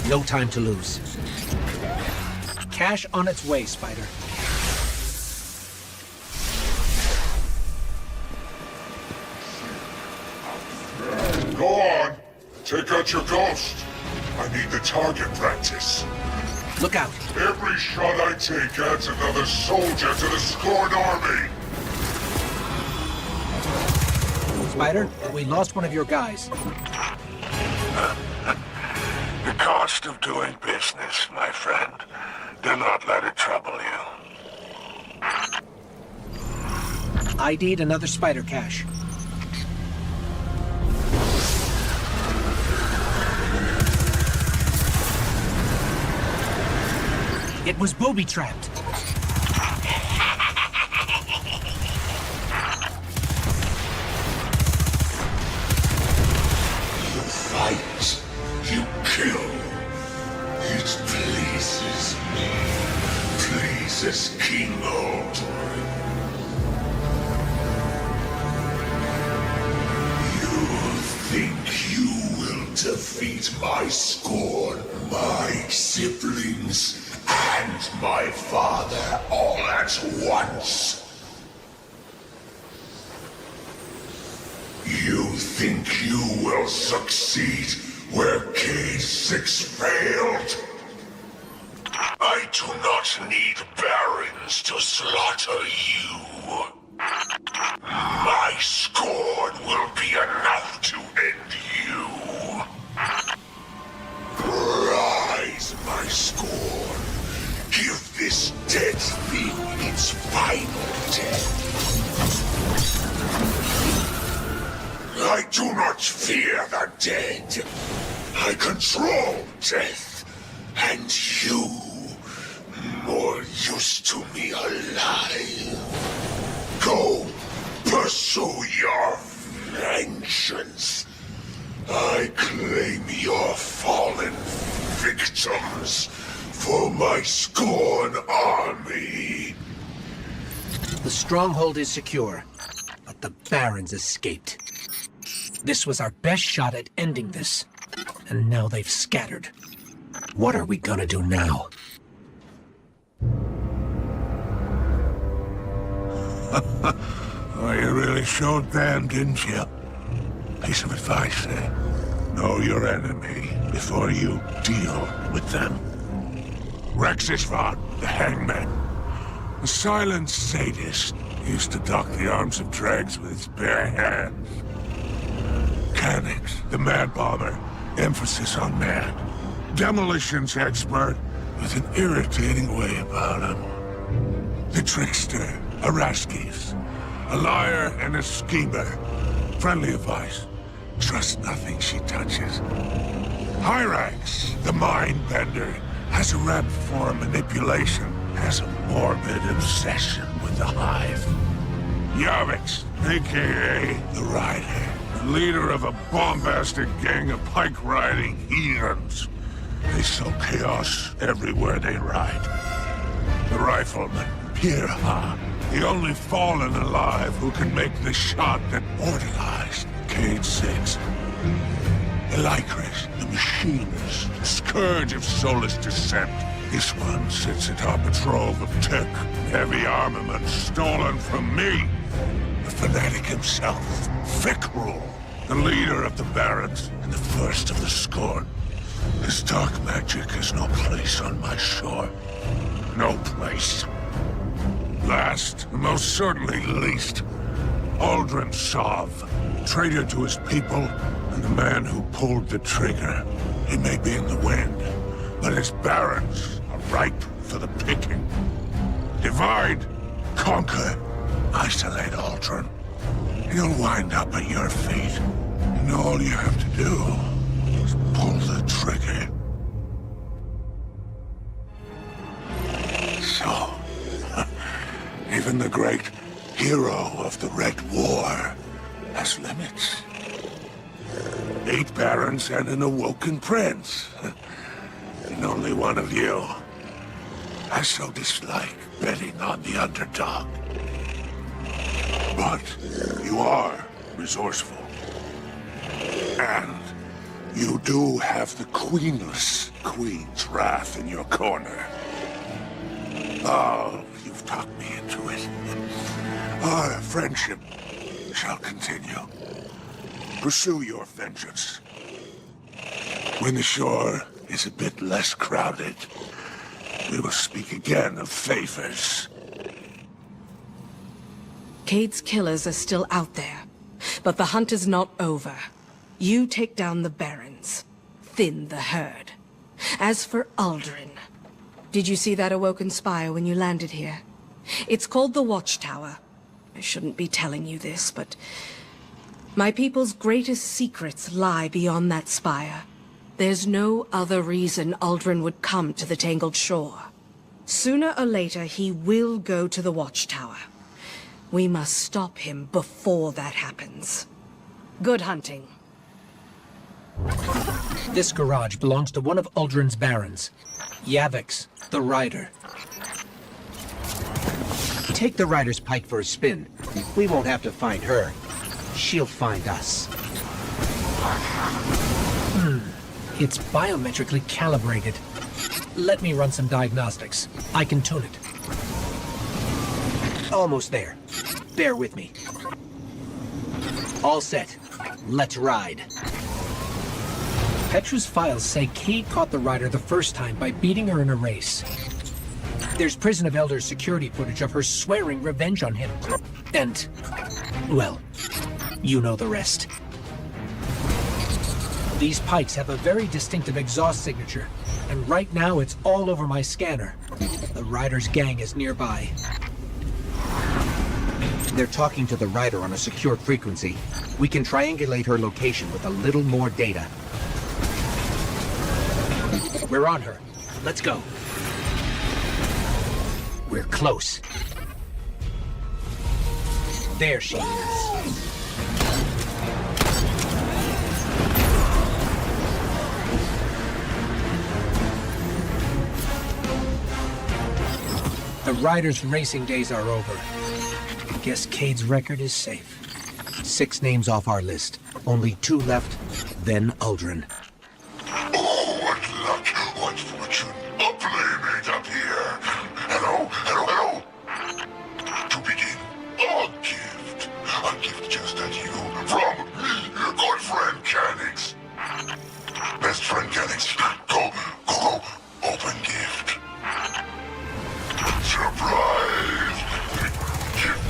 No time to lose. Cash on its way, Spider. Go on. Take out your ghost. I need the target practice. Look out. Every shot I take adds another soldier to the scorned army. Spider, we lost one of your guys. The cost of doing business, my friend. Do not let it trouble you. ID'd another spider cache. It was booby-trapped. You fight, you kill. It pleases me. Pleases King Aldrin. You think you will defeat my scorn, my siblings, and my father all at once? You think you will succeed where K6 failed? I do not need barons to slaughter you. My scorn will be enough to end you. Rise, my scorn. Give this dead thing its final death. I do not fear the dead. I control death, and you, more used to me alive. Go, pursue your vengeance. I claim your fallen victims for my Scorn army. The stronghold is secure, but the Barons escaped. This was our best shot at ending this, and now they've scattered. What are we gonna do now? Oh, you really showed them, didn't you? Piece of advice, eh? Know your enemy before you deal with them. Rexisvan, the hangman. A silent sadist, used to dock the arms of dregs with his bare hands. Canix, the mad bomber, emphasis on mad. Demolitions expert, with an irritating way about him. The trickster, Araskis, a liar and a schemer. Friendly advice, trust nothing she touches. Hyrax, the mind bender, has a rap for manipulation, has a morbid obsession with the Hive. Yavix, aka the Rider, leader of a bombastic gang of pike-riding heathens. They sow chaos everywhere they ride. The rifleman, Pirha, the only fallen alive who can make the shot that mortalized Cade 6. Elikris, the machinist, scourge of soulless descent. This one sits atop a trove of tech, heavy armament stolen from me. The fanatic himself, Fikrul, the leader of the Barons and the first of the Scorn. His dark magic has no place on my shore. No place. Last, and most certainly least, Aldrin Sov, traitor to his people, and the man who pulled the trigger. He may be in the wind, but his barons are ripe for the picking. Divide, conquer, isolate Aldrin. He'll wind up at your feet, and all you have to do is pull the trigger. So, even the great hero of the Red War has limits. 8 barons and an awoken prince. And only one of you. I so dislike betting on the underdog. But you are resourceful. And you do have the queenless Queen's Wrath in your corner. Oh, you've talked me into it. Our friendship shall continue. Pursue your vengeance. When the shore is a bit less crowded, we will speak again of favors. Cade's killers are still out there, but the hunt is not over. You take down the Barons, thin the herd. As for Aldrin, did you see that awoken spire when you landed here? It's called the Watchtower. I shouldn't be telling you this, but my people's greatest secrets lie beyond that spire. There's no other reason Aldrin would come to the Tangled Shore. Sooner or later, he will go to the Watchtower. We must stop him before that happens. Good hunting. This garage belongs to one of Aldrin's barons, Yavix, the Rider. Take the Rider's pike for a spin. We won't have to find her. She'll find us. It's biometrically calibrated. Let me run some diagnostics. I can tune it. Almost there. Bear with me. All set. Let's ride. Petra's files say Cade caught the Rider the first time by beating her in a race. There's Prison of Elders security footage of her swearing revenge on him. And, well, you know the rest. These pikes have a very distinctive exhaust signature, and right now it's all over my scanner. The Rider's gang is nearby. They're talking to the Rider on a secure frequency. We can triangulate her location with a little more data. We're on her. Let's go. We're close. There she is. The Rider's racing days are over. Guess Cade's record is safe. 6 names off our list. Only 2 left, then Aldrin. Oh, what luck, what fortune. A playmate up here. Hello, hello, hello. To begin, a gift. A gift just at you from me, good friend Canix. Best friend Canix. Go, open gift. Surprise! Gift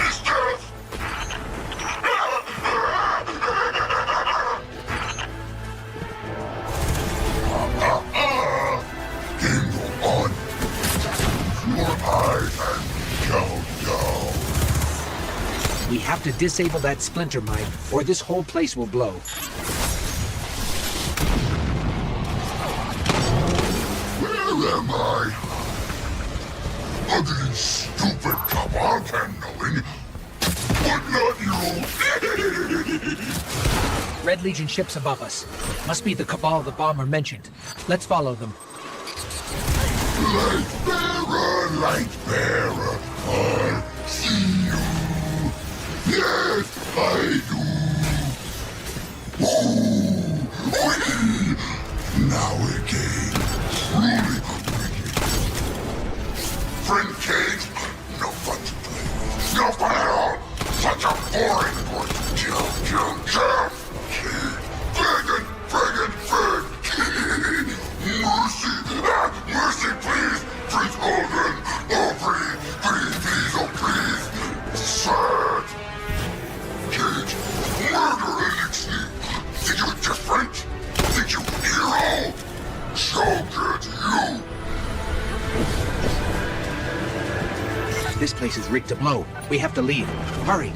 is death! Game on. Your eyes and countdown. We have to disable that splinter mine, or this whole place will blow. Where am I? Ugly, stupid Cabal can knowing, but not you. Red Legion ships above us. Must be the Cabal the bomber mentioned. Let's follow them. Light bearer, I see you. Yes, I do. Ooh, wee. Now again, truly wicked. Friend Cage, no fun to play. No fun at all. Such a boring boy. Kill. Friggin'. Mercy, please. Please, Aldrin. Oh, please. Sad. Cage, murder elixir. Think you different? Think you hero? So get you. This place is rigged to blow. We have to leave. Hurry.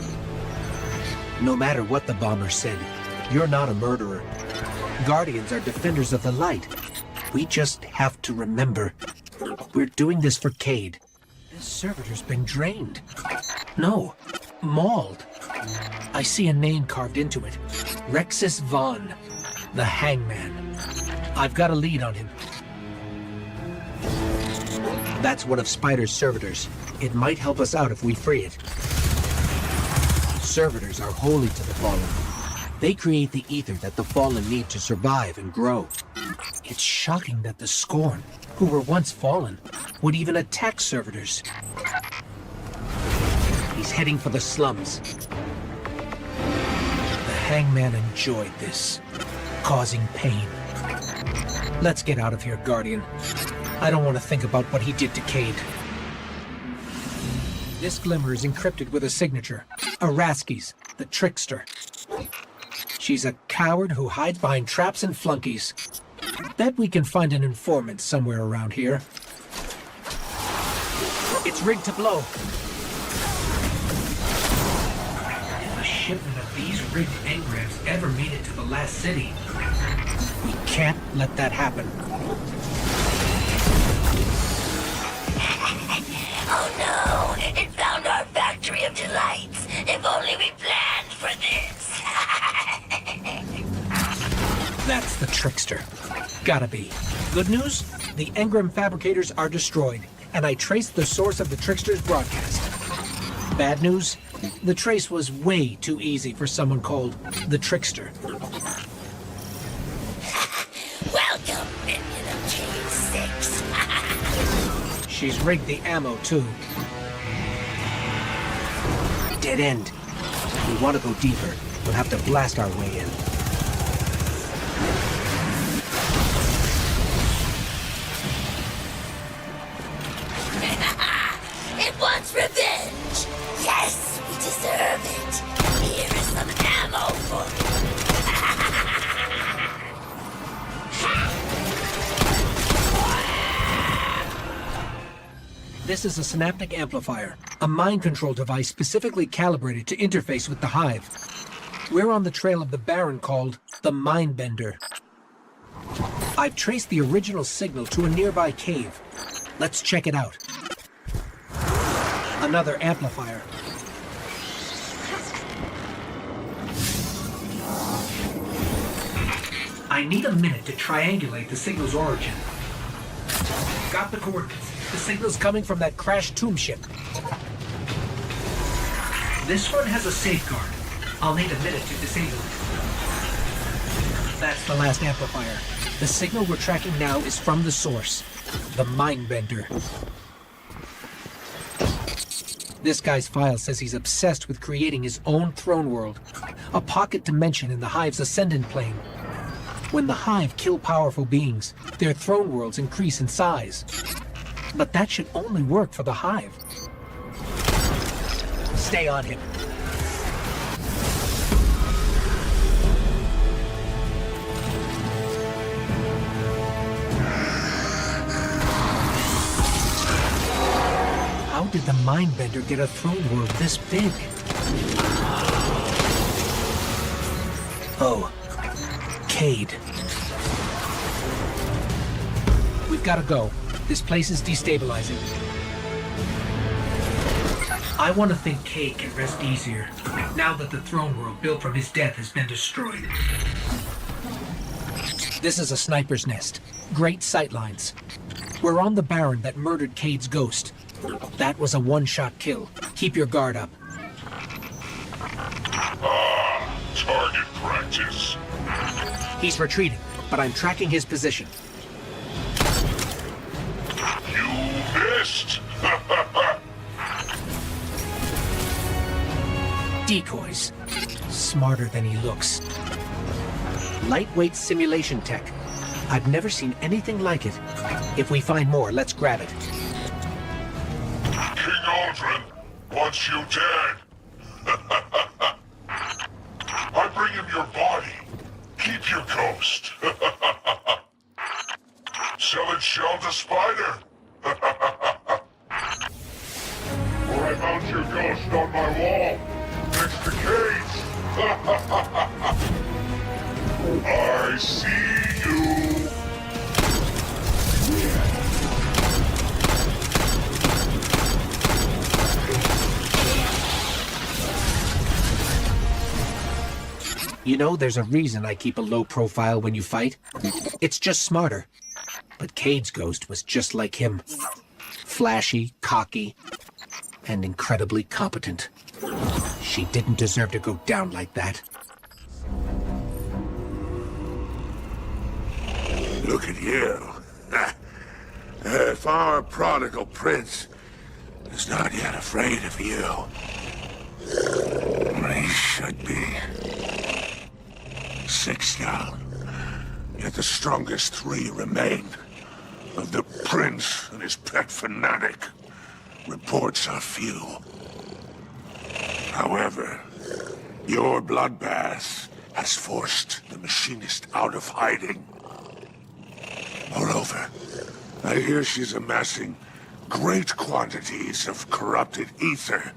No matter what the bomber said, you're not a murderer. Guardians are defenders of the light. We just have to remember, we're doing this for Cade. This servitor's been drained. No, mauled. I see a name carved into it. Rexus Vaughn, the Hangman. I've got a lead on him. That's one of Spider's servitors. It might help us out if we free it. Servitors are holy to the Fallen. They create the ether that the Fallen need to survive and grow. It's shocking that the Scorn, who were once Fallen, would even attack servitors. He's heading for the slums. The Hangman enjoyed this, causing pain. Let's get out of here, Guardian. I don't want to think about what he did to Cade. This glimmer is encrypted with a signature. Araski's, the trickster. She's a coward who hides behind traps and flunkies. Bet we can find an informant somewhere around here. It's rigged to blow. If a shipment of these rigged engrams ever made it to the last city, we can't let that happen. Oh no! It found our factory of delights! If only we planned for this! That's the trickster. Gotta be. Good news? The engram fabricators are destroyed, and I traced the source of the trickster's broadcast. Bad news? The trace was way too easy for someone called the trickster. Welcome, minion of J6. She's rigged the ammo, too. Dead end. If we want to go deeper, we'll have to blast our way in. It wants revenge! Yes, we deserve it! Here is some ammo for you! This is a synaptic amplifier, a mind control device specifically calibrated to interface with the Hive. We're on the trail of the Baron called the Mindbender. I've traced the original signal to a nearby cave. Let's check it out. Another amplifier. I need a minute to triangulate the signal's origin. Got the coordinates. The signal's coming from that crashed tomb ship. This one has a safeguard. I'll need a minute to disable it. That's the last amplifier. The signal we're tracking now is from the source, the Mindbender. This guy's file says he's obsessed with creating his own throne world, a pocket dimension in the Hive's ascendant plane. When the Hive kill powerful beings, their throne worlds increase in size. But that should only work for the Hive. Stay on him. How did the Mindbender get a throne world this big? Oh, Cade. We've got to go. This place is destabilizing. I want to think Cade can rest easier, now that the throne world built from his death has been destroyed. This is a sniper's nest. Great sightlines. We're on the Baron that murdered Cade's ghost. That was a one-shot kill. Keep your guard up. Target practice. He's retreating, but I'm tracking his position. You missed! Decoys. Smarter than he looks. Lightweight simulation tech. I've never seen anything like it. If we find more, let's grab it. King Aldrin wants you dead. I bring him your body. Keep your ghost. Sell it shell to Spider. Or I mount your ghost on my wall, next to Cage. I see you. You know, there's a reason I keep a low profile when you fight. It's just smarter. But Cade's ghost was just like him. Flashy, cocky, and incredibly competent. She didn't deserve to go down like that. Look at you. If our prodigal prince is not yet afraid of you, he should be. 6 down, yet the strongest 3 remain. Of the prince and his pet fanatic, reports are few. However, your bloodbath has forced the machinist out of hiding. Clover. I hear she's amassing great quantities of corrupted ether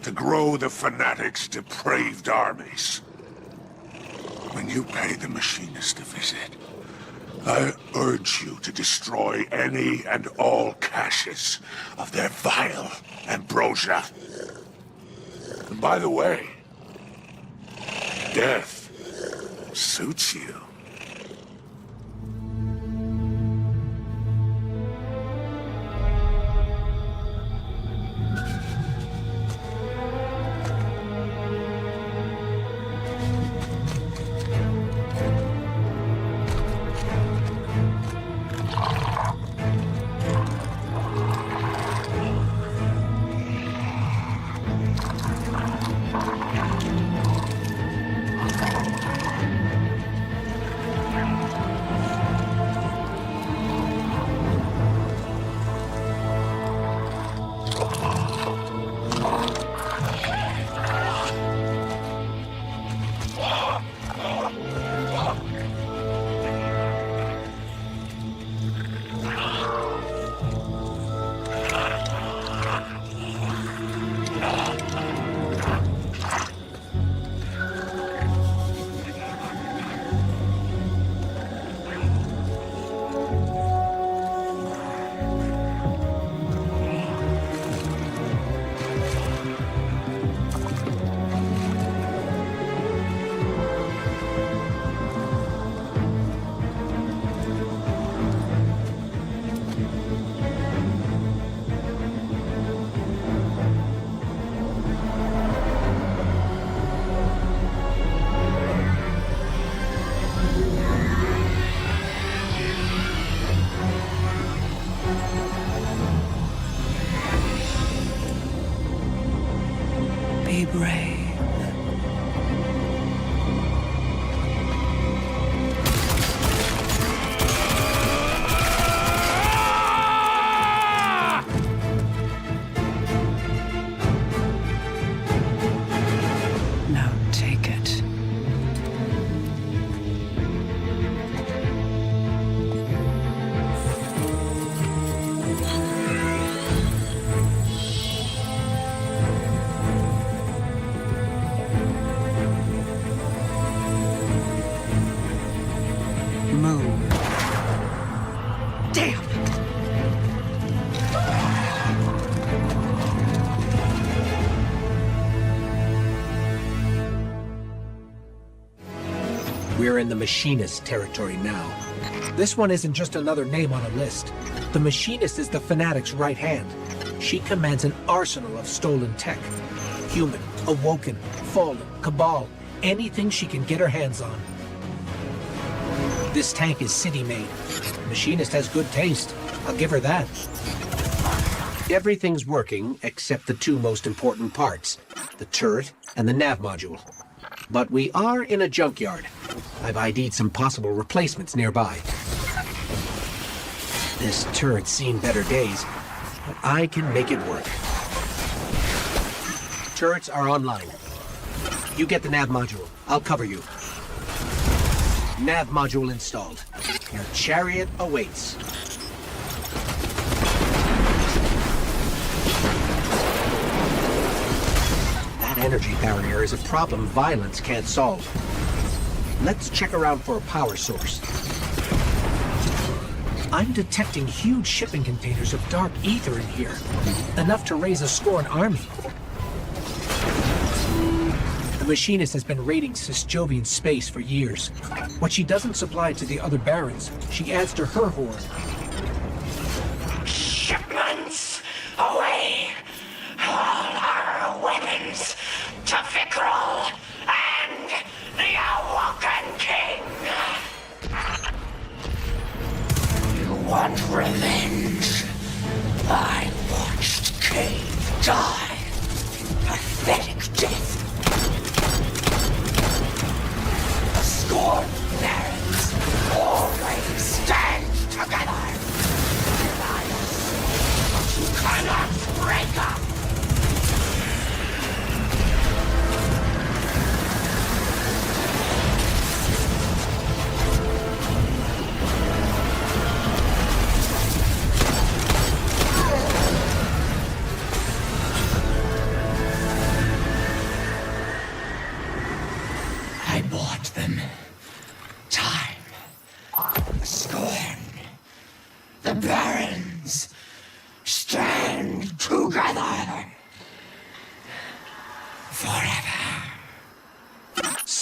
to grow the Fanatic's depraved armies. When you pay the Machinist a visit, I urge you to destroy any and all caches of their vile ambrosia. And by the way, death suits you. Be brave. Now take it. Move. Damn! We're in the Machinist territory now. This one isn't just another name on a list. The Machinist is the Fanatic's right hand. She commands an arsenal of stolen tech. Human, Awoken, Fallen, Cabal, anything she can get her hands on. This tank is city-made. Machinist has good taste. I'll give her that. Everything's working except the two most important parts, the turret and the nav module. But we are in a junkyard. I've ID'd some possible replacements nearby. This turret's seen better days, but I can make it work. Turrets are online. You get the nav module. I'll cover you. Nav module installed. Your chariot awaits. That energy barrier is a problem violence can't solve. Let's check around for a power source. I'm detecting huge shipping containers of dark ether in here. Enough to raise a scorn army. The Machinist has been raiding Sysjovian space for years. What she doesn't supply to the other barons, she adds to her hoard. Shipments away! All our weapons to Vikral and the Awoken King! You want revenge? I watched Cave die. Pathetic death. The Scorn Barons always stand together. You cannot break up!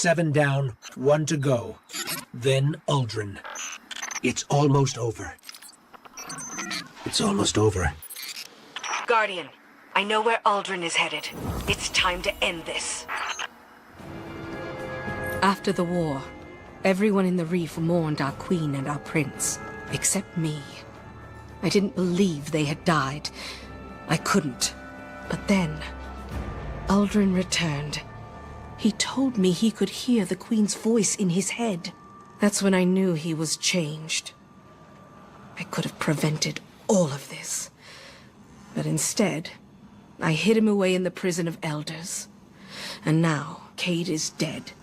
7 down, 1 to go. Then Uldren. It's almost over. It's almost over. Guardian, I know where Aldrin is headed. It's time to end this. After the war, everyone in the reef mourned our queen and our prince, except me. I didn't believe they had died. I couldn't. But then, Aldrin returned. He told me he could hear the queen's voice in his head. That's when I knew he was changed. I could have prevented all of this. But instead, I hid him away in the prison of elders. And now, Cade is dead.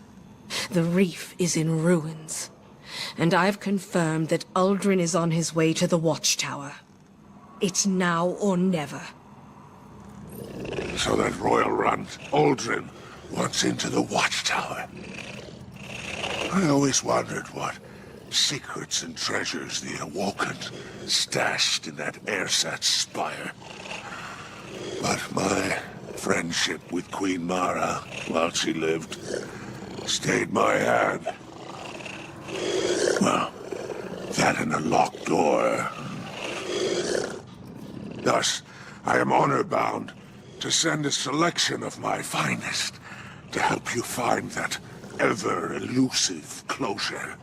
The reef is in ruins. And I've confirmed that Uldren is on his way to the Watchtower. It's now or never. So that royal runt, Aldrin, wants into the Watchtower. I always wondered what secrets and treasures the Awoken stashed in that airsat spire. But my friendship with Queen Mara, while she lived, stayed my hand. Well, that and a locked door. Thus, I am honor-bound to send a selection of my finest to help you find that ever-elusive closure.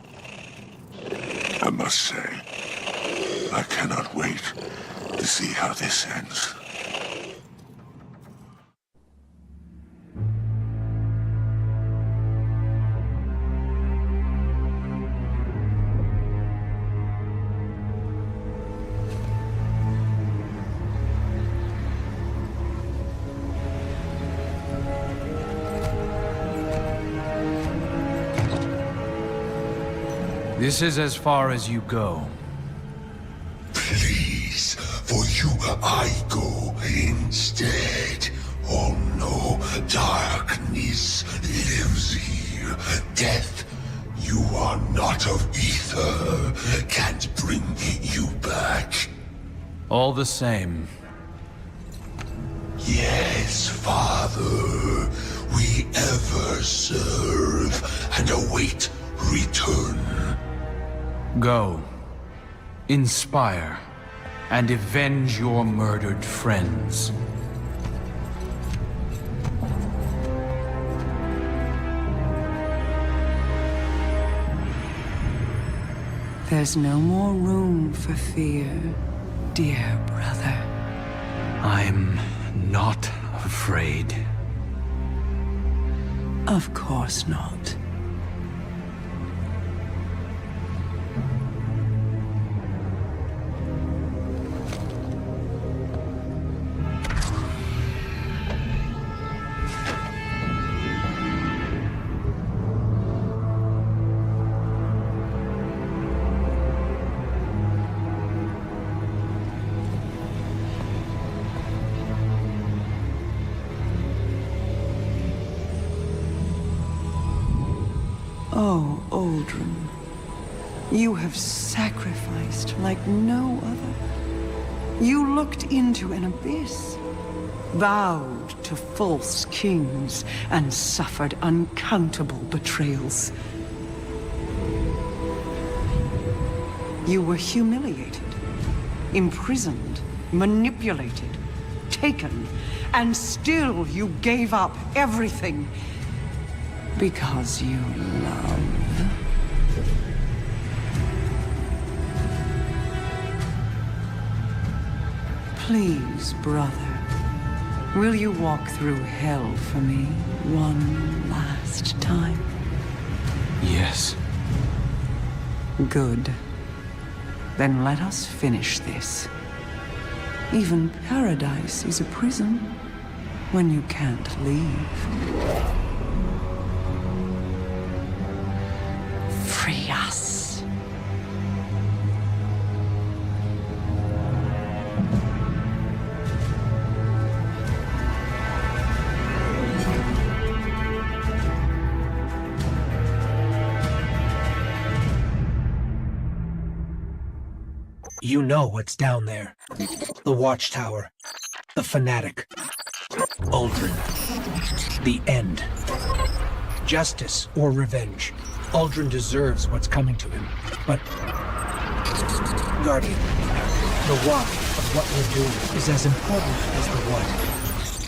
I must say, I cannot wait to see how this ends. This is as far as you go. Please, for you I go instead. Oh no, darkness lives here. Death, you are not of ether. Can't bring you back. All the same. Yes, Father. We ever serve and await return. Go. Inspire. And avenge your murdered friends. There's no more room for fear, dear brother. I'm not afraid. Of course not. Oh, Aldrin, you have sacrificed like no other. You looked into an abyss, vowed to false kings, and suffered uncountable betrayals. You were humiliated, imprisoned, manipulated, taken, and still you gave up everything. Because you love. Please, brother, will you walk through hell for me one last time? Yes. Good. Then let us finish this. Even paradise is a prison when you can't leave. Free us. You know what's down there. The Watchtower. The Fanatic. Uldren. The end. justice or revenge. Aldrin deserves what's coming to him. But, Guardian, the why of what we're doing is as important as the what.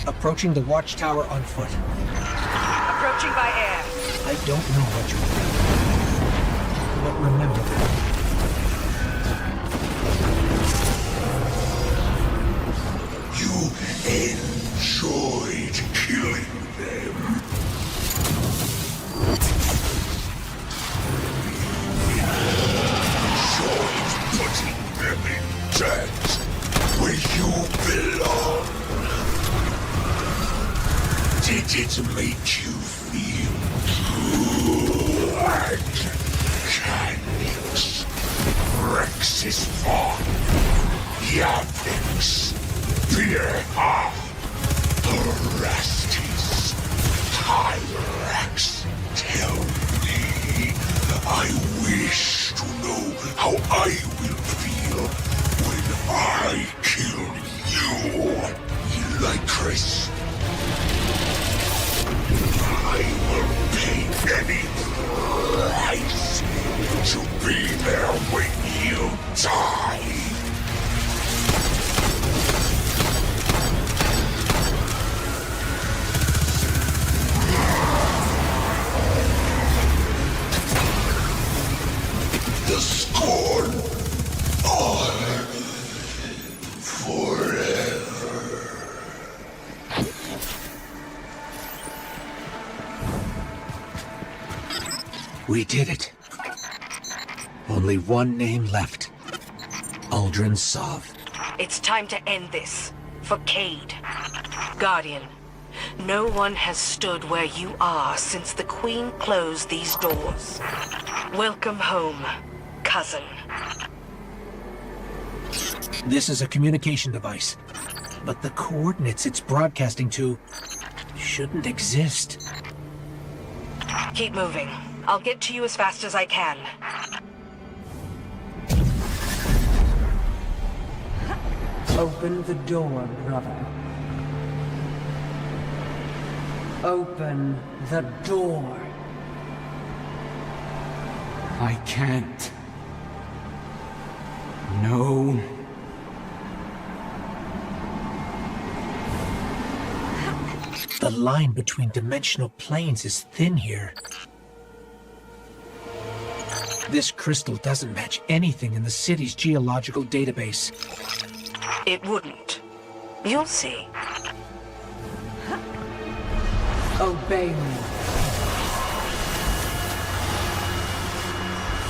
Approaching the watchtower on foot. Approaching by air. I don't know what you're doing, but remember that. You enjoyed killing them. Enjoyed putting them in dirt where you belong. Did it make you feel good? Canix, Rex's Vaughn, Yapix, Beerha, Orastes, Hyrax, tell me. I wish to know how I will feel when I kill you, Elicris. I will pay any price to be there when you die. The scorn on forever. We did it. Only one name left. Aldrin Sov. It's time to end this. For Cade. Guardian, no one has stood where you are since the Queen closed these doors. Welcome home, cousin. This is a communication device, but the coordinates it's broadcasting to shouldn't exist. Keep moving. I'll get to you as fast as I can. Open the door, brother. Open the door. I can't. No. The line between dimensional planes is thin here. This crystal doesn't match anything in the city's geological database. It wouldn't. You'll see. Obey me.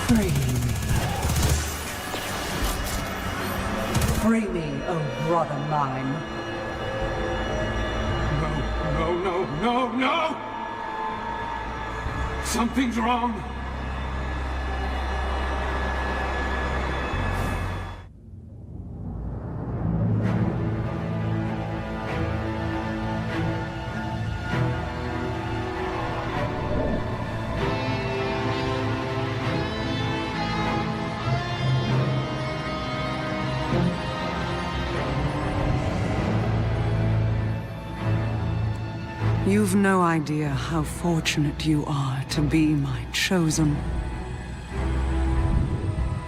Free me. Free me, oh brother mine. No, no, no, no! Something's wrong. You've no idea how fortunate you are to be my chosen.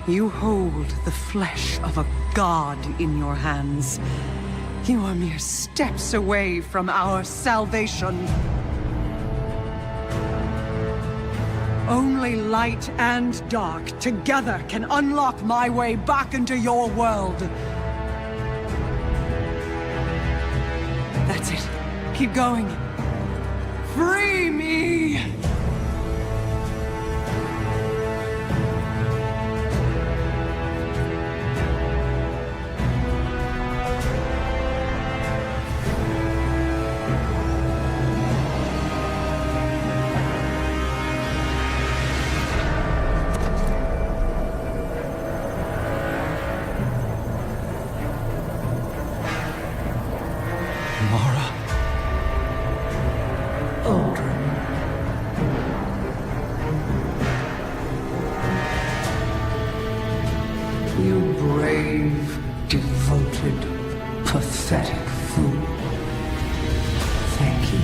You hold the flesh of a god in your hands. You are mere steps away from our salvation. Only light and dark together can unlock my way back into your world. That's it. Keep going. Free me! You brave, devoted, pathetic fool. Thank you.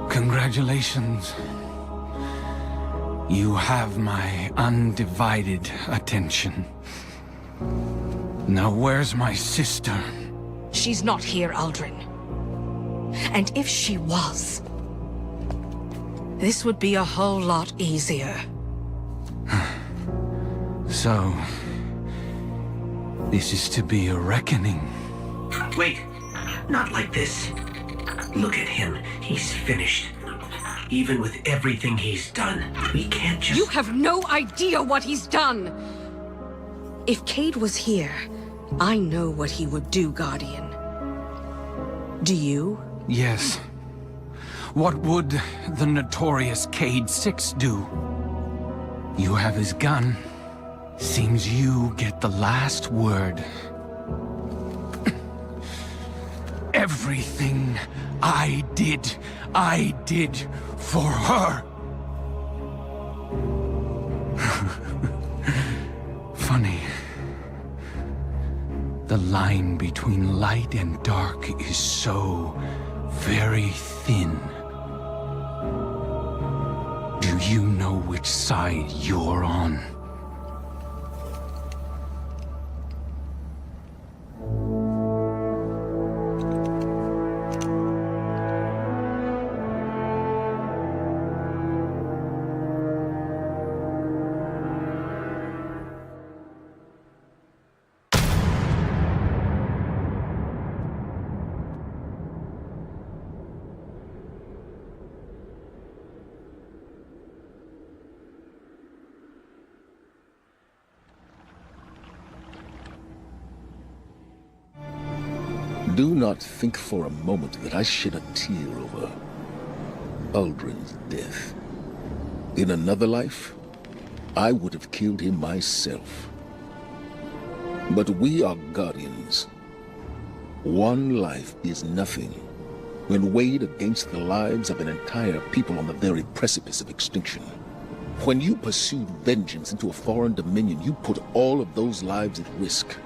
Congratulations. You have my undivided attention. Now where's my sister? She's not here, Aldrin. And if she was, this would be a whole lot easier. So, this is to be a reckoning. Wait, not like this. Look at him. He's finished. Even with everything he's done, we can't just... You have no idea what he's done! If Cade was here, I know what he would do, Guardian. Do you? Yes. What would the notorious Cade 6 do? You have his gun. Seems you get the last word. Everything I did for her. Funny. The line between light and dark is so very thin. Do you know which side you're on? Do not think for a moment that I shed a tear over Aldrin's death. In another life, I would have killed him myself. But we are guardians. One life is nothing when weighed against the lives of an entire people on the very precipice of extinction. When you pursued vengeance into a foreign dominion, you put all of those lives at risk.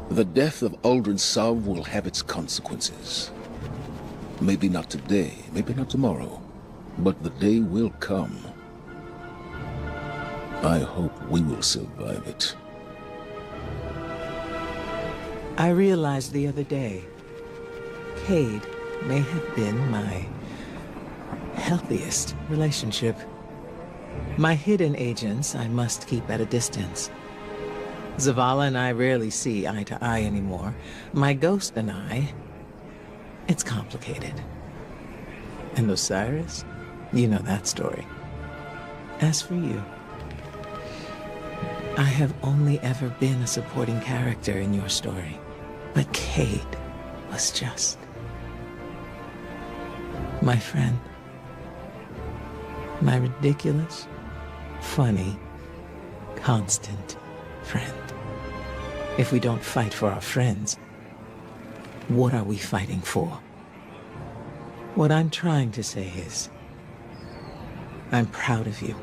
The death of Aldrin Sav will have its consequences. Maybe not today, maybe not tomorrow, but the day will come. I hope we will survive it. I realized the other day, Cade may have been my healthiest relationship. My hidden agents I must keep at a distance. Zavala and I rarely see eye to eye anymore. My ghost and I, it's complicated. And Osiris, you know that story. As for you, I have only ever been a supporting character in your story. But Cade was just my friend. My ridiculous, funny, constant friend. If we don't fight for our friends, what are we fighting for? What I'm trying to say is, I'm proud of you.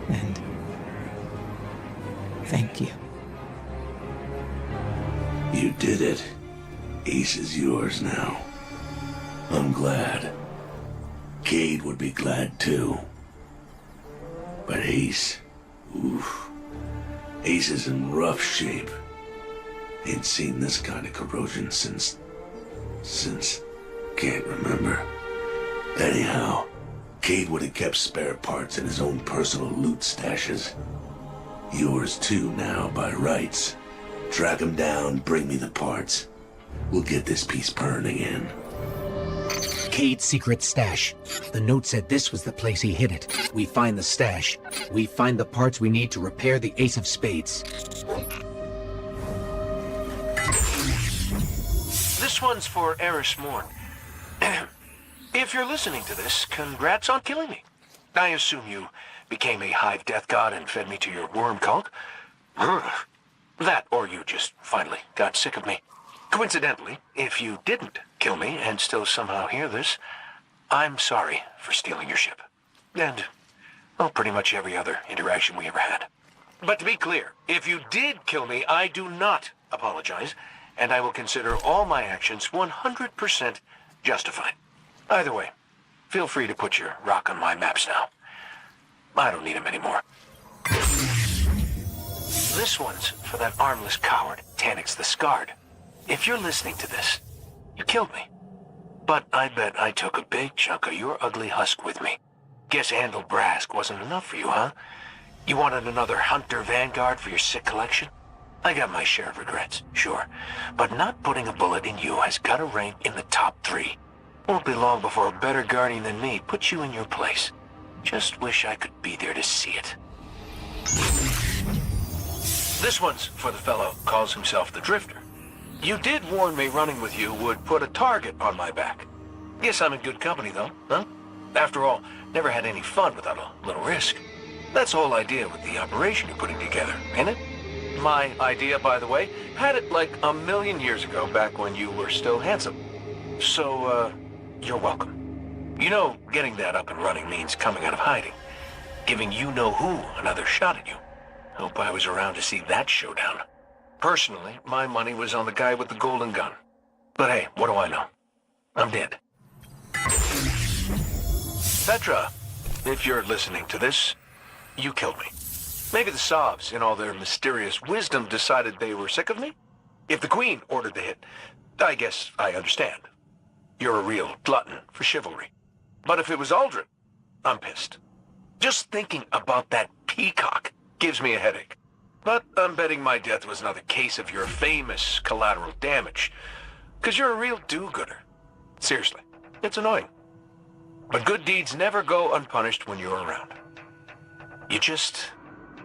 And thank you. You did it. Ace is yours now. I'm glad. Cade would be glad too. But Ace, oof. Ace is in rough shape. Ain't seen this kind of corrosion since... can't remember. Anyhow, Cade would have kept spare parts in his own personal loot stashes. Yours too now, by rights. Track him down, bring me the parts. We'll get this piece burning in. Cade's secret stash. The note said this was the place he hid it. We find the stash. We find the parts we need to repair the Ace of Spades. This one's for Eris Morn. If you're listening to this, congrats on killing me. I assume you became a hive death god and fed me to your worm cult. That, or you just finally got sick of me. Coincidentally, if you didn't kill me and still somehow hear this, I'm sorry for stealing your ship. And, well, pretty much every other interaction we ever had. But to be clear, if you did kill me, I do not apologize, and I will consider all my actions 100% justified. Either way, feel free to put your rock on my maps now. I don't need them anymore. This one's for that armless coward, Tannix the Scarred. If you're listening to this, you killed me. But I bet I took a big chunk of your ugly husk with me. Guess Andal Brask wasn't enough for you, huh? You wanted another Hunter Vanguard for your sick collection? I got my share of regrets, sure. But not putting a bullet in you has got to rank in the top 3. Won't be long before a better guardian than me puts you in your place. Just wish I could be there to see it. This one's for the fellow who calls himself the Drifter. You did warn me running with you would put a target on my back. Guess I'm in good company, though, huh? After all, never had any fun without a little risk. That's the whole idea with the operation you're putting together, ain't it? My idea, by the way, had it like a million years ago, back when you were still handsome. So, you're welcome. You know, getting that up and running means coming out of hiding. Giving you-know-who another shot at you. Hope I was around to see that showdown. Personally, my money was on the guy with the golden gun. But hey, what do I know? I'm dead. Petra, if you're listening to this, you killed me. Maybe the Sovs, in all their mysterious wisdom, decided they were sick of me? If the Queen ordered the hit, I guess I understand. You're a real glutton for chivalry. But if it was Aldrin, I'm pissed. Just thinking about that peacock gives me a headache. But I'm betting my death was another case of your famous collateral damage. 'Cause you're a real do-gooder. Seriously, it's annoying. But good deeds never go unpunished when you're around.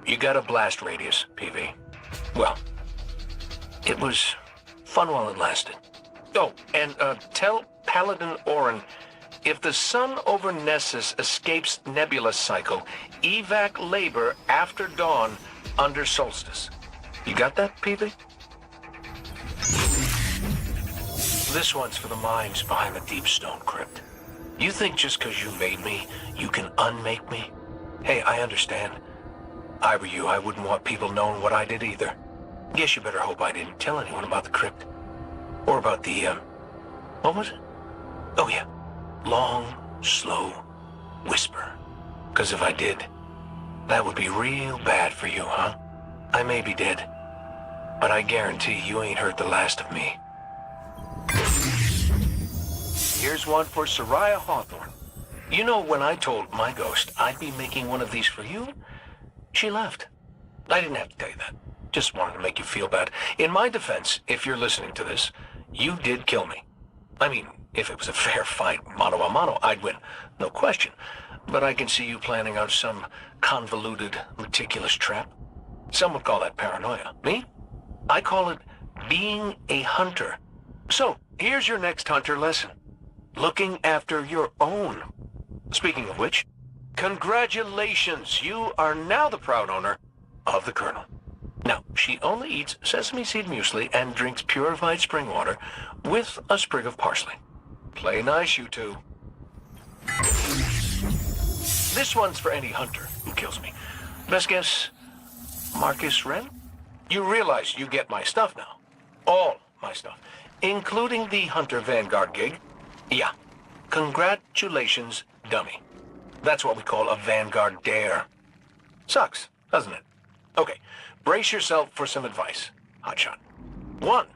You got a blast radius, PV. Well, it was fun while it lasted. Oh, and tell Paladin Orin, if the sun over Nessus escapes nebula cycle, evac labor after dawn under solstice. You got that, PV? This one's for the minds behind the Deep Stone Crypt. You think just 'cause you made me, you can unmake me? Hey, I understand. I were you, I wouldn't want people knowing what I did either. Guess you better hope I didn't tell anyone about the crypt. Or about the, what was it? Oh yeah, long, slow whisper. 'Cause if I did, that would be real bad for you, huh? I may be dead, but I guarantee you ain't heard the last of me. Here's one for Soraya Hawthorne. You know, when I told my ghost I'd be making one of these for you, she left. I didn't have to tell you that. Just wanted to make you feel bad. In my defense, if you're listening to this, you did kill me. I mean, if it was a fair fight, mano a mano, I'd win. No question. But I can see you planning out some convoluted, meticulous trap. Some would call that paranoia. Me? I call it being a hunter. So, here's your next hunter lesson. Looking after your own. Speaking of which, congratulations! You are now the proud owner of the Colonel. Now, she only eats sesame seed muesli and drinks purified spring water with a sprig of parsley. Play nice, you two. This one's for any hunter who kills me. Best guess, Marcus Wren? You realize you get my stuff now. All my stuff. Including the Hunter Vanguard gig. Yeah. Congratulations, dummy. That's what we call a Vanguard dare. Sucks, doesn't it? Okay, brace yourself for some advice, Hotshot. 1.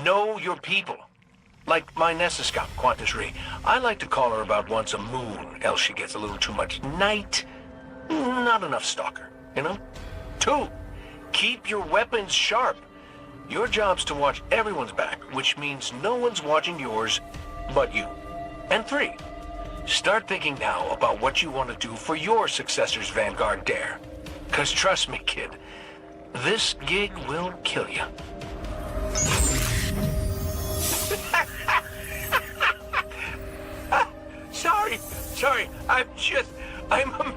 Know your people. Like my Nessa scout, Qantas Ree. I like to call her about once a moon, else she gets a little too much night. Not enough stalker, you know? 2. Keep your weapons sharp. Your job's to watch everyone's back, which means no one's watching yours but you. And 3. Start thinking now about what you want to do for your successor's Vanguard dare. 'Cause trust me, kid, this gig will kill you. Sorry, I'm